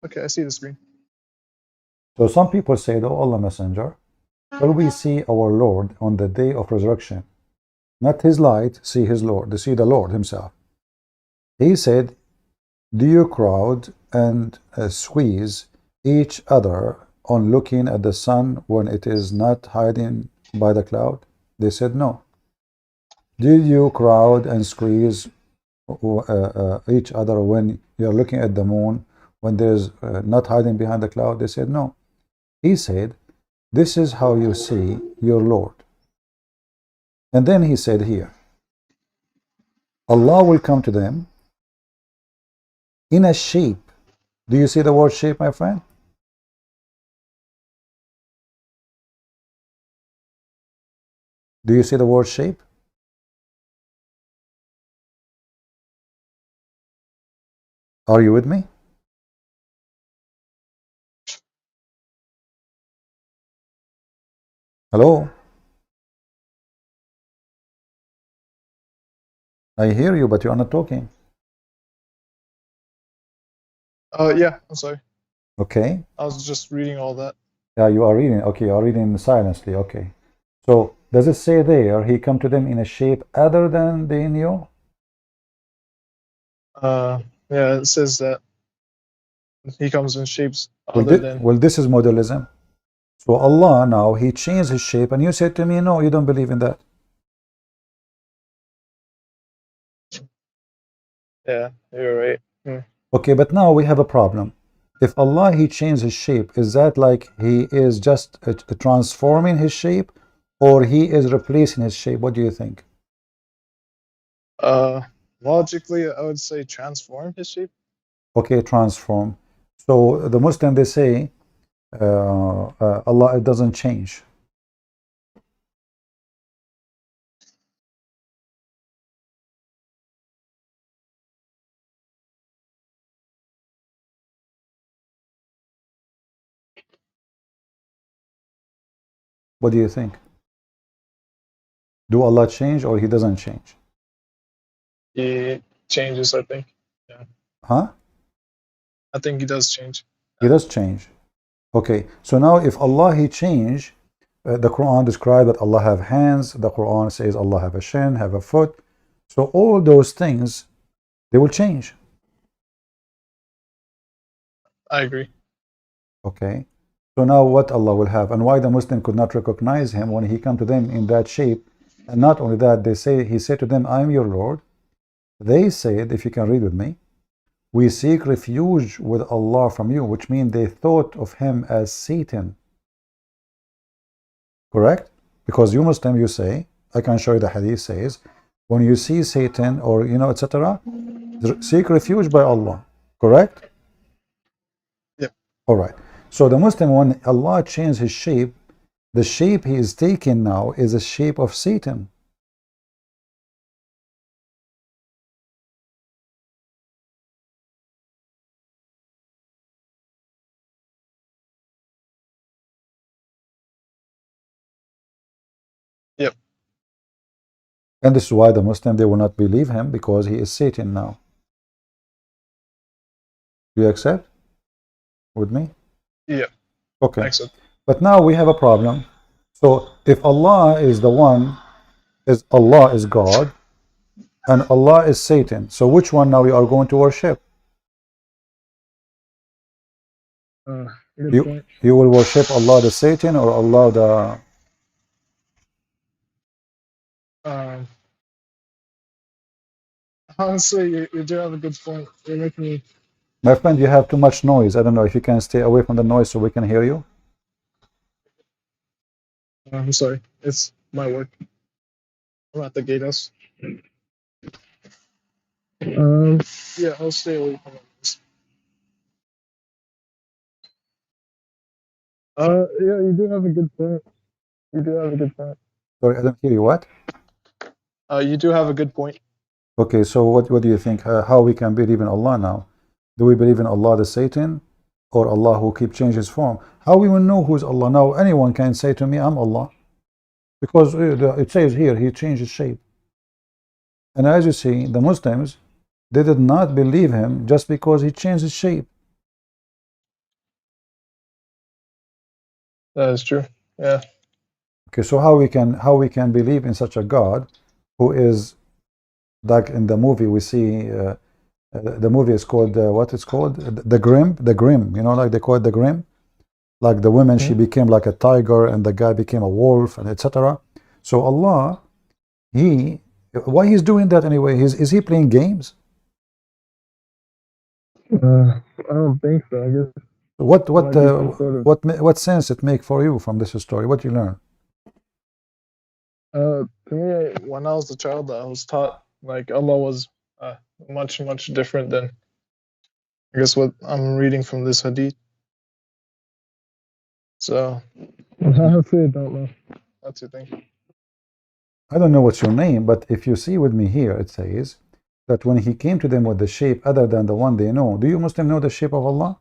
Okay, I see the screen. So some people say, oh Allah Messenger, will we see our Lord on the day of resurrection? Not His light, see His Lord, to see the Lord Himself. He said, do you crowd and squeeze each other on looking at the sun when it is not hiding by the cloud? They said no. Did you crowd and squeeze each other when you're looking at the moon when there's not hiding behind the cloud? They said no. He said, this is how you see your Lord. And then he said here, Allah will come to them in a shape. Do you see the word shape, my friend? Do you see the word shape? Are you with me? Hello? I hear you, but you are not talking. Yeah, I'm sorry. Okay. I was just reading all that. Yeah, you are reading. Okay, you are reading silently. Okay. So, does it say there, He come to them in a shape other than they knew? Yeah, it says that He comes in shapes Well, other than. well, this is modalism. So Allah now, He changed His shape, and you said to me, no, you don't believe in that. Yeah, you're right. Okay, but now we have a problem. If Allah, He changed His shape, is that like He is just transforming His shape, or He is replacing His shape? What do you think? Logically, I would say transform his shape. Okay, transform. So the Muslim, they say Allah, it doesn't change. What do you think? Do Allah change or he doesn't change? He changes, I think. Yeah. Huh? I think he does change. He does change. Okay, so now if Allah he change, the Quran describes that Allah have hands, the Quran says Allah have a shin, have a foot. So all those things, they will change. I agree. Okay, so now what Allah will have, and why the Muslim could not recognize him when he come to them in that shape, and not only that, they say, he said to them, I am your Lord. They said, if you can read with me, we seek refuge with Allah from you, which means they thought of him as Satan. Correct? Because you Muslim, you say, I can show you the hadith says, when you see Satan or, etc., seek refuge by Allah. Correct? Yep. All right. So the Muslim, when Allah changed his shape, the shape he is taking now is a shape of Satan. Yep. And this is why the Muslim, they will not believe him, because he is Satan now. Do you accept with me? Yeah. Okay. Excellent. But now we have a problem. So if Allah is the one, Allah is God, and Allah is Satan, so which one now you are going to worship? Good point. You will worship Allah the Satan or Allah the... Honestly, you do have a good point. You're making me. My friend, you have too much noise. I don't know if you can stay away from the noise so we can hear you. I'm sorry. It's my work. I'm at the gatehouse. Yeah, I'll stay away from it. Yeah, you do have a good point. You do have a good point. Sorry, I don't hear you. What? You do have a good point. Okay, so what do you think? How we can believe in Allah now? Do we believe in Allah the Satan or Allah who keep changing his form? How we will know who's Allah? Now anyone can say to me, I'm Allah. Because it says here, he changed his shape. And as you see, the Muslims, they did not believe him just because he changed his shape. That is true. Yeah. Okay, so how we can believe in such a God who is, like in the movie we see, the movie is called, what it's called? The Grim, like they call it the Grim. Like the woman, she became like a tiger and the guy became a wolf and etc. So Allah, why he's doing that anyway? Is he playing games? I don't think so. I guess. What sense it make for you from this story? What you learn? To me, when I was a child, I was taught like Allah was much different than, I guess, what I'm reading from this hadith. So I honestly don't know. That's your thing. I don't know what's your name, but if you see with me here, it says that when he came to them with the shape other than the one they know. Do you Muslim know the shape of Allah?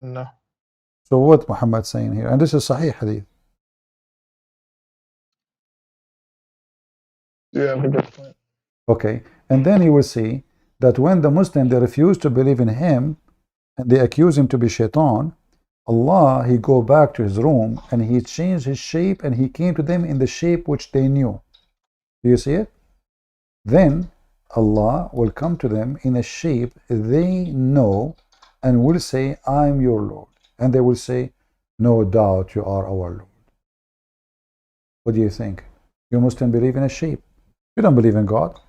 No. So what Muhammad saying here? And this is Sahih hadith. Yeah, a good point. Okay, and then you will see that when the Muslim, they refuse to believe in him and they accuse him to be shaitan, Allah, he go back to his room and he changed his shape and he came to them in the shape which they knew. Do you see it? Then Allah will come to them in a shape they know and will say, I'm your Lord. And they will say, no doubt you are our Lord. What do you think? You Muslim believe in a shape. You don't believe in God.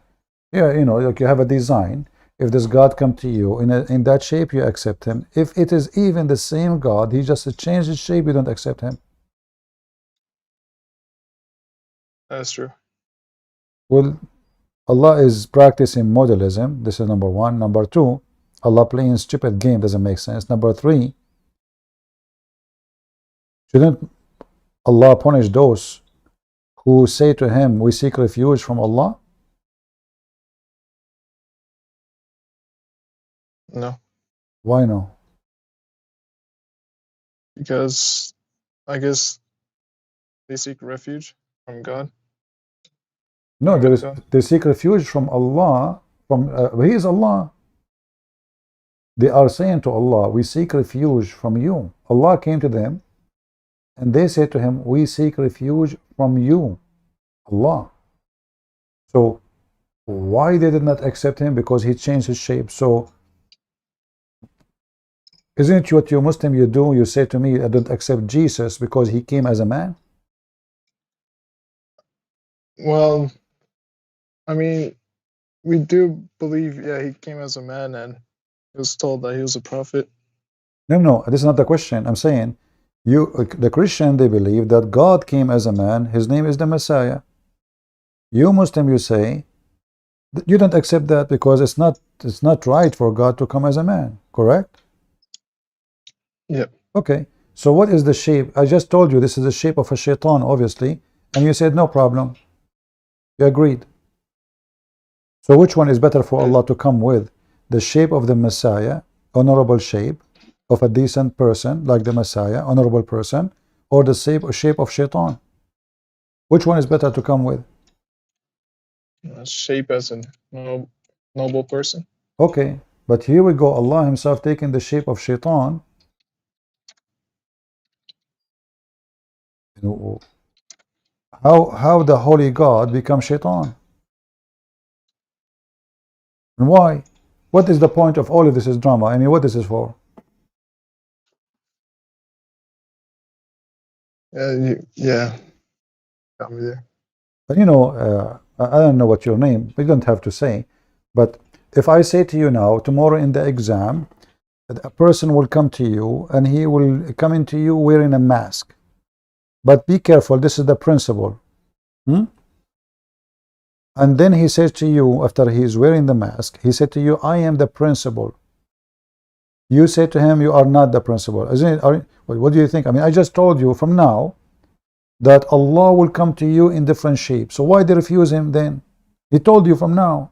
Yeah, like you have a design. If this God come to you in that shape, you accept him. If it is even the same God, he just changed his shape, you don't accept him. That's true. Well, Allah is practicing modalism. This is number one. Number two, Allah playing stupid game doesn't make sense. Number three, shouldn't Allah punish those who say to him, we seek refuge from Allah? No, Why no? because I guess they seek refuge from God. No, Or there with is, God. they seek refuge from Allah. From He is Allah. They are saying to Allah, we seek refuge from you. Allah came to them and they said to him, we seek refuge from you, Allah. So why they did not accept him? Because he changed his shape. So isn't it what you Muslim you do? You say to me, I don't accept Jesus because he came as a man. Well, I mean, we do believe, yeah, he came as a man and he was told that he was a prophet. No, this is not the question. I'm saying the Christian, they believe that God came as a man. His name is the Messiah. You Muslim, you say you don't accept that because it's not right for God to come as a man. Correct? Yep. Okay. So what is the shape? I just told you this is the shape of a shaitan, obviously, and you said no problem. You agreed. So which one is better for Allah to come with? The shape of the Messiah, honorable shape of a decent person like the Messiah, honorable person, or the shape of shaitan? Which one is better to come with? Shape as a noble person. Okay, but here we go, Allah himself taking the shape of shaitan. How the holy God become shaitan? And why? What is the point of all of this is drama? I mean, what this is for? Yeah. Got me there. But you know, I don't know what your name, you don't have to say, but if I say to you now, tomorrow in the exam, a person will come to you and he will come into you wearing a mask. But be careful, this is the principle. And then he says to you, after he is wearing the mask, he said to you, I am the principal. You say to him, you are not the principal. Isn't it? What do you think? I mean, I just told you from now that Allah will come to you in different shapes. So why they refuse him then? He told you from now.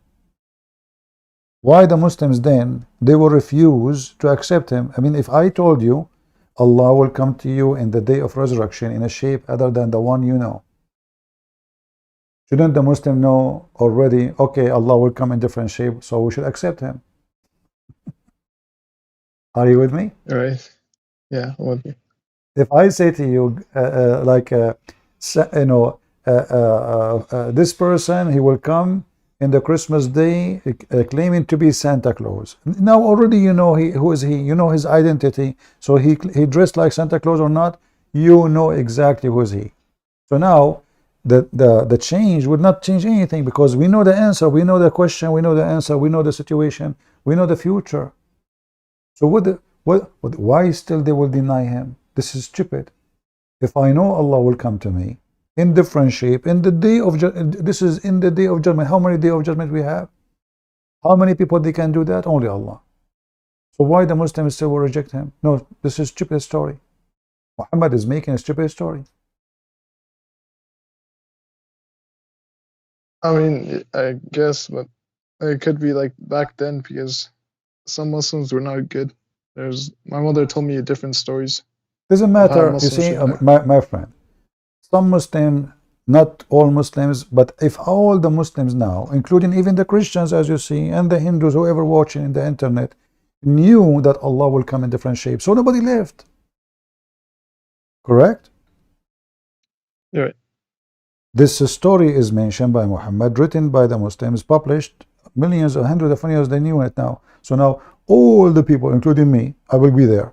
Why the Muslims then, they will refuse to accept him? I mean, if I told you, Allah will come to you in the day of resurrection in a shape other than the one you know. Shouldn't the Muslim know already, okay, Allah will come in different shape, so we should accept him? Are you with me? All right. Yeah, I'm with you. If I say to you, this person, he will come in the Christmas day claiming to be Santa Claus. Now already you know who is he, you know his identity, so he dressed like Santa Claus or not, you know exactly who is he. So now the change would not change anything because we know the answer, we know the question, we know the answer, we know the situation, we know the future. So why still they will deny him? This is stupid. If I know Allah will come to me in different shape in the day of this is in the day of judgment. How many day of judgment we have? How many people they can do that? Only Allah. So why the Muslims still will reject him? No, this is stupid story. Muhammad is making a stupid story. I mean, I guess, but it could be like back then because some Muslims were not good. My mother told me different stories. Doesn't matter. You see, my friend, some Muslim, not all Muslims, but if all the Muslims now, including even the Christians, as you see, and the Hindus, whoever watching in the internet, knew that Allah will come in different shapes, so nobody left. Correct? Right. This story is mentioned by Muhammad, written by the Muslims, published millions or hundreds of years. They knew it now. So now all the people, including me, I will be there.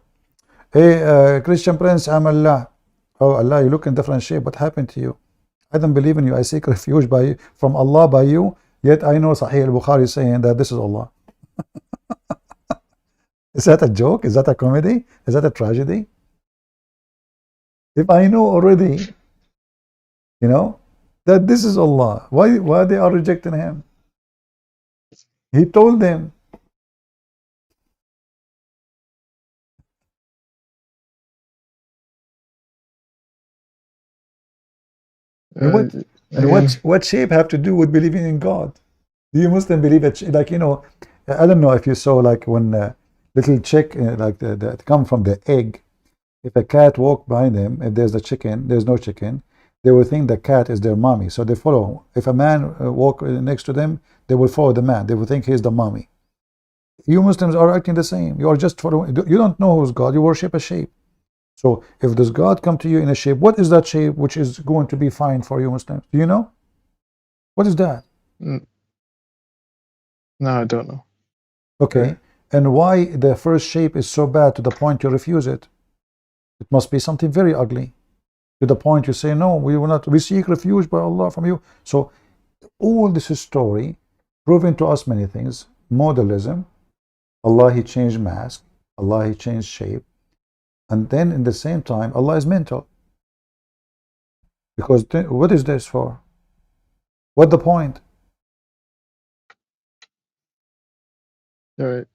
Hey, Christian Prince, I'm Allah. Oh, Allah, you look in different shape. What happened to you? I don't believe in you. I seek refuge from Allah by you. Yet I know Sahih al-Bukhari saying that this is Allah. Is that a joke? Is that a comedy? Is that a tragedy? If I know already, you know, that this is Allah, why they are rejecting him? He told them. And Again, what shape have to do with believing in God? Do you Muslim believe that, like, you know, I don't know if you saw, like, when little chick, like, that come from the egg, if a cat walk behind them, if there's no chicken, they will think the cat is their mommy, so they follow. If a man walk next to them, they will follow the man. They will think he's the mommy. You Muslims are acting the same. You are just following. You don't know who's God. You worship a shape. So if does God come to you in a shape, what is that shape which is going to be fine for you Muslims? Do you know? What is that? no, I don't know. Okay. And why the first shape is so bad to the point you refuse it? It must be something very ugly to the point you say, no, we will not. We seek refuge by Allah from you. So all this is story proving to us many things. Modalism, Allah, He changed mask, Allah, He changed shape, and then in the same time Allah is mental. Because what is this for? What the point? All right.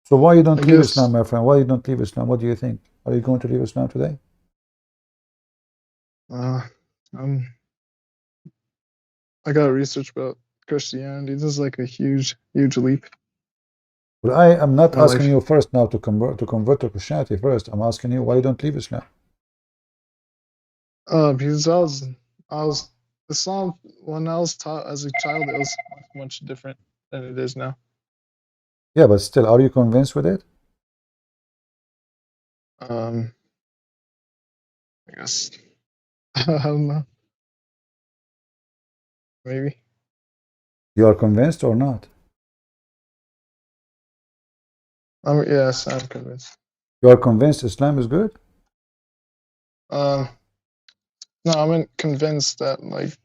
So why you don't I leave guess- Islam, my friend? Why you don't leave Islam? What do you think? Are you going to leave Islam today? I got research about Christianity. This is like a huge leap. Well, I am not My asking life. you first now to convert to Christianity first. I'm asking you why you don't leave Islam. Because I was Islam when I was taught as a child, it was much different than it is now. Yeah, but still, are you convinced with it? I guess I don't know. Maybe. You are convinced or not? Yes, I'm convinced. You are convinced Islam is good? No, I'm convinced that like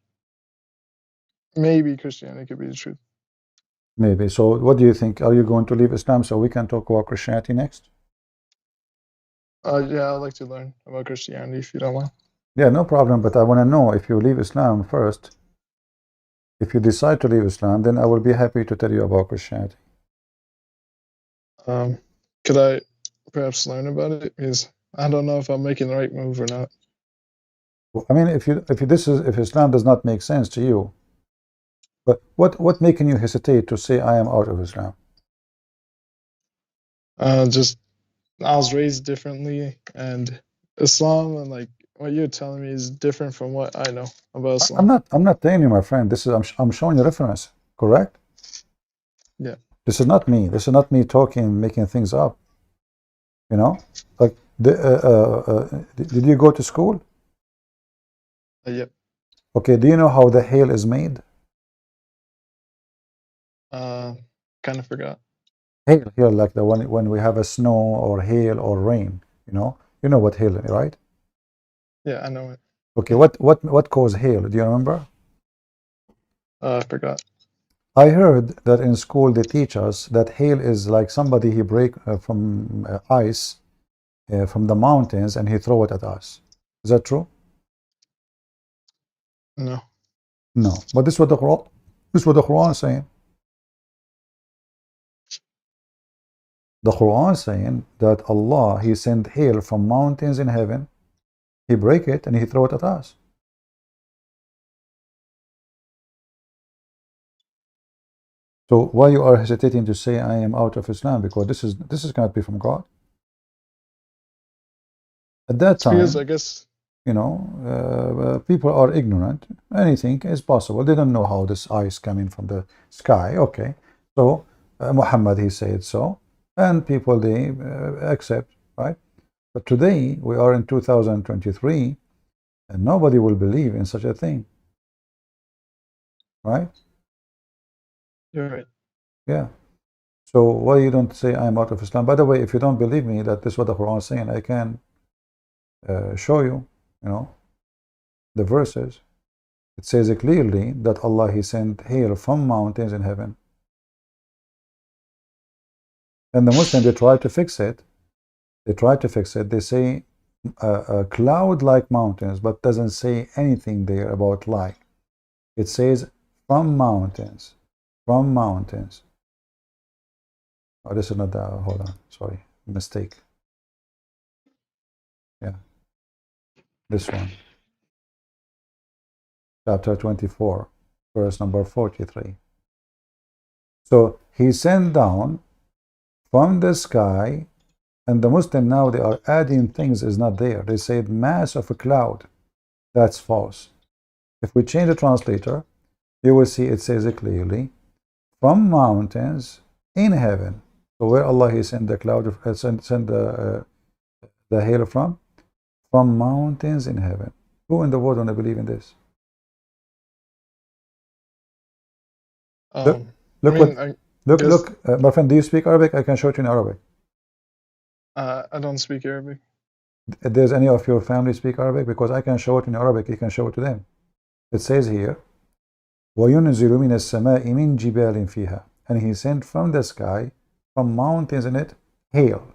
maybe Christianity could be the truth. Maybe. So what do you think? Are you going to leave Islam so we can talk about Christianity next? Yeah, I'd like to learn about Christianity if you don't mind. Yeah, no problem. But I want to know if you leave Islam first. If you decide to leave Islam, then I will be happy to tell you about Christianity. Could I perhaps learn about it? Because I don't know if I'm making the right move or not. I mean, if Islam does not make sense to you, but what making you hesitate to say I am out of Islam? Just I was raised differently, and Islam and like what you're telling me is different from what I know about Islam. I'm not telling you, my friend. This is I'm showing you reference, correct? Yeah. This is not me. This is not me talking, making things up. You know, like did you go to school? Yep. Okay. Do you know how the hail is made? Kind of forgot. Hail, like the one when we have a snow or hail or rain. You know what hail, right? Yeah, I know it. Okay. What caused hail? Do you remember? I forgot. I heard that in school they teach us that hail is like somebody he break from ice from the mountains and he throw it at us. Is that true? No. No. But this is what the Quran is saying. The Quran is saying that Allah, He sent hail from mountains in heaven. He break it and He throw it at us. So why you are hesitating to say I am out of Islam? Because this is cannot be from God. At that time, Because I guess people are ignorant. Anything is possible. They don't know how this ice coming from the sky. Okay, so Muhammad he said so, and people they accept, right? But today we are in 2023, and nobody will believe in such a thing, right? you're right. Yeah. So why you don't say I'm out of Islam? By the way, if you don't believe me that this is what the Quran is saying, I can show you, the verses. It says clearly that Allah He sent hail from mountains in heaven. And the Muslims, they try to fix it. They say cloud-like mountains, but doesn't say anything there about like. It says from mountains. From mountains. Oh, this is not that. Hold on. Sorry. Mistake. Yeah. This one. Chapter 24, verse number 43. So he sent down from the sky, and the Muslim now they are adding things is not there. They said mass of a cloud. That's false. If we change the translator, you will see it says it clearly, from mountains in heaven. So where Allah he sent the cloud, sent the hail from? From mountains in heaven. Who in the world don't believe in this? Look, my friend, do you speak Arabic? I can show it in Arabic. I don't speak Arabic. Does any of your family speak Arabic? Because I can show it in Arabic, you can show it to them. It says here, وَيُنْزِلُ مِنَ السَّمَاءِ مِنْ جِبَالٍ فِيهَا. And he sent from the sky, from mountains in it, hail.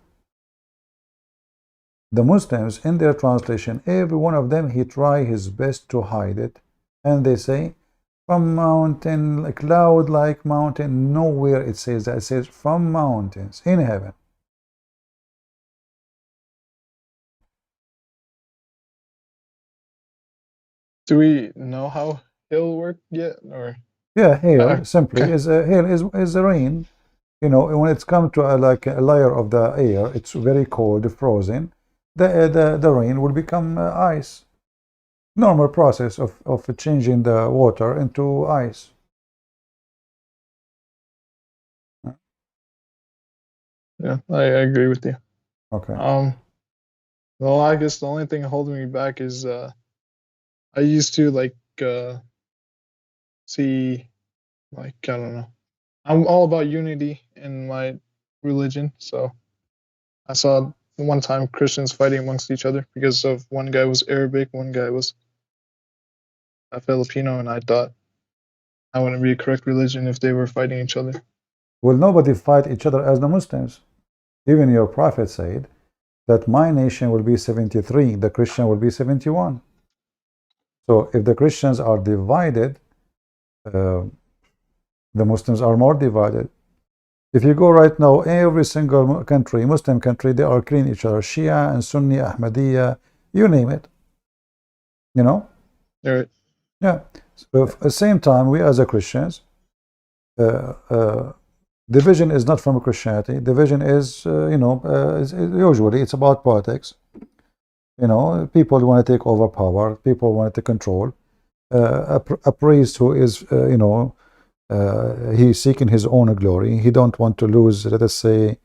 The Muslims, in their translation, every one of them, he try his best to hide it. And they say, from mountain, a cloud like mountain, nowhere it says that. It says from mountains in heaven. Do we know how hail work yet, or? Yeah, hail simply is hail is the rain. You know, when it's come to like a layer of the air, it's very cold, frozen. The rain will become ice. Normal process of changing the water into ice. Yeah, I agree with you. Okay. Well, I guess the only thing holding me back is I used to see, I don't know. I'm all about unity in my religion, so I saw one time Christians fighting amongst each other because of one guy was Arabic, one guy was a Filipino, and I thought I wouldn't be a correct religion if they were fighting each other. Will nobody fight each other as the Muslims? Even your prophet said that my nation will be 73, the Christian will be 71. So if the Christians are divided, the Muslims are more divided. If you go right now, every single country, Muslim country, they are killing each other. Shia and Sunni, Ahmadiyya, you name it. You know? Right. Yeah. So at the same time, we as a Christians, division is not from Christianity. Division is, usually it's about politics. You know, people want to take over power. People want to control. A priest who is, he's seeking his own glory. He don't want to lose, let us say,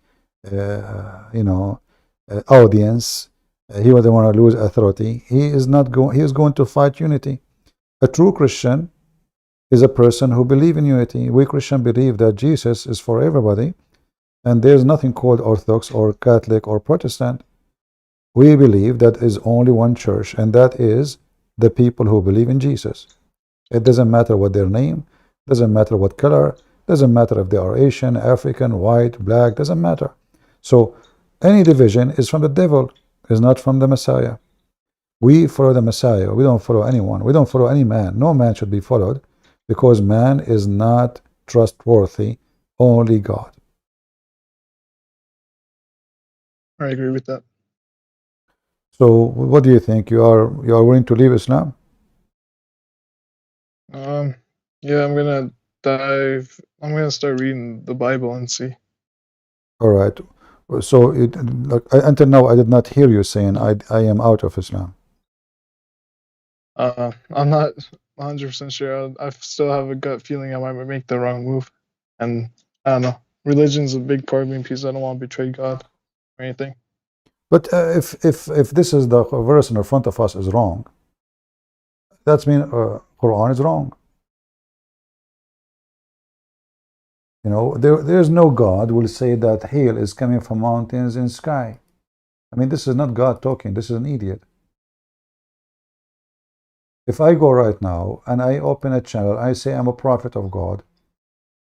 audience. He doesn't want to lose authority. He is not going. He is going to fight unity. A true Christian is a person who believes in unity. We Christians believe that Jesus is for everybody, and there's nothing called Orthodox or Catholic or Protestant. We believe that is only one church, and that is the people who believe in Jesus. It doesn't matter what their name, doesn't matter what color, doesn't matter if they are Asian, African, white, black, doesn't matter. So any division is from the devil, is not from the Messiah. We follow the Messiah. We don't follow anyone. We don't follow any man. No man should be followed, because man is not trustworthy, only God. I agree with that. So what do you think? You are willing to leave Islam? Yeah, I'm gonna start reading the Bible and see. All right. So until now, I did not hear you saying I am out of Islam. I'm not 100% sure. I still have a gut feeling I might make the wrong move, and I don't know. Religion's a big part of me because I don't want to betray God or anything. But if this is the verse in front of us is wrong, that means Quran is wrong. You know, there is no God who will say that hail is coming from mountains and sky. I mean, this is not God talking. This is an idiot. If I go right now and I open a channel, I say I'm a prophet of God,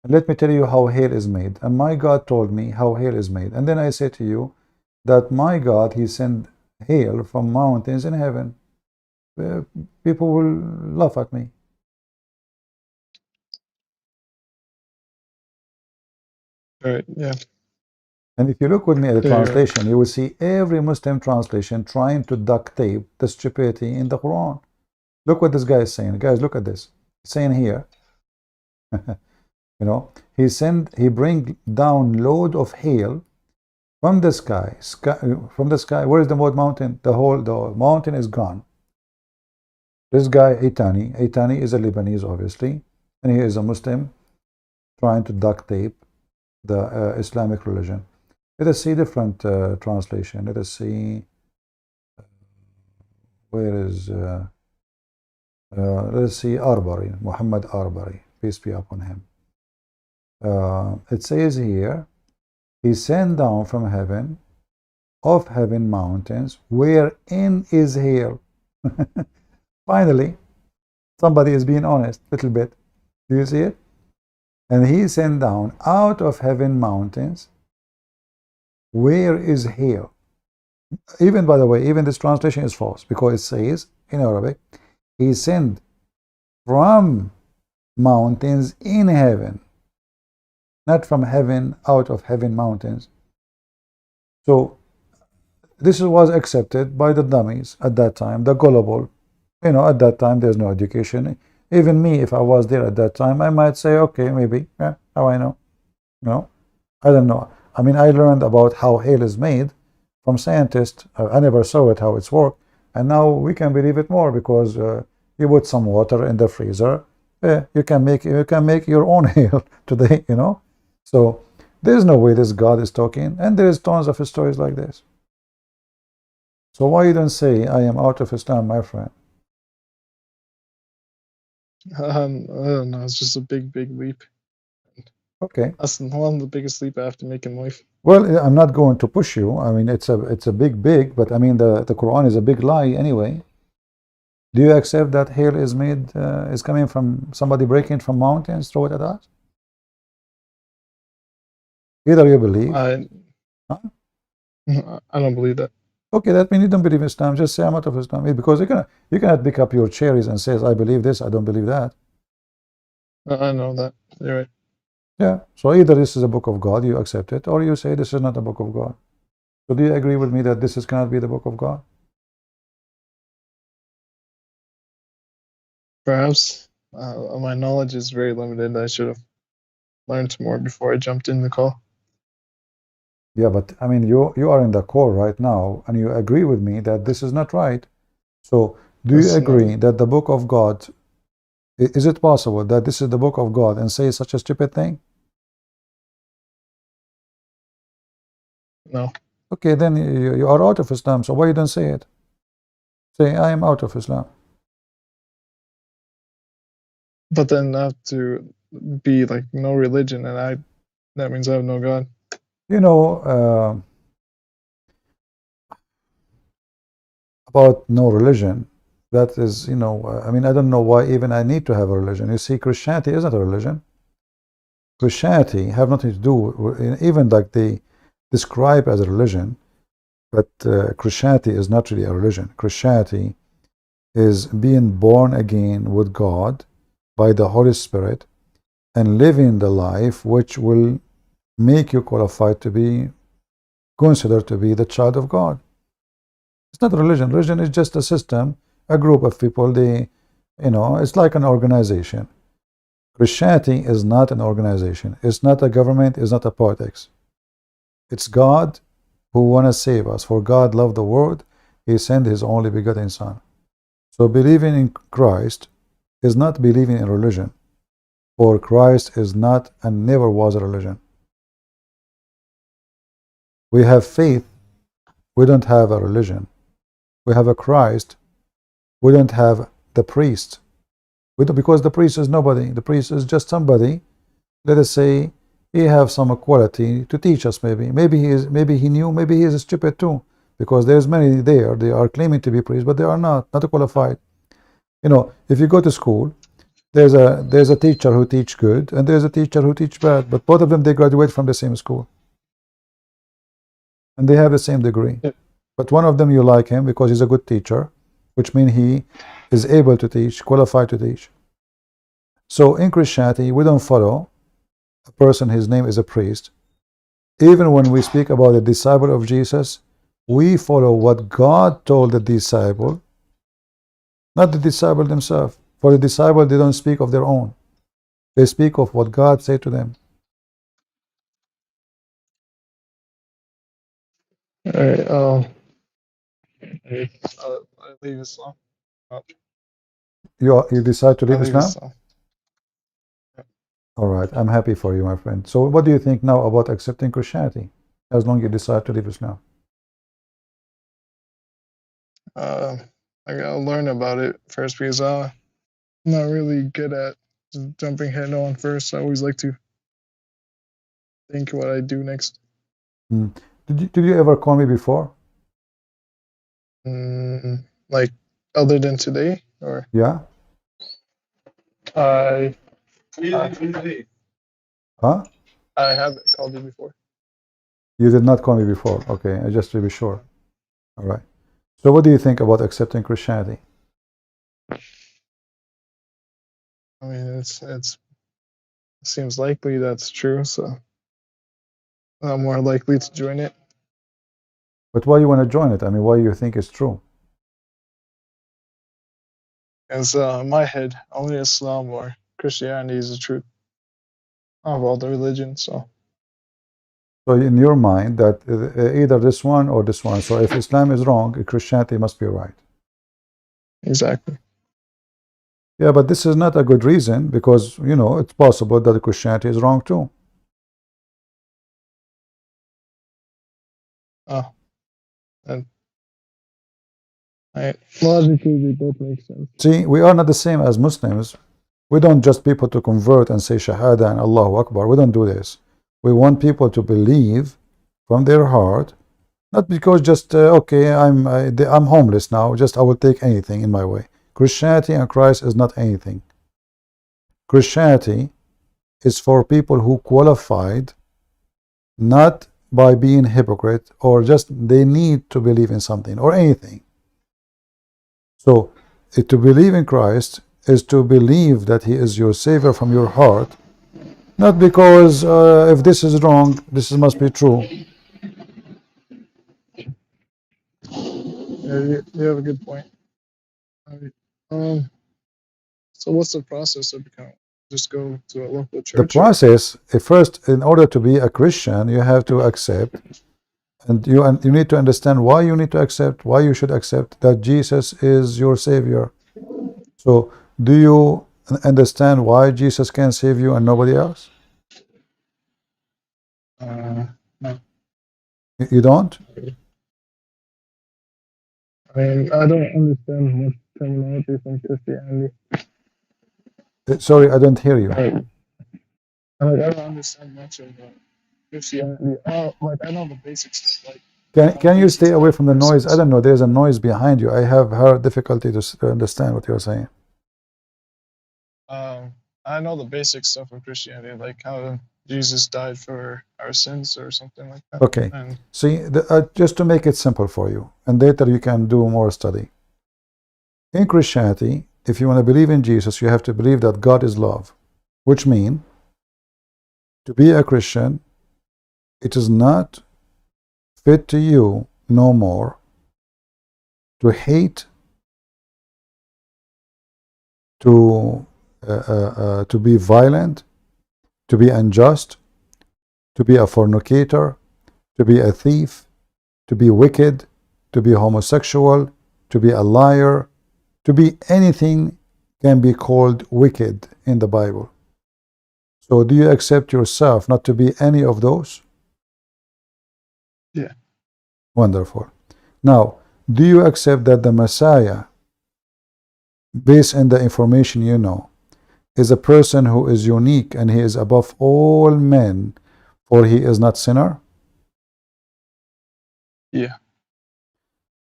and let me tell you how hail is made. And my God told me how hail is made. And then I say to you that my God, he sent hail from mountains in heaven. People will laugh at me. Right. Yeah. And if you look with me at the Yeah, you're right. translation, you will see every Muslim translation trying to duct tape the stupidity in the Quran. Look what this guy is saying. Guys, look at this. He's saying here, you know, he bring down load of hail from the sky. From the sky. Where is the mountain? The mountain is gone. This guy, Aitani is a Lebanese, obviously, and he is a Muslim trying to duct tape the Islamic religion. Let us see different translation. Let us see where is let us see Arbari, Muhammad Arbari, peace be upon him. It says here, he sent down from heaven, of heaven mountains, wherein is hail. Finally, somebody is being honest, little bit. Do you see it? And he sent down out of heaven mountains, where is hail. Even, by the way, even this translation is false, because it says in Arabic, he sent from mountains in heaven, not from heaven, out of heaven mountains. So this was accepted by the dummies at that time, the gullible. You know, at that time there's no education. Even me, if I was there at that time, I might say, okay, maybe. Yeah, how I know? No, I don't know. I mean, I learned about how hail is made from scientists. I never saw it, how it's worked. And now we can believe it more because you put some water in the freezer. You can make your own hail today, you know. So there's no way this God is talking. And there's tons of stories like this. So why you don't say, I am out of Islam, my friend? I don't know. It's just a big leap. Okay. That's one of the biggest leap I have to make in life. Well, I'm not going to push you. I mean, it's a big, but I mean, the Quran is a big lie anyway. Do you accept that hail is made, is coming from somebody breaking from mountains, throw it at us? Either you believe. Huh? I don't believe that. Okay, that means you don't believe Islam. Just say I'm out of Islam. Because you cannot pick up your cherries and says, I believe this, I don't believe that. I know that. You're right. Yeah, so either this is a book of God, you accept it, or you say this is not a book of God. So do you agree with me that this cannot be the book of God? Perhaps. My knowledge is very limited. I should have learned more before I jumped in the call. Yeah, but I mean, you are in the call right now, and you agree with me that this is not right. So do you agree that the book of God, is it possible that this is the book of God and say such a stupid thing? No. Okay, then you are out of Islam, so why you don't say it? Say, I am out of Islam. But then I have to be like no religion, and that means I have no God. You know, about no religion, that is, you know, I mean, I don't know why even I need to have a religion. You see, Christianity isn't a religion. Christianity have nothing to do with, even like they describe as a religion, but Christianity is not really a religion. Christianity is being born again with God by the Holy Spirit and living the life which will make you qualified to be considered to be the child of God. It's not a religion. Religion is just a system, a group of people. They, you know, it's like an organization. Christianity is not an organization. It's not a government. It's not a politics. It's God who want to save us. For God loved the world, He sent His only begotten Son. So believing in Christ is not believing in religion. For Christ is not and never was a religion. We have faith. We don't have a religion. We have a Christ. We don't have the priest. Because the priest is nobody. The priest is just somebody. Let us say he have some quality to teach us. Maybe he knew. Maybe he is stupid too. Because there's many there. They are claiming to be priests, but they are not qualified. You know, if you go to school, there's a teacher who teach good, and there's a teacher who teach bad. But both of them, they graduate from the same school, and they have the same degree. But one of them you like him because he's a good teacher, which means he is able to teach, qualified to teach. So in Christianity, we don't follow a person, his name is a priest. Even when we speak about the disciple of Jesus, we follow what God told the disciple, not the disciple themselves. For the disciple, they don't speak of their own. They speak of what God said to them. Alright, I leave Islam. You decide to I leave leave Islam? Islam. All right, I'm happy for you, my friend. So what do you think now about accepting Christianity, as long as you decide to leave Islam? I gotta learn about it first because I'm not really good at just jumping head on first. I always like to think what I do next. Did you ever call me before? Like other than today, or Yeah? I Huh? I haven't called you before. You did not call me before. Okay, just to be sure. All right. So what do you think about accepting Christianity? I mean, it seems likely that's true, so I'm more likely to join it. But why you want to join it? I mean, why you think it's true? As in my head, only Islam or Christianity is the truth of all the religions. So in your mind, that either this one or this one. So if Islam is wrong, Christianity must be right. exactly. Yeah, but this is not a good reason, because, you know, it's possible that Christianity is wrong too. Oh, and logically they both make sense. See, we are not the same as Muslims. We don't just people to convert and say Shahada and Allahu Akbar. We don't do this. We want people to believe from their heart, not because just okay, I'm homeless now. Just I will take anything in my way. Christianity and Christ is not anything. Christianity is for people who qualified, not by being hypocrite, or just they need to believe in something or anything. So to believe in Christ is to believe that he is your savior from your heart, not because if this is wrong, this must be true. Yeah, you have a good point. So what's the process of becoming? Just go to a local church? The process, first, in order to be a Christian, you have to accept, and you need to understand why you need to accept, why you should accept that Jesus is your savior. So do you understand why Jesus can save you and nobody else? No. You don't? I mean, I don't understand much terminology from Christianity. Sorry, I don't hear you. I don't understand much of Christianity. Like I know the basic stuff. Like Can you stay away from the noise? I don't know. There's a noise behind you. I have hard difficulty to understand what you're saying. I know the basic stuff of Christianity, like how Jesus died for our sins or something like that. Okay. See, just to make it simple for you, and later you can do more study. In Christianity, if you want to believe in Jesus, you have to believe that God is love, which means to be a Christian, it is not fit to you no more to hate, to be violent, to be unjust, to be a fornicator, to be a thief, to be wicked, to be homosexual, to be a liar, to be anything can be called wicked in the Bible. So do you accept yourself not to be any of those? Yeah. Wonderful. Now, do you accept that the Messiah, based on the information you know, is a person who is unique and he is above all men, for he is not sinner? Yeah.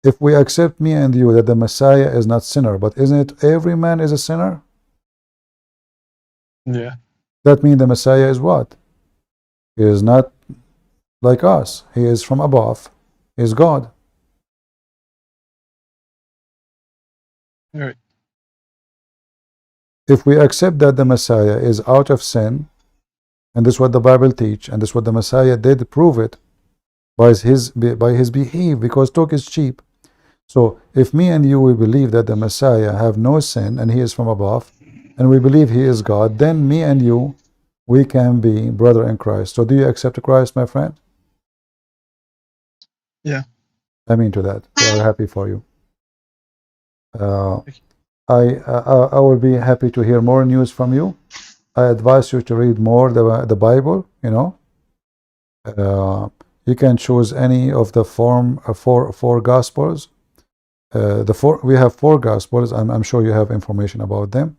If we accept, me and you, that the Messiah is not sinner, but isn't it every man is a sinner? Yeah. That means the Messiah is what? He is not like us. He is from above. He is God. Right. If we accept that the Messiah is out of sin And this is what the Bible teach, and this is what the Messiah did prove it by his behavior, because talk is cheap. So if me and you, we believe that the Messiah have no sin and he is from above, and we believe he is God, then me and you, we can be brother in Christ. So do you accept Christ, my friend? Yeah. Amen to that. We are happy for you. I will be happy to hear more news from you. I advise you to read more the Bible. You know, you can choose any of the four Gospels. We have four Gospels. I'm sure you have information about them.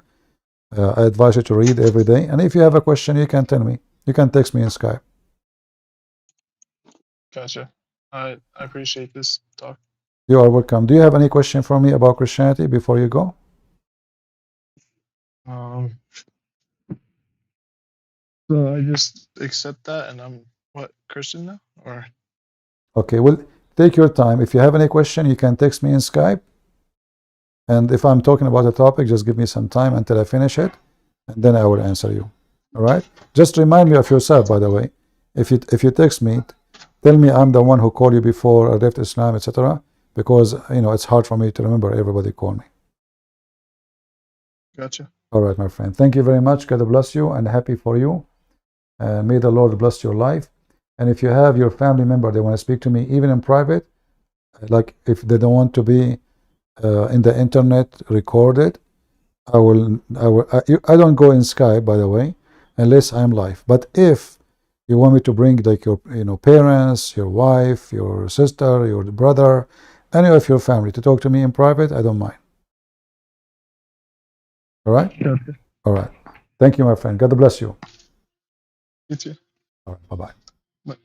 I advise you to read every day. And if you have a question, you can tell me. You can text me in Skype. Gotcha. I appreciate this talk. You are welcome. Do you have any question for me about Christianity before you go? So I just accept that, and I'm what, Christian now, or? Okay, well, take your time. If you have any question, you can text me in Skype. And if I'm talking about a topic, just give me some time until I finish it, and then I will answer you. All right? Just remind me of yourself, by the way. If you text me, tell me I'm the one who called you before I left Islam, etc. Because you know it's hard for me to remember everybody call me. Gotcha. All right, my friend. Thank you very much. God bless you, and happy for you. May the Lord bless your life. And if you have your family member, they want to speak to me, even in private, like if they don't want to be in the internet recorded, I don't go in Skype, by the way, unless I'm live. But if you want me to bring like your parents, your wife, your sister, your brother, any of your family to talk to me in private, I don't mind. All right? Gotcha. All right. Thank you, my friend. God bless you. You too. All right. Bye-bye. Bye.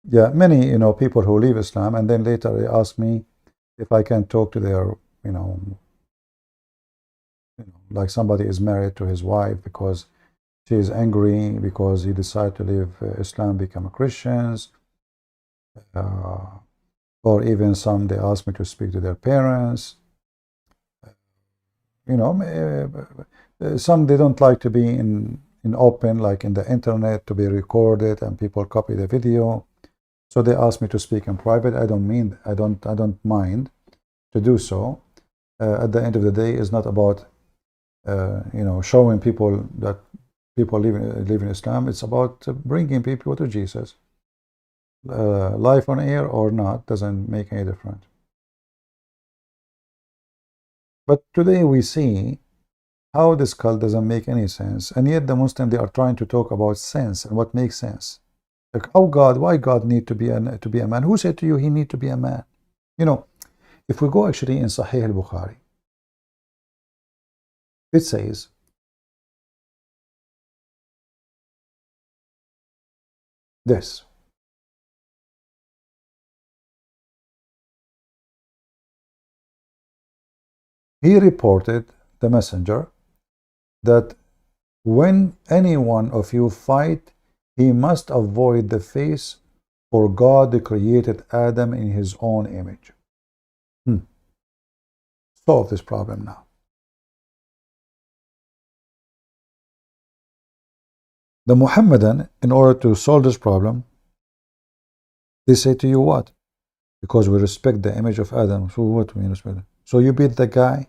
Yeah, many people who leave Islam and then later they ask me if I can talk to their like somebody is married to his wife because she is angry because he decided to leave Islam, become Christians, or even some they ask me to speak to their parents. Some they don't like to be in open, like in the internet, to be recorded and people copy the video. So they ask me to speak in private. I don't mind to do so. At the end of the day, it's not about showing people that people live in Islam. It's about bringing people to Jesus. Live on air or not doesn't make any difference. But today we see how this cult doesn't make any sense, and yet the Muslims, they are trying to talk about sense and what makes sense. Like, oh God, why God need to be a man? Who said to you he need to be a man? If we go actually in Sahih al-Bukhari, it says, this. He reported, the messenger, that when any one of you fight, he must avoid the face, for God created Adam in his own image. Solve this problem now. The Muhammadan, in order to solve this problem, they say to you what? Because we respect the image of Adam. So what do we respect? So you beat the guy?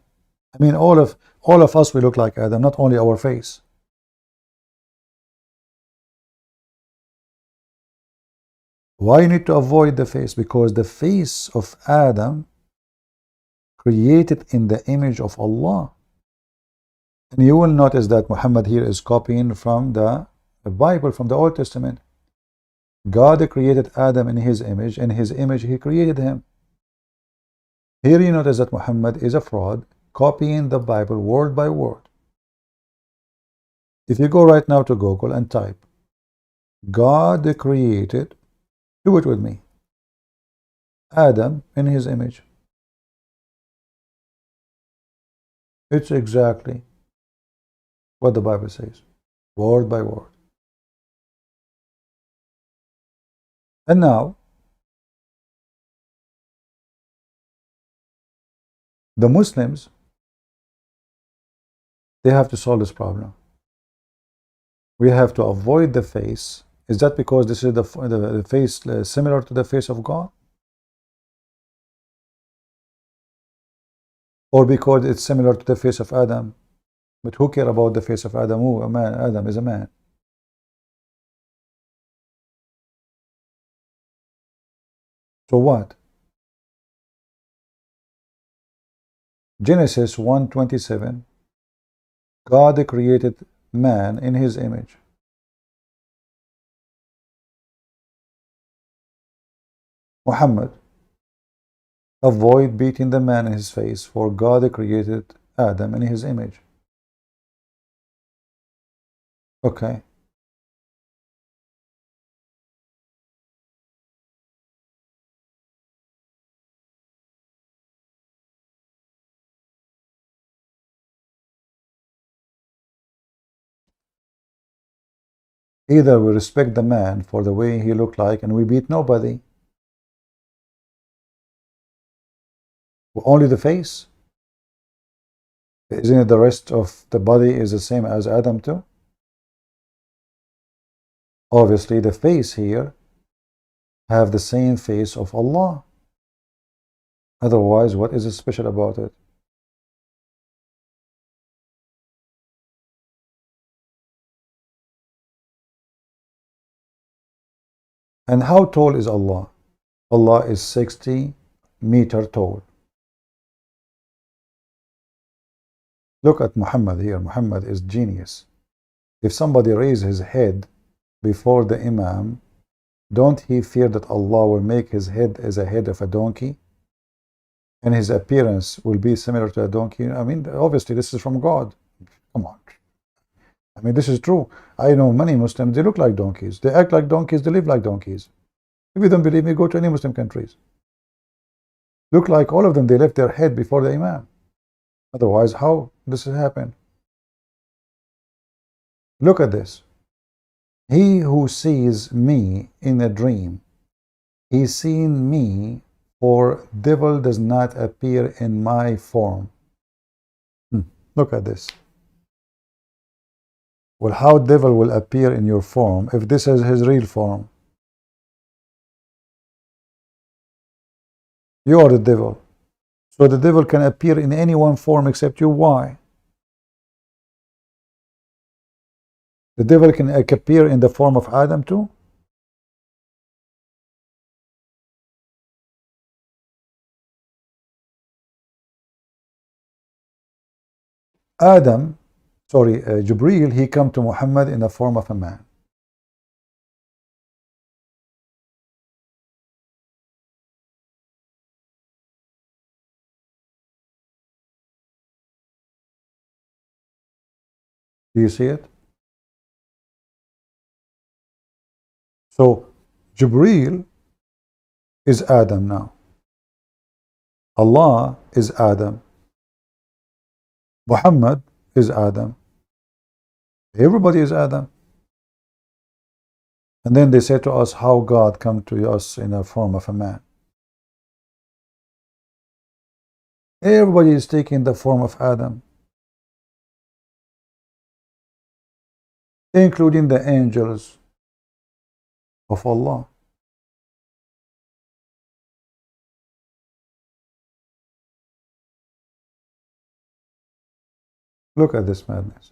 I mean, all of us, we look like Adam, not only our face. Why you need to avoid the face? Because the face of Adam created in the image of Allah. And you will notice that Muhammad here is copying from the Bible, from the Old Testament. God created Adam in his image. In his image, he created him. Here you notice that Muhammad is a fraud, copying the Bible word by word. If you go right now to Google and type, God created, do it with me, Adam in his image. It's exactly what the Bible says, word by word. And now, the Muslims, They have to solve this problem. We have to avoid the face. Is that because this is the face similar to the face of God? Or because it's similar to the face of Adam? But who care about the face of Adam? Who? A man. Adam is a man. So what? Genesis 1:27. God created man in his image. Muhammad, avoid beating the man in his face, for God created Adam in his image. Okay. Either we respect the man for the way he looked like and we beat nobody. Only the face. Isn't it the rest of the body is the same as Adam too? Obviously the face here have the same face of Allah. Otherwise, what is special about it? And how tall is Allah? Allah is 60 meters tall. Look at Muhammad here. Muhammad is genius. If somebody raises his head before the Imam, don't he fear that Allah will make his head as a head of a donkey? And his appearance will be similar to a donkey? I mean, obviously this is from God. Come on. I mean, this is true. I know many Muslims, they look like donkeys. They act like donkeys, they live like donkeys. If you don't believe me, go to any Muslim countries. Look like all of them, they left their head before the Imam. Otherwise, how this has happened? Look at this. He who sees me in a dream, he seen me, for devil does not appear in my form. Look at this. Well, how devil will appear in your form if this is his real form? You are the devil. So the devil can appear in any one form except you. Why? The devil can appear in the form of Adam too? Jibreel, he come to Muhammad in the form of a man. Do you see it? So Jibreel is Adam now. Allah is Adam. Muhammad is Adam. Everybody is Adam. And then they say to us how God come to us in the form of a man. Everybody is taking the form of Adam, including the angels of Allah. Look at this madness.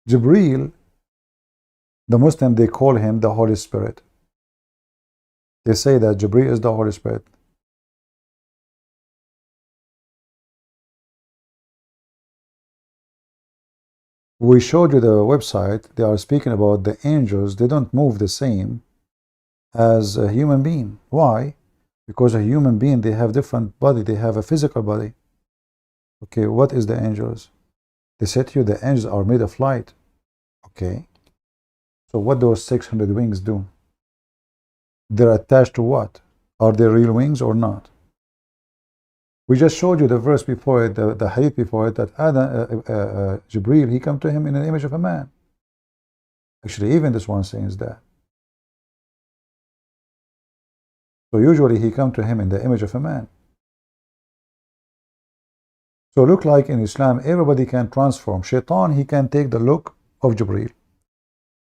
Jibreel, the Muslim, they call him the Holy Spirit. They say that Jibreel is the Holy Spirit. We showed you the website. They are speaking about the angels. They don't move the same as a human being. Why? Because a human being, they have different body. They have a physical body. Okay, what is the angels? They said to you the angels are made of light. Okay. So what those 600 wings do? They're attached to what? Are they real wings or not? We just showed you the verse before it, the hadith before it, that Jibreel, he come to him in an image of a man. Actually, even this one says that. So usually he come to him in the image of a man. So look like in Islam, everybody can transform. Shaitan, he can take the look of Jibreel.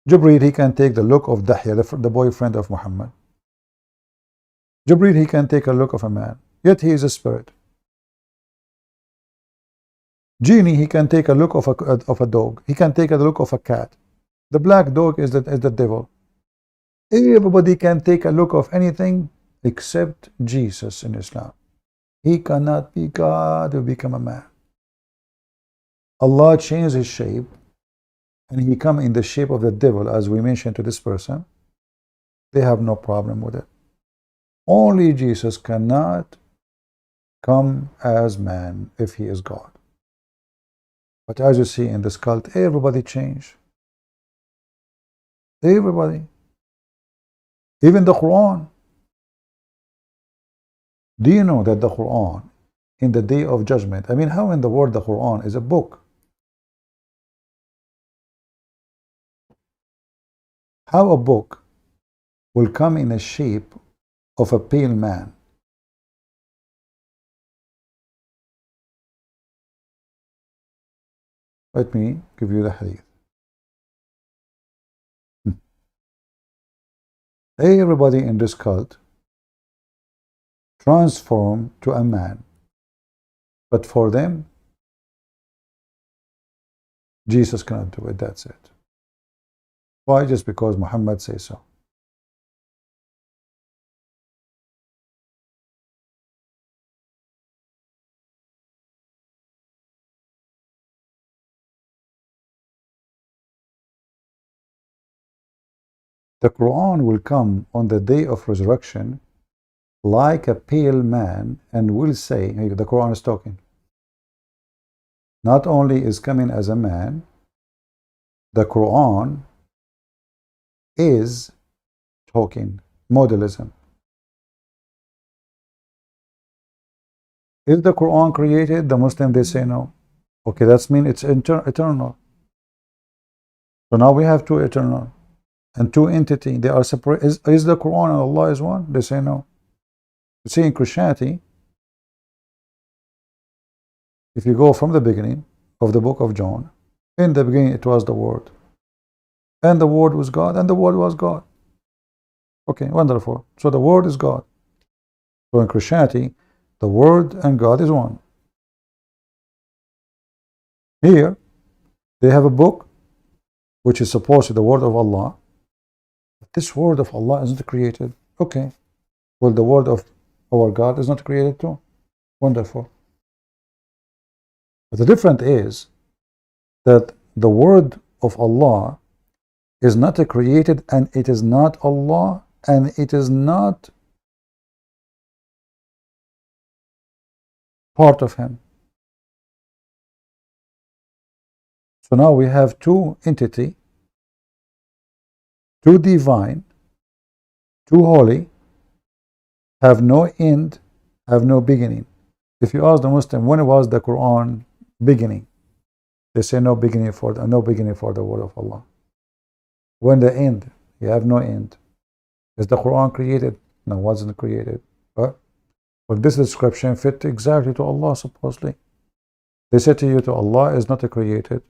Jibreel, he can take the look of Dahya, the boyfriend of Muhammad. Jibreel, he can take a look of a man, yet he is a spirit. Genie, he can take a look of a dog. He can take a look of a cat. The black dog is the devil. Everybody can take a look of anything except Jesus in Islam. He cannot be God to become a man. Allah changed his shape and he come in the shape of the devil, as we mentioned to this person. They have no problem with it. Only Jesus cannot come as man if he is God. But as you see in this cult, everybody changed. Everybody. Even the Quran. Do you know that the Quran, in the day of judgment, I mean, how in the world the Quran is a book? How a book will come in a shape of a pale man? Let me give you the hadith. Everybody in this cult transform to a man, but for them, Jesus cannot do it. That's it. Why? Just because Muhammad says so. The Quran will come on the day of resurrection like a pale man and will say, hey, the Quran is talking. Not only is coming as a man, the Quran is talking. Modalism. Is the Quran created? The Muslim, they say no. Okay, that means it's eternal. So now we have two eternal and two entity. They are separate. Is the Quran and Allah is one? They say no. You see, in Christianity, if you go from the beginning of the book of John, in the beginning it was the Word, and the Word was God, and the Word was God. Okay, wonderful. So the Word is God. So in Christianity, the Word and God is one. Here, they have a book which is supposed to be the Word of Allah. But this Word of Allah isn't created. Okay. Well, the Word of our God is not created too. Wonderful. But the difference is that the Word of Allah is not created, and it is not Allah, and it is not part of Him. So now we have two entity, two divine, two holy, have no end, have no beginning. If you ask the Muslim, when was the Quran beginning? They say no beginning for the word of Allah. When the end? You have no end. Is the Quran created? No, wasn't created. But well, this description fit exactly to Allah, supposedly. They say to you, to Allah is not created.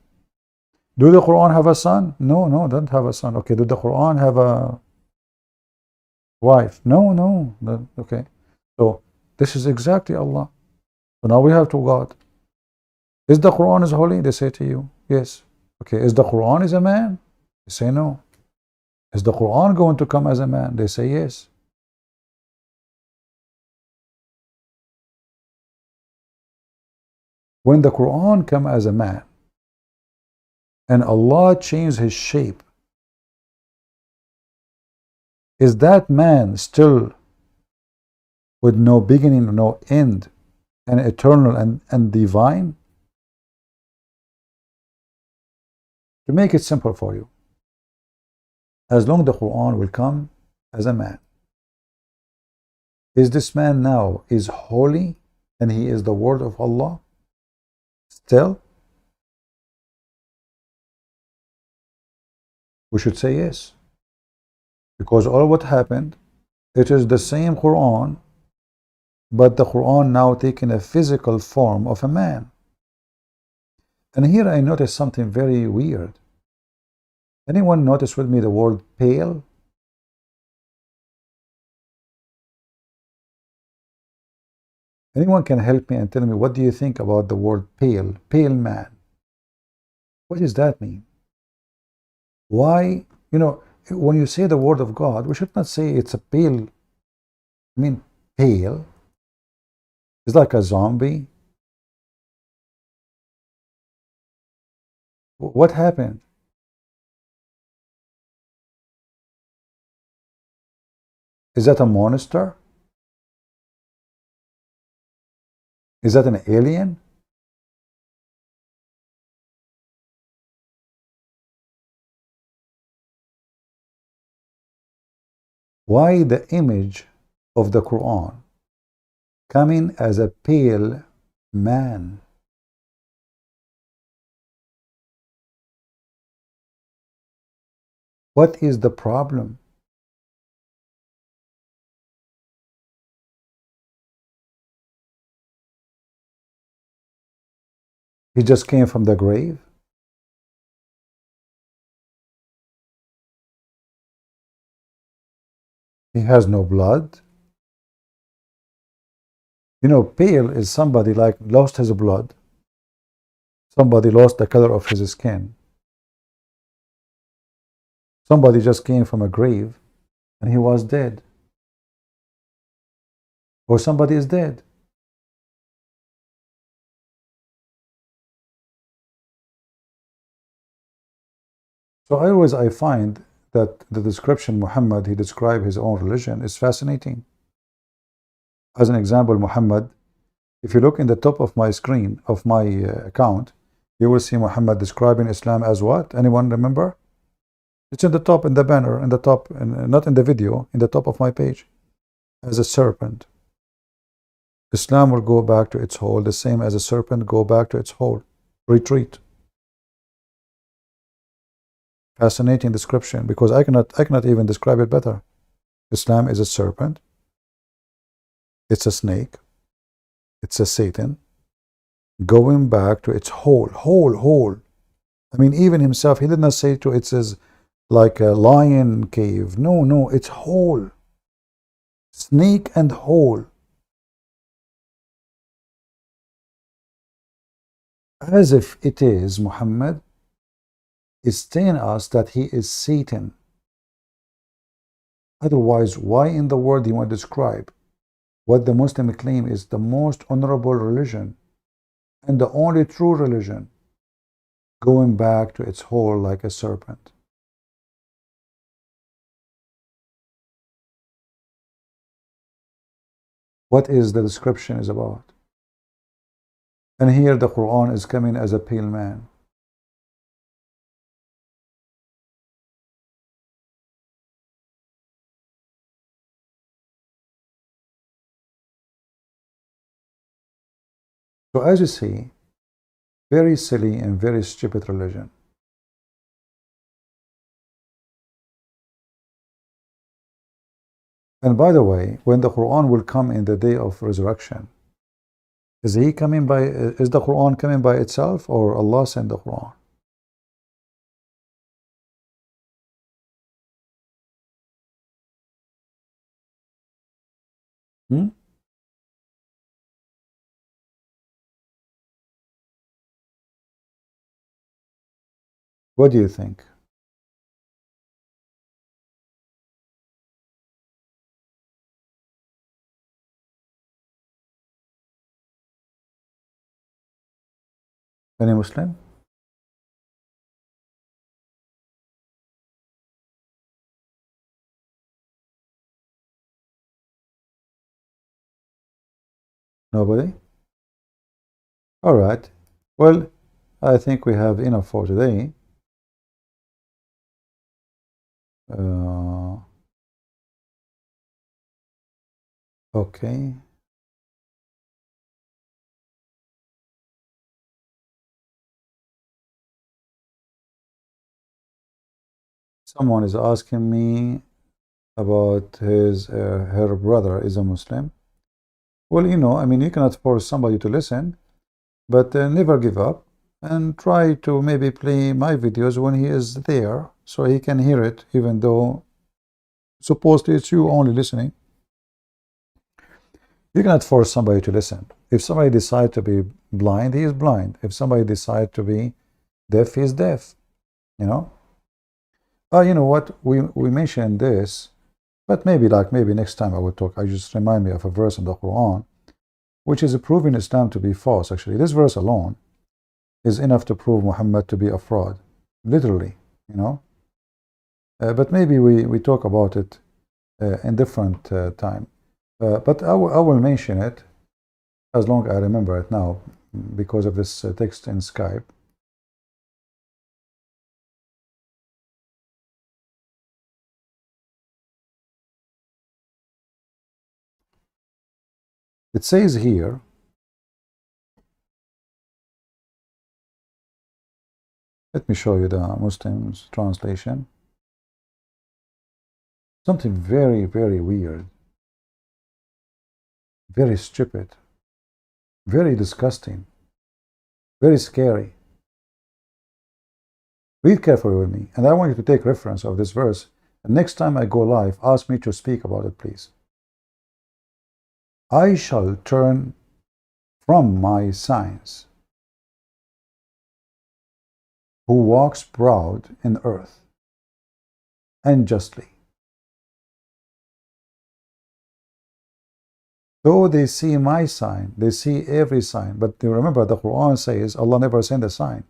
Do the Quran have a son? No, doesn't have a son. Okay, do the Quran have a wife? No. Okay. So this is exactly Allah. So now we have two God. Is the Quran is holy? They say to you, yes. Okay, is the Quran is a man? They say no. Is the Quran going to come as a man? They say yes. When the Quran come as a man and Allah changed his shape, is that man still with no beginning, no end, and eternal and divine? To make it simple for you, as long as the Quran will come as a man, is this man now is holy and he is the word of Allah still? We should say yes, because all what happened, it is the same Quran, but the Quran now taking a physical form of a man. And here I noticed something very weird. Anyone notice with me the word pale? Anyone can help me and tell me, what do you think about the word pale? Pale man. What does that mean? Why, when you say the word of God, we should not say it's a pale. I mean, pale. It's like a zombie. What happened? Is that a monster? Is that an alien? Why the image of the Quran coming as a pale man? What is the problem? He just came from the grave? He has no blood? Pale is somebody like lost his blood. Somebody lost the color of his skin. Somebody just came from a grave and he was dead. Or somebody is dead. So I find that the description Muhammad, he described his own religion, is fascinating. As an example, Muhammad, if you look in the top of my screen, of my account, you will see Muhammad describing Islam as what? Anyone remember? It's in the top, in the banner, in the top, and not in the video, in the top of my page, as a serpent. Islam will go back to its hole, the same as a serpent go back to its hole. Retreat. Fascinating description, because I cannot even describe it better. Islam is a serpent. It's a snake. It's a Satan going back to its hole. I mean, even himself, he did not say to it says like a lion cave. No, it's hole. Snake and hole. As if it is Muhammad is telling us that he is Satan. Otherwise, why in the world do you want to describe what the Muslim claim is the most honorable religion and the only true religion, going back to its hole like a serpent? What is the description is about? And here the Quran is coming as a pale man. So as you see, very silly and very stupid religion. And by the way, when the Quran will come in the day of resurrection, is the Quran coming by itself, or Allah sent the Quran? What do you think? Any Muslim? Nobody? All right. Well, I think we have enough for today. Okay. Someone is asking me about her brother is a Muslim. Well, I mean, you cannot force somebody to listen, but never give up. and try to maybe play my videos when he is there so he can hear it, even though supposedly it's you only listening. You cannot force somebody to listen. If somebody decides to be blind, he is blind. If somebody decides to be deaf, he is deaf. You know? You know what? We mentioned this, but maybe next time I will talk. I just remind me of a verse in the Quran, which is proving Islam to be false. Actually, this verse alone is enough to prove Muhammad to be a fraud, literally. You know. But maybe we talk about it in different time. But I will mention it as long as I remember it now, because of this text in Skype. It says here, let me show you the Muslims translation. Something very, very weird, very stupid, very disgusting, very scary. Read carefully with me, and I want you to take reference of this verse. And next time I go live, ask me to speak about it, please. I shall turn from my signs who walks proud in earth and justly. Though they see my sign, they see every sign. But remember, the Quran says Allah never sent a sign.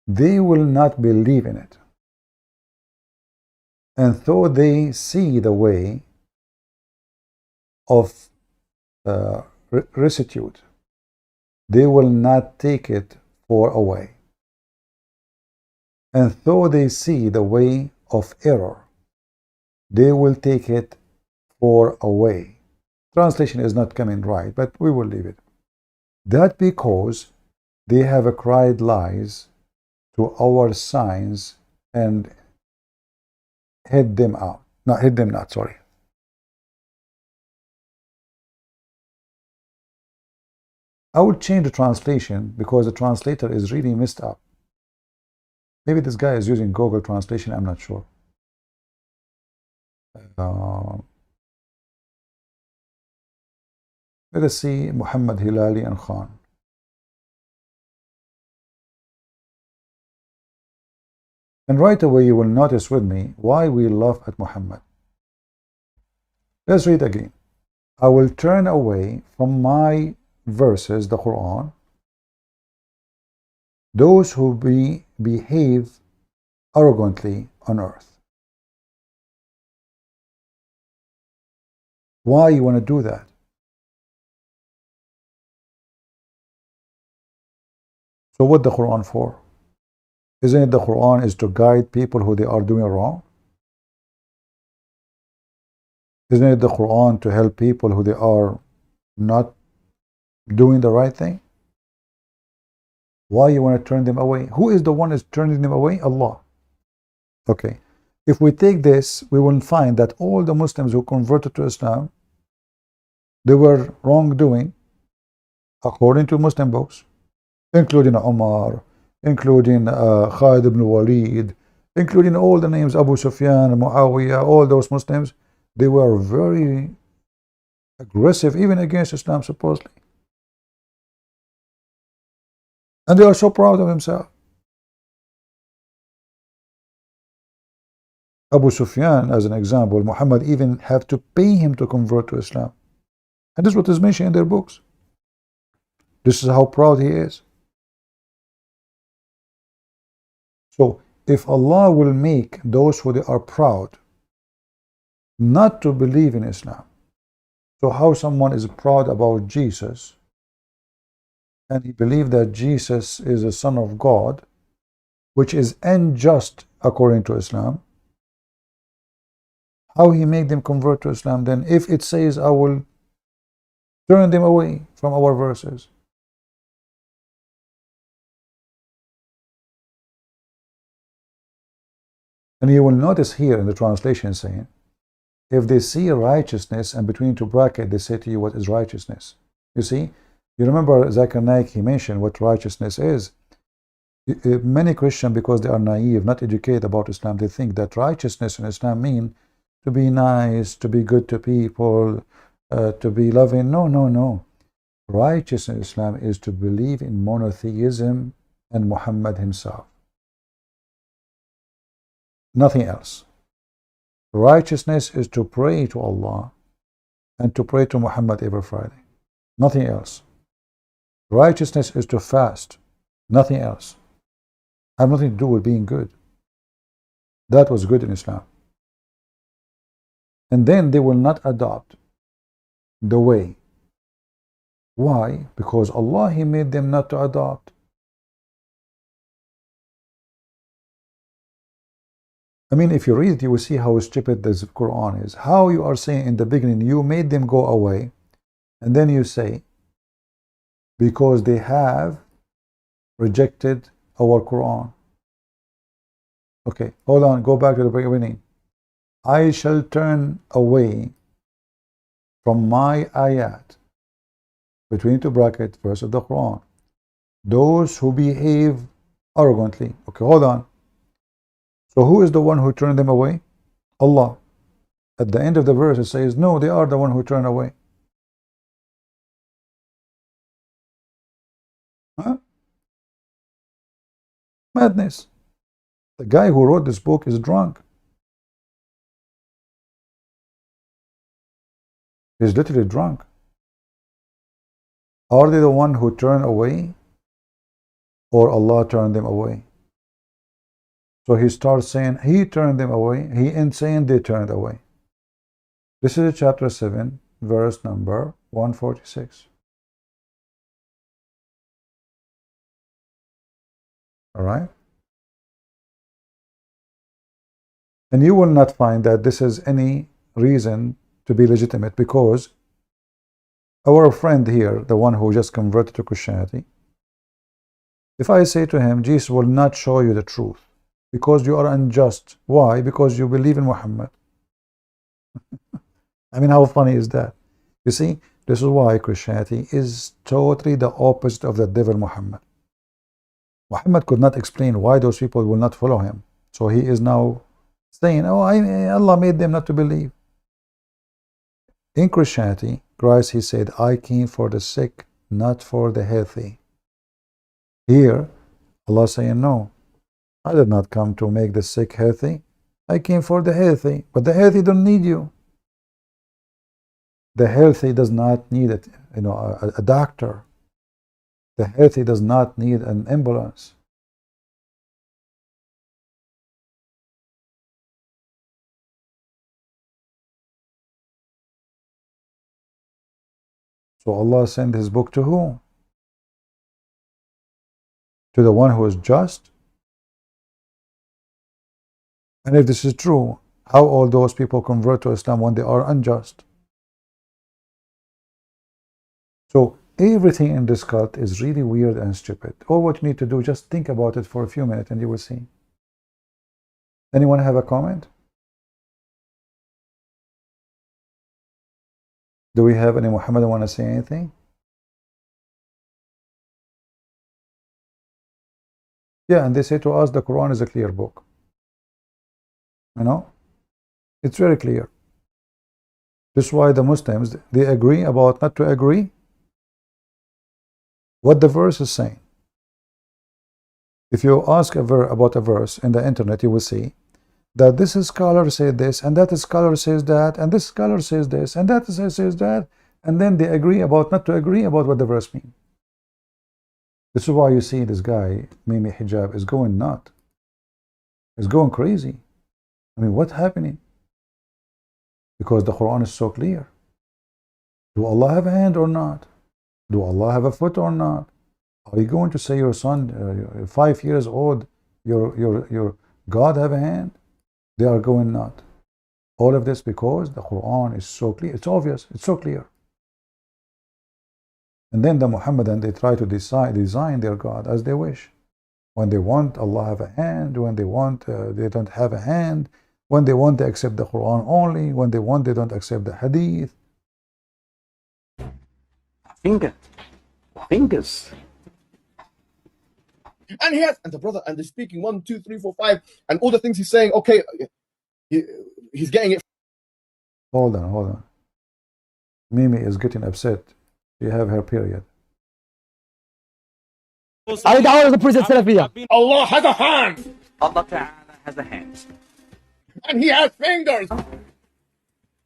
They will not believe in it. And though they see the way of rectitude, they will not take it for away. And though they see the way of error, they will take it for away. Translation is not coming right, but we will leave it. That because they have cried lies to our signs and hid them out. No, hid them not, sorry. I will change the translation because the translator is really messed up. Maybe this guy is using Google translation, I'm not sure. Let us see Muhammad, Hilali, and Khan. And right away you will notice with me why we laugh at Muhammad. Let's read again. I will turn away from my verses, the Quran, those who behave arrogantly on earth. Why you want to do that? So what the Quran for? Isn't it the Quran is to guide people who they are doing wrong? Isn't it the Quran to help people who they are not doing the right thing? Why you want to turn them away? Who is the one is turning them away? Allah. Okay. If we take this, we will find that all the Muslims who converted to Islam, they were wrongdoing according to Muslim books, including Umar, including Khalid ibn Walid, including all the names, Abu Sufyan, Muawiyah, all those Muslims, they were very aggressive even against Islam supposedly. And they are so proud of themselves. Abu Sufyan, as an example, Muhammad even have to pay him to convert to Islam. And this is what is mentioned in their books. This is how proud he is. So, if Allah will make those who they are proud not to believe in Islam, so how someone is proud about Jesus and he believes that Jesus is the Son of God, which is unjust according to Islam, how he make them convert to Islam then, if it says I will turn them away from our verses? And you will notice here in the translation saying, if they see righteousness and between two brackets they say to you what is righteousness. You see, You remember Zakir Naik, he mentioned what righteousness is. Many Christians, because they are naive, not educated about Islam, they think that righteousness in Islam means to be nice, to be good to people, to be loving. No, no, no. Righteousness in Islam is to believe in monotheism and Muhammad himself. Nothing else. Righteousness is to pray to Allah and to pray to Muhammad every Friday. Nothing else. Righteousness is to fast. Nothing else. Have nothing to do with being good. That was good in Islam. And then they will not adopt the way. Why? Because Allah, He made them not to adopt. I mean, if you read it, you will see how stupid this Quran is. How you are saying in the beginning, you made them go away, and then you say, because they have rejected our Quran. Okay, hold on, go back to the beginning. I shall turn away from my ayat, between two brackets, verse of the Quran, those who behave arrogantly. Okay, hold on. So who is the one who turned them away? Allah. At the end of the verse it says, no, they are the one who turned away. Huh? Madness. The guy who wrote this book is drunk. He's literally drunk. Are they the one who turned away, or Allah turned them away? So he starts saying he turned them away. He ain't saying they turned away. This is chapter 7, verse number 146. All right? And you will not find that this is any reason to be legitimate, because our friend here, the one who just converted to Christianity, if I say to him, Jesus will not show you the truth because you are unjust. Why? Because you believe in Muhammad. I mean, how funny is that? You see, this is why Christianity is totally the opposite of the devil Muhammad. Muhammad could not explain why those people will not follow him. So he is now saying, oh, Allah made them not to believe. In Christianity, Christ, he said, I came for the sick, not for the healthy. Here, Allah saying, no, I did not come to make the sick healthy. I came for the healthy, but the healthy don't need you. The healthy does not need a doctor. The healthy does not need an ambulance. So Allah sent His book to whom? To the one who is just? And if this is true, how all those people convert to Islam when they are unjust? So everything in this cult is really weird and stupid. All what you need to do, just think about it for a few minutes and you will see. Anyone have a comment? Do we have any Muhammad want to say anything? Yeah, and they say to us the Quran is a clear book. You know, it's very clear. This is why the Muslims, they agree about not to agree what the verse is saying. If you ask about a verse in the internet, you will see that this scholar said this, and that scholar says that, and this scholar says this, and that says that, and then they agree about not to agree about what the verse means. This is why you see this guy, Mimi Hijab, is going nuts. Is going crazy. I mean, what's happening? Because the Quran is so clear. Do Allah have a hand or not? Do Allah have a foot or not? Are you going to say your son, 5 years old, your God have a hand? They are going nuts. All of this because the Quran is so clear. It's obvious. It's so clear. And then the Muhammadan, they try to design their God as they wish. When they want, Allah have a hand. When they want, they don't have a hand. When they want, they accept the Quran only. When they want, they don't accept the Hadith. Finger. fingers. And he has, and the brother, and they're speaking 1, 2, 3, 4, 5, and all the things he's saying, okay, he's getting it. Hold on, hold on. Mimi is getting upset. She have her period. I Dawah is the prison Salafiyah. Allah has a hand, Allah Ta'ala has a hand. and he has fingers.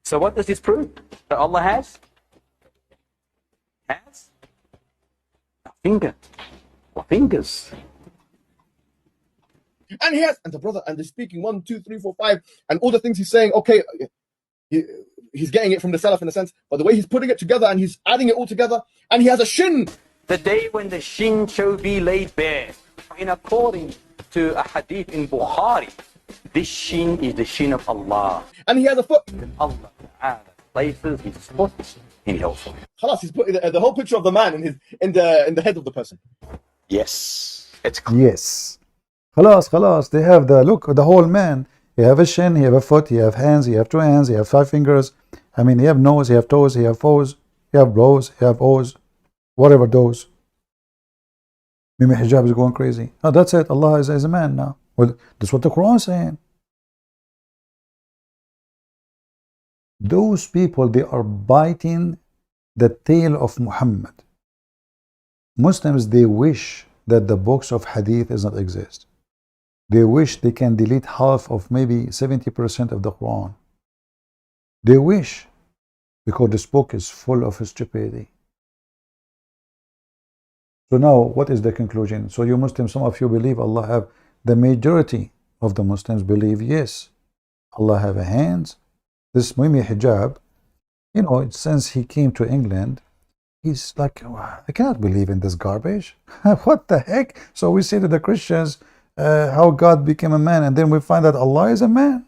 So what does this prove? That Allah has a finger or fingers. And he has, and the brother, and they're speaking 1, 2, 3, 4, 5, and all the things he's saying, okay, he's getting it from the Salaf in a sense, but the way he's putting it together and he's adding it all together, and he has a shin. The day when the shin shall be laid bare, in according to a hadith in Bukhari, this shin is the shin of Allah. And he has a foot. Allah Ta'ala places his foot in hellfire. Khalas, he's putting the whole picture of the man in the head of the person. Yes, it's Yes. Khalas, khalas. They have the look, the whole man. You have a shin, you have a foot, you have hands, you have 2 hands, you have 5 fingers. I mean, you have nose, you have toes, you have foes, you have blows, you have O's, whatever those. Mimi Hijab is going crazy. Oh, that's it. Allah is a man now. Well, that's what the Quran is saying. Those people, they are biting the tail of Muhammad. Muslims, they wish that the books of hadith does not exist. They wish they can delete half of maybe 70% of the Quran. They wish, because this book is full of stupidity. So now, what is the conclusion? So you Muslims, some of you believe Allah have, the majority of the Muslims believe, yes, Allah have a hands. This Mimi Hijab, you know, since he came to England, he's like, I cannot believe in this garbage. What the heck? So we say to the Christians, how God became a man, and then we find that Allah is a man.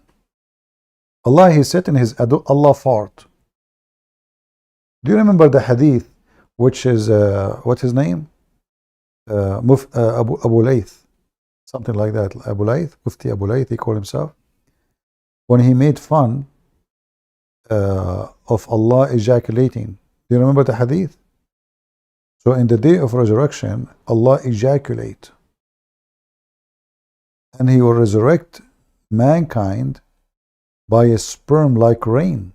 Allah, he said in his Allah fart. Do you remember the hadith, which is, what's his name? Abu Layth, something like that. Abu Layth, Mufti Abu Layth, he called himself. When he made fun of Allah ejaculating. Do you remember the hadith? So in the day of resurrection, Allah ejaculate. And he will resurrect mankind by a sperm like rain.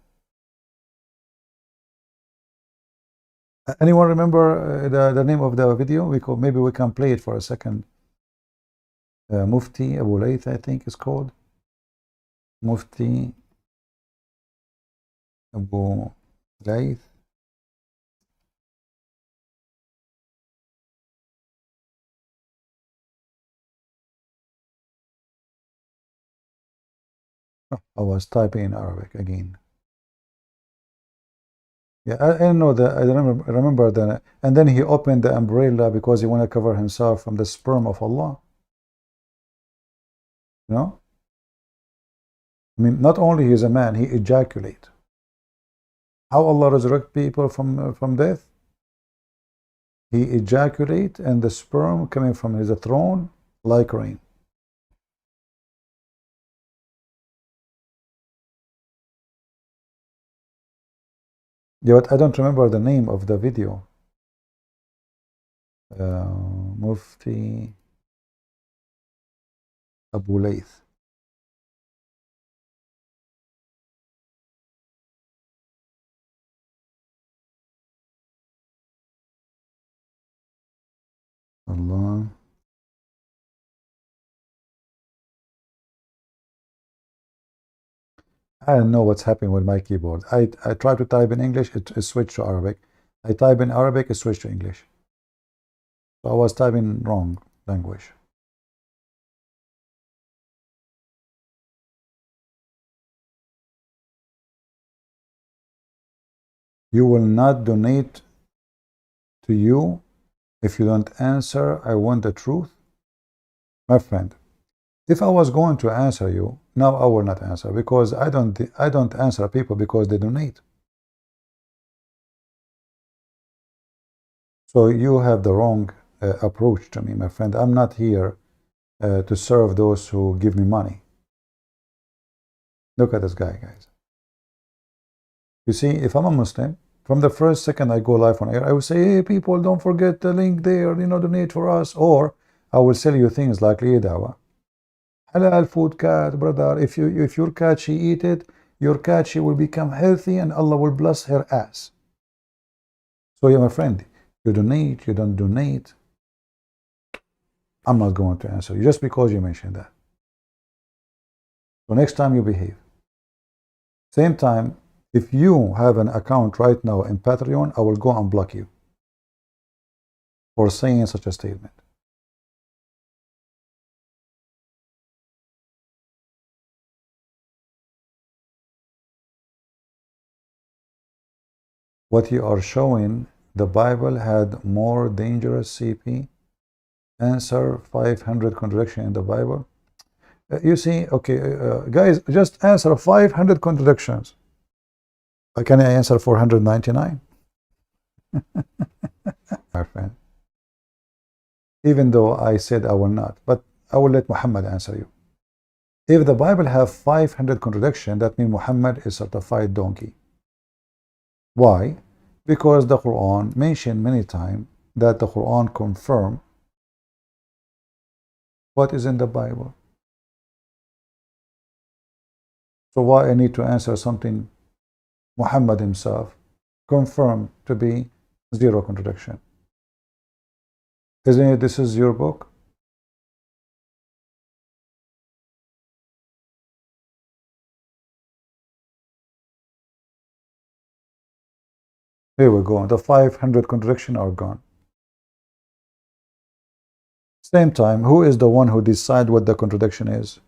Anyone remember the name of the video? Maybe we can play it for a second. Mufti Abu Layth, I think it's called. Mufti Abu Layth. I was typing in Arabic again. Yeah, I don't know that. I remember that. And then he opened the umbrella because he wanted to cover himself from the sperm of Allah. You know? I mean, not only he is a man, he ejaculate. How Allah resurrect people from death? He ejaculate, and the sperm coming from his throne like rain. Yeah, but I don't remember the name of the video. Mufti Abu Layth. Allah. I don't know what's happening with my keyboard. I try to type in English, it switched to Arabic. I type in Arabic, it switched to English. So I was typing wrong language. You will not donate to you if you don't answer. I want the truth. My friend, if I was going to answer you, now I will not answer, because I don't answer people because they donate. So you have the wrong approach to me, my friend. I'm not here to serve those who give me money. Look at this guy, guys. You see, if I'm a Muslim, From the first second I go live on air, I will say, hey people, don't forget the link there, donate for us. Or I will sell you things like Dawah. Halal food cat, brother. If your cat, she eat it, your cat, she will become healthy and Allah will bless her ass. So yeah, my friend, you donate, you don't donate, I'm not going to answer you just because you mentioned that. So next time you behave. Same time, if you have an account right now in Patreon, I will go and block you for saying such a statement. What you are showing, the Bible had more dangerous CP. Answer 500 contradiction in the Bible. You see, okay, guys, just answer 500 contradictions. Can I answer 499? My friend. Even though I said I will not, but I will let Muhammad answer you. If the Bible have 500 contradictions, that means Muhammad is certified donkey. Why? Because the Quran mentioned many times that the Quran confirm what is in the Bible. So why I need to answer something Muhammad himself confirmed to be zero contradiction? Isn't it this is your book? Here we go. The 500 contradictions are gone. Same time, who is the one who decides what the contradiction is?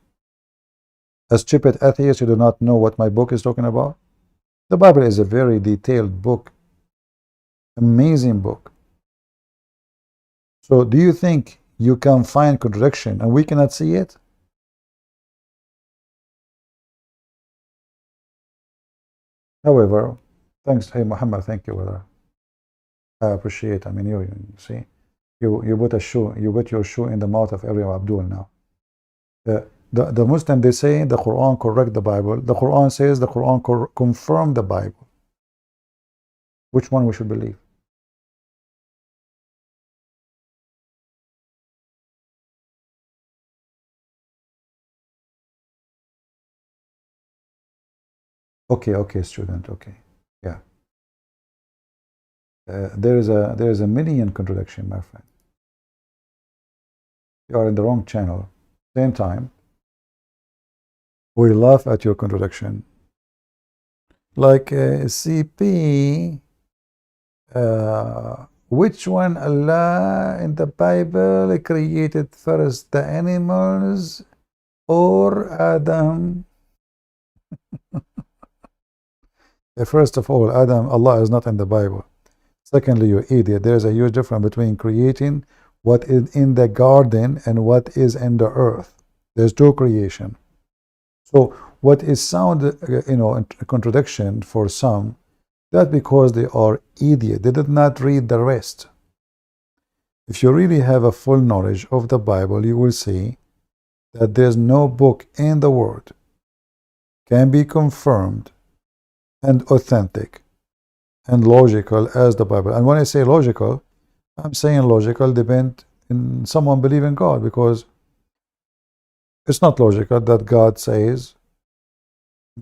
A stupid atheist who do not know what my book is talking about? The Bible is a very detailed book. Amazing book. So do you think you can find contradiction and we cannot see it? However, thanks, hey Muhammad, thank you, brother. I appreciate. I mean, you see, you put a shoe, you put your shoe in the mouth of every Abdul now. The Muslim, they say the Quran correct the Bible. The Quran says the Quran confirm the Bible. Which one we should believe? Okay, student. Okay, yeah. There is a million contradiction, my friend. You are in the wrong channel. Same time, we laugh at your contradiction. Like CP, which one Allah in the Bible created first, the animals or Adam? First of all, Adam, Allah is not in the Bible. Secondly, you idiot, there is a huge difference between creating what is in the garden and what is in the earth. There's two creation. So what is sound, a contradiction for some, that because they are idiot, they did not read the rest. If you really have a full knowledge of the Bible, you will see that there's no book in the world can be confirmed and authentic and logical as the Bible. And when I say logical, I'm saying logical depend in someone believe in God, because it's not logical that God says,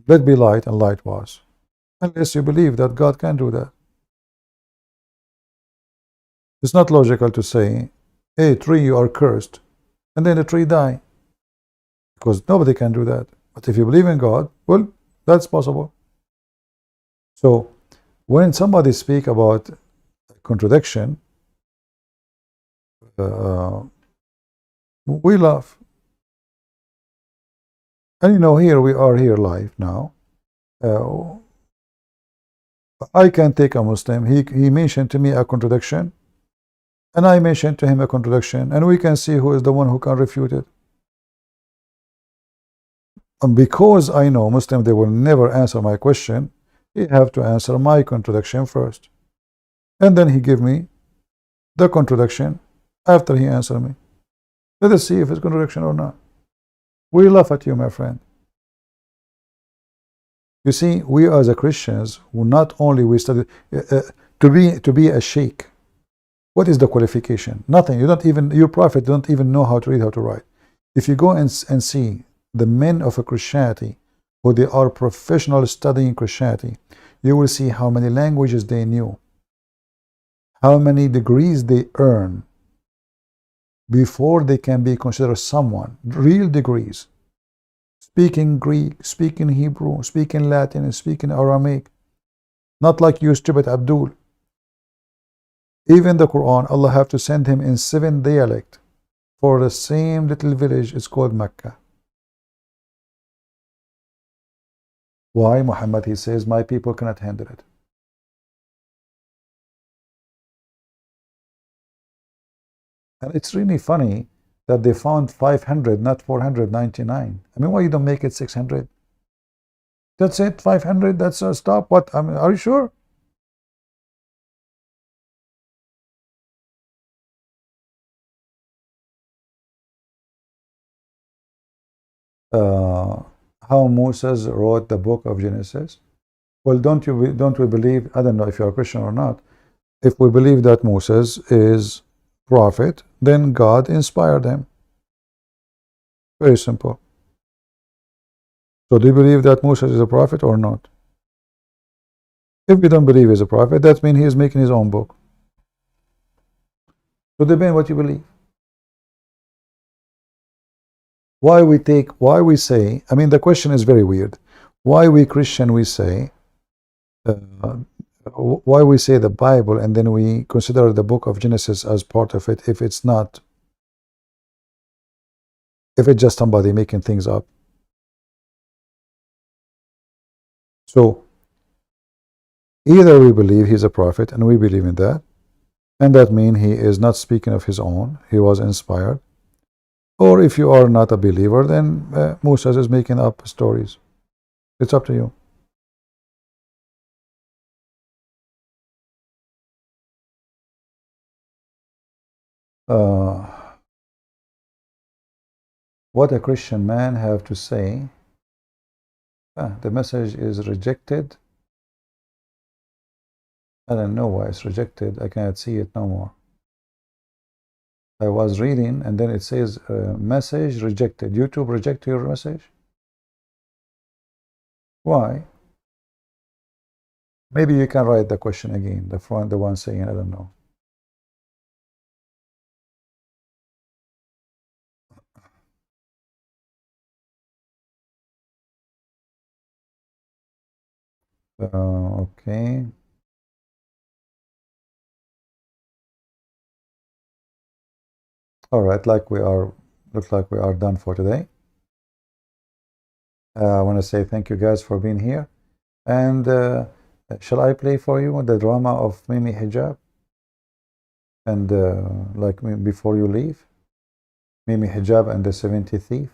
let be light, and light was. Unless you believe that God can do that. It's not logical to say, hey, tree, you are cursed, and then the tree die. Because nobody can do that. But if you believe in God, well, that's possible. So, when somebody speak about contradiction, we laugh. And here we are here live now. I can take a Muslim. He mentioned to me a contradiction, and I mentioned to him a contradiction, and we can see who is the one who can refute it. And because I know Muslim, they will never answer my question, he have to answer my contradiction first. And then he give me the contradiction after he answer me. Let us see if it's contradiction or not. We laugh at you, my friend. You see, we as a Christians, who not only we study to be a sheikh. What is the qualification? Nothing. You don't even, your prophet don't even know how to read, how to write. If you go and see the men of a Christianity, who they are professional studying Christianity, you will see how many languages they knew, how many degrees they earn before they can be considered someone. Real degrees. Speaking Greek, speaking Hebrew, speaking Latin, speaking Aramaic. Not like you, stupid Abdul. Even the Quran, Allah have to send him in 7 dialects for the same little village. It's called Mecca. Why? Muhammad, he says, my people cannot handle it. And it's really funny that they found 500, not 499. I mean, why you don't make it 600? That's it, 500, that's a stop. What? I mean, are you sure? How Moses wrote the book of Genesis? Well, don't we believe, I don't know if you're a Christian or not, if we believe that Moses is prophet, then God inspired him. Very simple. So do you believe that Moses is a prophet or not? If you don't believe he's a prophet, that means he is making his own book. So depends what you believe. Why we say, I mean, the question is very weird. Why we Christian, we say, why we say the Bible and then we consider the book of Genesis as part of it if it's not, if it's just somebody making things up. So either we believe he's a prophet and we believe in that, and that means he is not speaking of his own, he was inspired. Or if you are not a believer, then Moses is making up stories. It's up to you. What a Christian man have to say? The message is rejected. I don't know why it's rejected. I cannot see it no more. I was reading and then it says message rejected. YouTube reject your message? Why? Maybe you can write the question again. The one saying, I don't know. Okay. All right, looks like we are done for today. I want to say thank you guys for being here. And shall I play for you the drama of Mimi Hijab? And like before you leave, Mimi Hijab and the 70 thief,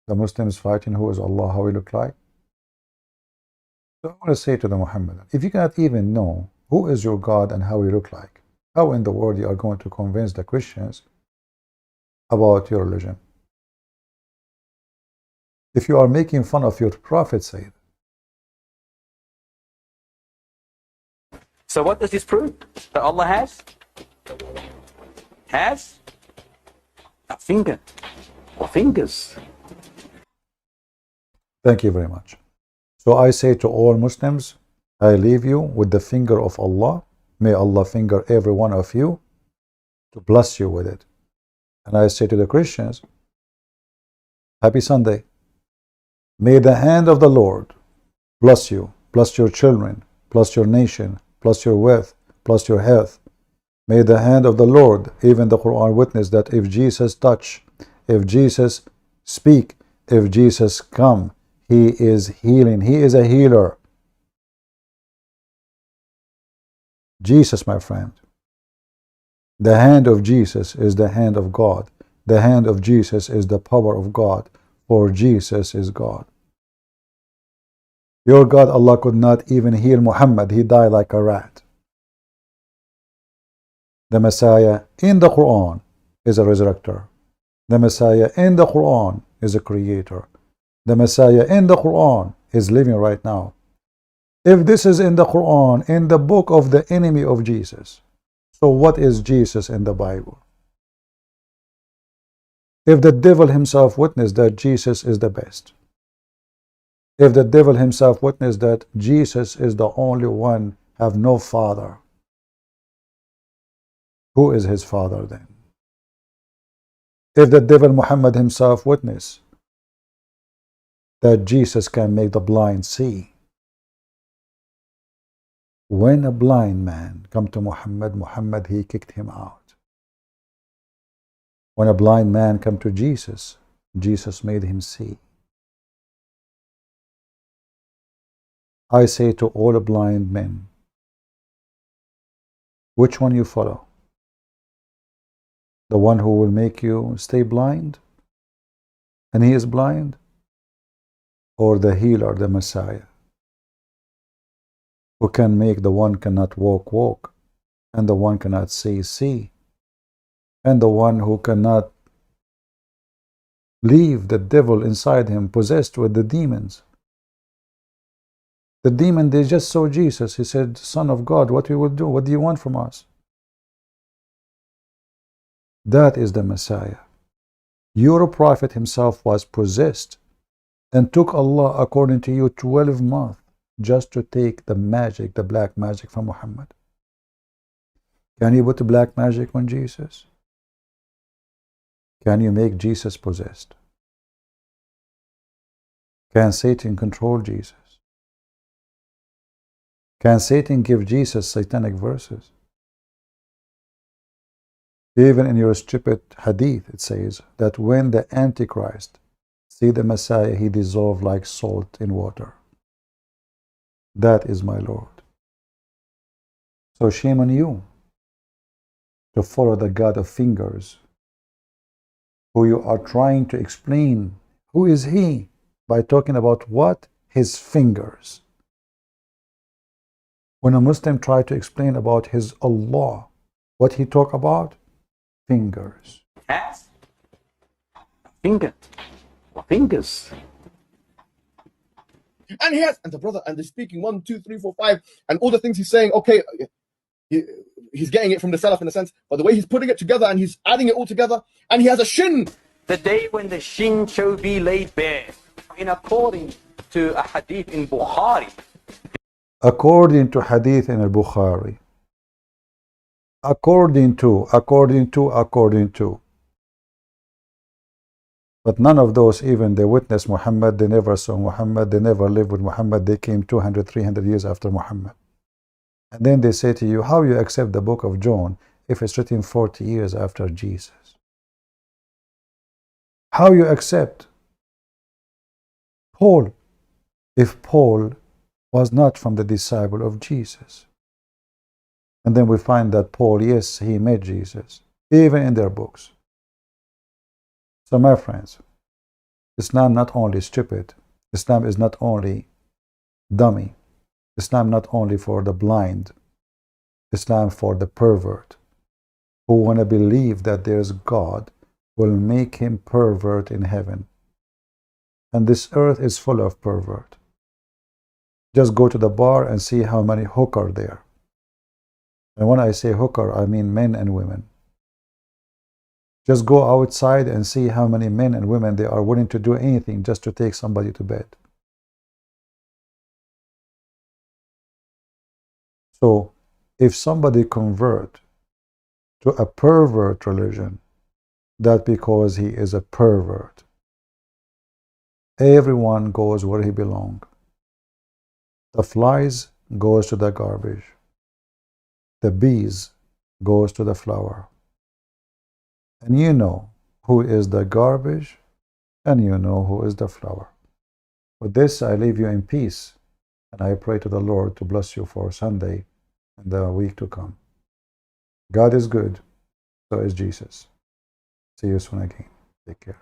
the Muslims fighting who is Allah, how he look like. So I want to say to the Muhammadan, if you cannot even know who is your God and how he look like, how in the world you are going to convince the Christians about your religion? If you are making fun of your prophet, Sayyid. So what does this prove? That Allah has a finger or fingers. Thank you very much. So I say to all Muslims, I leave you with the finger of Allah. May Allah finger every one of you to bless you with it. And I say to the Christians, happy Sunday. May the hand of the Lord bless you, bless your children, bless your nation, bless your wealth, bless your health. May the hand of the Lord, even the Quran witness that if Jesus touch, if Jesus speak, if Jesus come, he is healing. He is a healer. Jesus, my friend. The hand of Jesus is the hand of God. The hand of Jesus is the power of God, for Jesus is God. Your God, Allah, could not even heal Muhammad. He died like a rat. The Messiah in the Quran is a resurrector. The Messiah in the Quran is a creator. The Messiah in the Quran is living right now. If this is in the Quran, in the book of the enemy of Jesus, so what is Jesus in the Bible? If the devil himself witnessed that Jesus is the best, if the devil himself witnessed that Jesus is the only one, have no father, who is his father then? If the devil Muhammad himself witnessed that Jesus can make the blind see, when a blind man come to Muhammad, Muhammad he kicked him out. When a blind man come to Jesus, Jesus made him see. I say to all blind men, which one you follow? The one who will make you stay blind, and he is blind, or the healer, the Messiah, who can make the one cannot walk, walk, and the one cannot see, see, and the one who cannot leave the devil inside him, possessed with the demons. The demon, they just saw Jesus. He said, Son of God, what we will do? What do you want from us? That is the Messiah. Your prophet himself was possessed and took Allah, according to you, 12 months just to take the magic, the black magic from Muhammad. Can you put the black magic on Jesus? Can you make Jesus possessed? Can Satan control Jesus? Can Satan give Jesus satanic verses? Even in your stupid hadith, it says that when the Antichrist see the Messiah, he dissolved like salt in water. That is my Lord. So shame on you to follow the God of fingers, who you are trying to explain who is he by talking about what? His fingers. When a Muslim try to explain about his Allah, what he talk about? Fingers. Hands. Finger. Fingers. And he has, and the brother, and they're speaking 1, 2, 3, 4, 5, and all the things he's saying, okay, he's getting it from the Salaf in a sense, but the way he's putting it together and he's adding it all together, and he has a shin. The day when the shin shall be laid bare, in according to a hadith in Bukhari. According to hadith in al-Bukhari. According to. But none of those, even they witnessed Muhammad, they never saw Muhammad, they never lived with Muhammad, they came 200, 300 years after Muhammad. And then they say to you, how you accept the book of John if it's written 40 years after Jesus? How you accept Paul if Paul was not from the disciple of Jesus? And then we find that Paul, yes, he met Jesus, even in their books. So my friends, Islam not only stupid, Islam is not only dummy, Islam not only for the blind, Islam for the pervert, who want to believe that there's God, will make him pervert in heaven. And this earth is full of pervert. Just go to the bar and see how many hookers there. And when I say hooker, I mean men and women. Just go outside and see how many men and women they are willing to do anything just to take somebody to bed. So, if somebody convert to a pervert religion, that because he is a pervert. Everyone goes where he belongs. The flies goes to the garbage. The bees goes to the flower. And you know who is the garbage, and you know who is the flower. With this, I leave you in peace, and I pray to the Lord to bless you for Sunday and the week to come. God is good, so is Jesus. See you soon again. Take care.